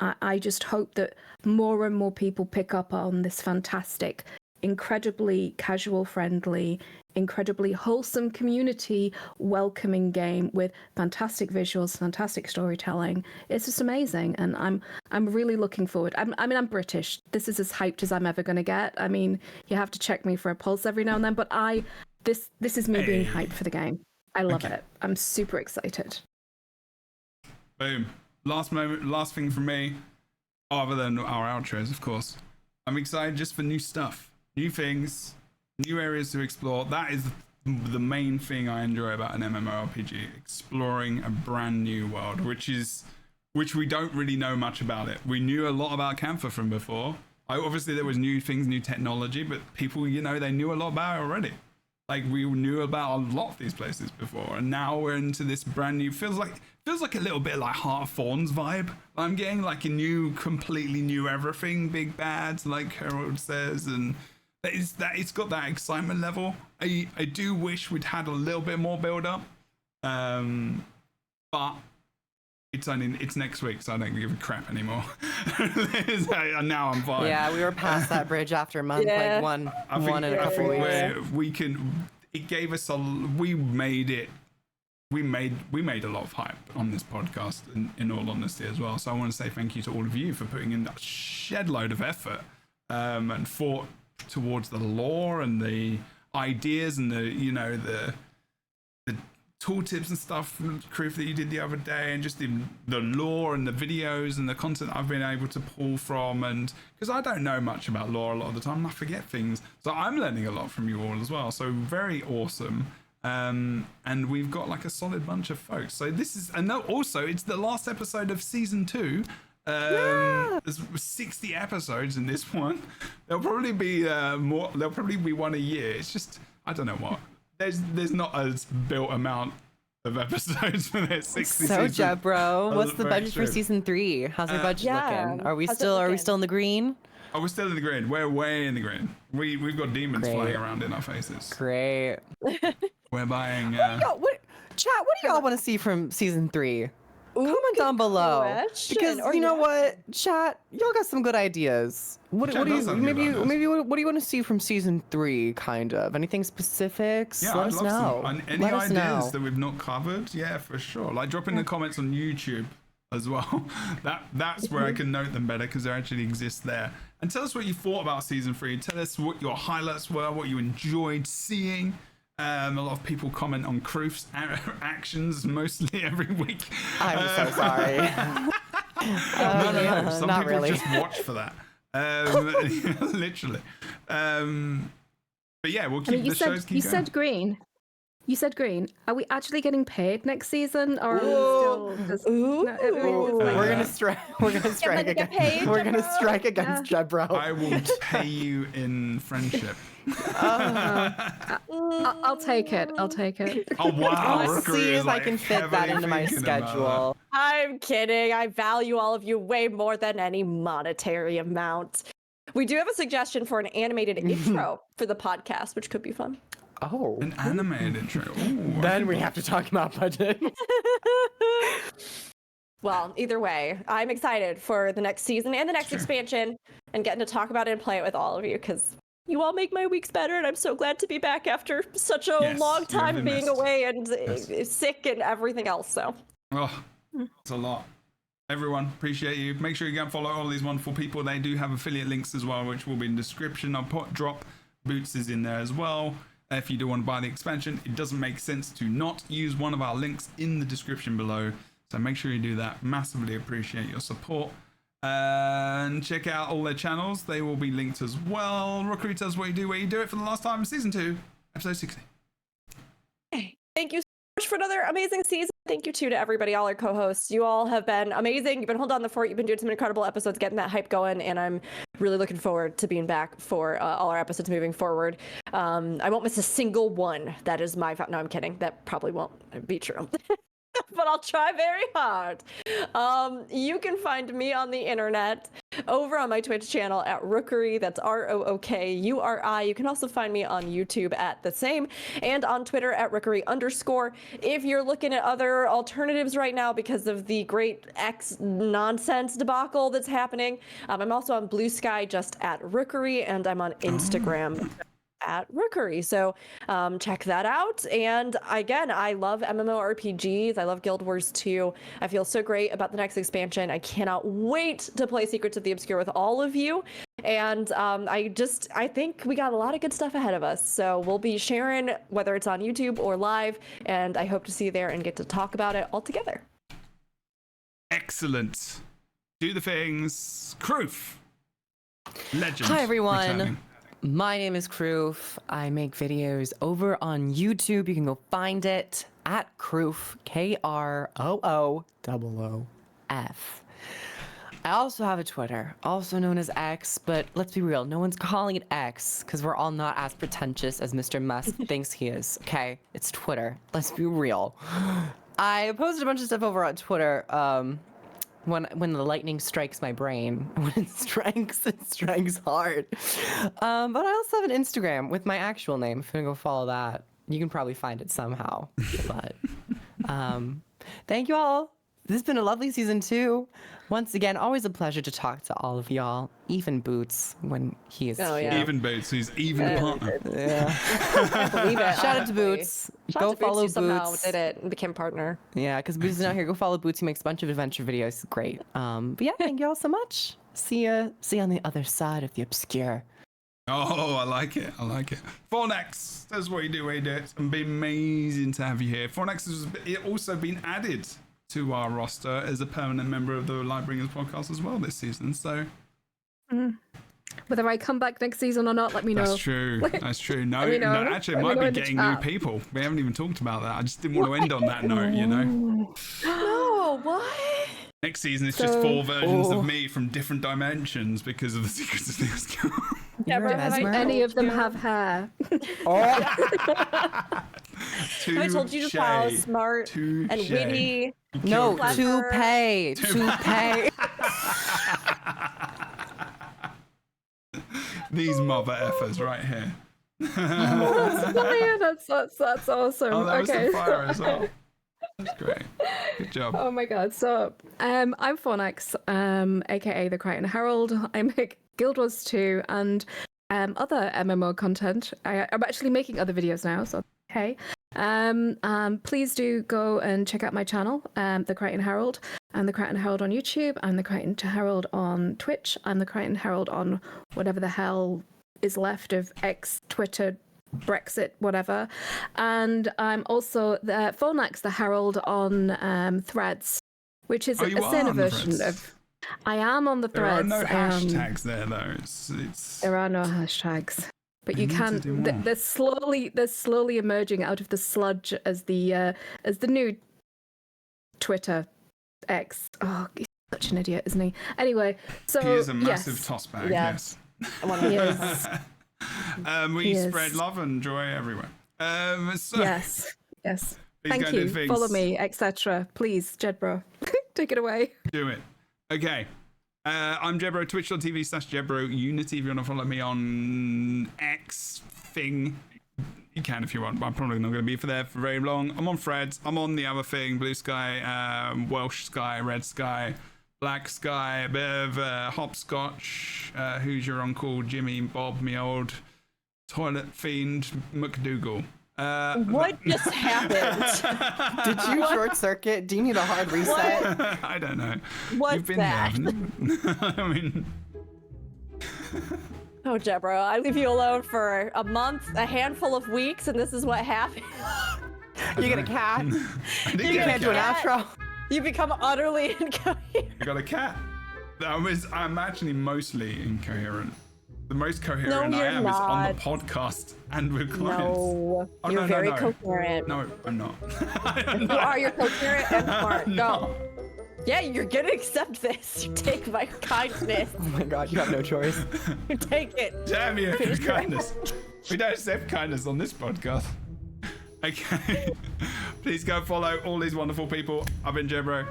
I just hope that more and more people pick up on this fantastic incredibly casual friendly, incredibly wholesome community welcoming game with fantastic visuals, fantastic storytelling. It's just amazing, and I'm really looking forward. I'm British. This is as hyped as I'm ever going to get. I mean, you have to check me for a pulse every now and then, but this is me being hyped for the game. I love it. I'm super excited. Boom. Last thing from me, other than our outros, of course. I'm excited just for new stuff, new things, new areas to explore. That is the main thing I enjoy about an MMORPG, exploring a brand new world, which we don't really know much about it. We knew a lot about Camphor from before. Obviously there was new things, new technology, but people, they knew a lot about it already. Like, we knew about a lot of these places before, and now we're into this brand new, feels like a little bit like Heart of Thorns vibe. I'm getting like a completely new everything, big bad, like Harold says, and it's got that excitement level. I do wish we'd had a little bit more build up, but it's next week, so I don't give a crap anymore. Now I'm fine. Yeah, we were past that bridge after a month, like one and a couple weeks. It gave us we made a lot of hype on this podcast, in all honesty as well. So I want to say thank you to all of you for putting in that shed load of effort and thought towards the lore and the ideas and the tooltips and stuff, Griff, that you did the other day, and just the lore and the videos and the content I've been able to pull from. And because I don't know much about lore a lot of the time, I forget things, so I'm learning a lot from you all as well. So very awesome. And we've got like a solid bunch of folks. So this is, and also it's the last episode of season 2. There's 60 episodes in this one. There'll probably be more. There'll probably be one a year. It's just, I don't know what. There's not a built amount of episodes for this 60. So Jebro, what's the budget for season 3? How's our budget looking? Are we still in the green? Oh, we're still in the green. We're way in the green. We've got demons flying around in our faces. Great. We're buying. Chat, what do y'all want to see from season 3? Comment down below, because you know what, chat, y'all got some good ideas. What do you want to see from season 3? Kind of anything specifics? Yeah, let us know. Any ideas that we've not covered? Yeah, for sure. Like, drop in the comments on YouTube as well. That's where I can note them better, because they actually exist there. And tell us what you thought about season 3. Tell us what your highlights were, what you enjoyed seeing. A lot of people comment on Kroof's actions mostly every week. I'm so sorry. No. Some not people really. just watch for that. Literally. But yeah, we'll keep the shows keep going. You said green. You said green. Are we actually getting paid next season, or are we still just... We're gonna strike. We're gonna strike against. We're gonna strike against Jebro. I will pay you in friendship. I'll take it. Oh wow! I'll see if I can fit that into my schedule. I'm kidding. I value all of you way more than any monetary amount. We do have a suggestion for an animated intro for the podcast, which could be fun. Oh, an animated intro. Ooh, then we have to talk about budget. Well, either way, I'm excited for the next season and the next expansion, and getting to talk about it and play it with all of you, because you all make my weeks better, and I'm so glad to be back after such a long time being away and sick and everything else. So, it's a lot. Everyone, appreciate you. Make sure you go and follow all these wonderful people. They do have affiliate links as well, which will be in the description. I'll drop Boots is in there as well. If you do want to buy the expansion, it doesn't make sense to not use one of our links in the description below. So make sure you do that. Massively appreciate your support. And check out all their channels. They will be linked as well. Rookery tells what you do, where you do it for the last time in season 2, episode 60. Hey, thank you so much for another amazing season. Thank you too to everybody, all our co-hosts. You all have been amazing. You've been holding on the fort. You've been doing some incredible episodes, getting that hype going, and I'm really looking forward to being back for all our episodes moving forward. I won't miss a single one. That is my... No, I'm kidding. That probably won't be true. But I'll try very hard. You can find me on the internet over on my Twitch channel at Rookery. That's ROOKURI. You can also find me on YouTube at the same, and on Twitter at Rookery_. If you're looking at other alternatives right now because of the great X nonsense debacle that's happening, I'm also on Blue Sky just at Rookery, and I'm on Instagram at Rookery. So check that out. And again, I love MMORPGs. I love Guild Wars 2. I feel so great about the next expansion. I cannot wait to play Secrets of the Obscure with all of you. And I think we got a lot of good stuff ahead of us. So we'll be sharing whether it's on YouTube or live, and I hope to see you there and get to talk about it all together. Excellent. Do the things. Kroof. Legend. Hi, everyone. Returning. My name is Kroof. I make videos over on YouTube. You can go find it at Kroof, KROOOF. I also have a Twitter, also known as X, but let's be real, no one's calling it X because we're all not as pretentious as Mr. Musk thinks he is, okay? It's Twitter. Let's be real. I posted a bunch of stuff over on Twitter when the lightning strikes my brain. When it strikes hard. But I also have an Instagram with my actual name. If you want to go follow that, you can probably find it somehow. But thank you all. This has been a lovely season 2. Once again, always a pleasure to talk to all of y'all. Even Boots when he is here. Yeah. Even Boots, he's even partner. Yeah. I can't believe it. Shout out to Boots. Go follow Boots. You somehow Boots. did it and became partner. Yeah, because Boots is not here. Go follow Boots. He makes a bunch of adventure videos. Great. But yeah, thank you all so much. See you on the other side of the obscure. Oh, I like it. Fornax, that's what you do. It's been amazing to have you here. Fornax has also been added to our roster as a permanent member of the Lightbringers podcast as well this season. So, whether I come back next season or not, let me know. That's true. That's true. No, actually, it Let might me know be in the getting new chat. people. We haven't even talked about that. I just didn't want to end on that note, you know. No, what? Next season, it's just 4 versions of me from different dimensions because of the Secrets of the Obscure. Deborah, have I mesmerized. Any of them told you- have hair. Have I told you just how smart and witty? No, Clever. toupee. These mother effers right here. That's awesome. Oh, that was Okay. the fire as well. That's great. Good job. Oh my god. So I'm Fornax, aka the Crichton Herald. I make Guild Wars 2 and other MMO content. I'm actually making other videos now, so hey. Please do go and check out my channel, the Crichton Herald. I'm the Crichton Herald on YouTube. I'm the Crichton Herald on Twitch. I'm the Crichton Herald on whatever the hell is left of X, Twitter, Brexit, whatever. And I'm also the Fornax the Herald on Threads, which is Oh, you a are thinner on the version Threads. of. I am on the There are Threads. no hashtags there though. It's There are no hashtags, but They you need to can. do more. They're slowly emerging out of the sludge as the new Twitter X. Oh, he's such an idiot, isn't he? Anyway, so he is a massive yes, toss bag. Yeah. Yes. he is. We He is. spread love and joy everywhere. So Yes, yes. please Thank go do you. things. Follow me, etc. Please, Jebro, take it away. Do it. Okay. I'm Jebro, twitch.tv/Jebro Unity. If you want to follow me on X thing, you can if you want, but I'm probably not going to be for there for very long. I'm on Threads. I'm on the other thing, Blue Sky, Welsh Sky, Red Sky, Black Sky, a bit of hopscotch. Who's your uncle? Jimmy, Bob, me old toilet fiend, McDougal. What just happened? Did you short circuit? Do you need a hard reset? I don't know. What's You've been that? there, haven't you? I mean, Oh, Jebro, I leave you alone for a month, a handful of weeks, and this is what happened. You get a cat? I did You get a can't do an cat. outro? You become utterly incoherent. I got a cat. I'm actually mostly incoherent. The most coherent No, I you're am is on the not. podcast and with clients. No, Oh, you're no, very no. coherent. No, I'm not. You are. You're coherent and smart. I'm No. not. Yeah, you're gonna accept this. You take my kindness. Oh my god, you have no choice. You take it. Damn you, kindness. We don't accept kindness on this podcast. Okay. Please go follow all these wonderful people. I've been Jebro.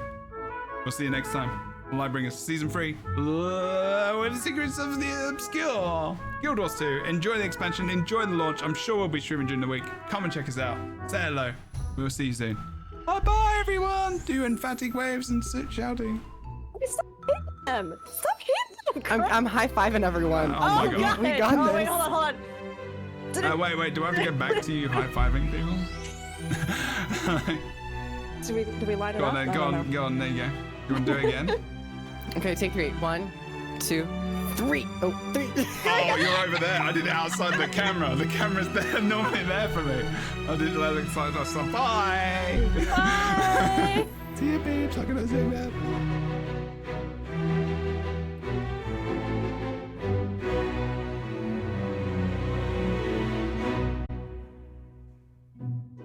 We'll see you next time. Lightbringers Season 3. With the secrets of the obscure. Guild Wars 2. Enjoy the expansion. Enjoy the launch. I'm sure we'll be streaming during the week. Come and check us out. Say hello. We will see you soon. Bye-bye, everyone. Do emphatic waves and shouting. Stop hitting them. Stop hitting them. I'm high-fiving everyone. Oh my God. We got this. Wait, hold on. Wait. Do I have to get back to you high-fiving people? Do we line it up? Go on. There you go. You want to do it again? Okay, take 3. 1, 2, 3. Oh, 3. Oh, you're over there. I did it outside the camera. The camera's there, normally there for me. I did that inside. Bye. Bye. See you, babes. I'm gonna say that.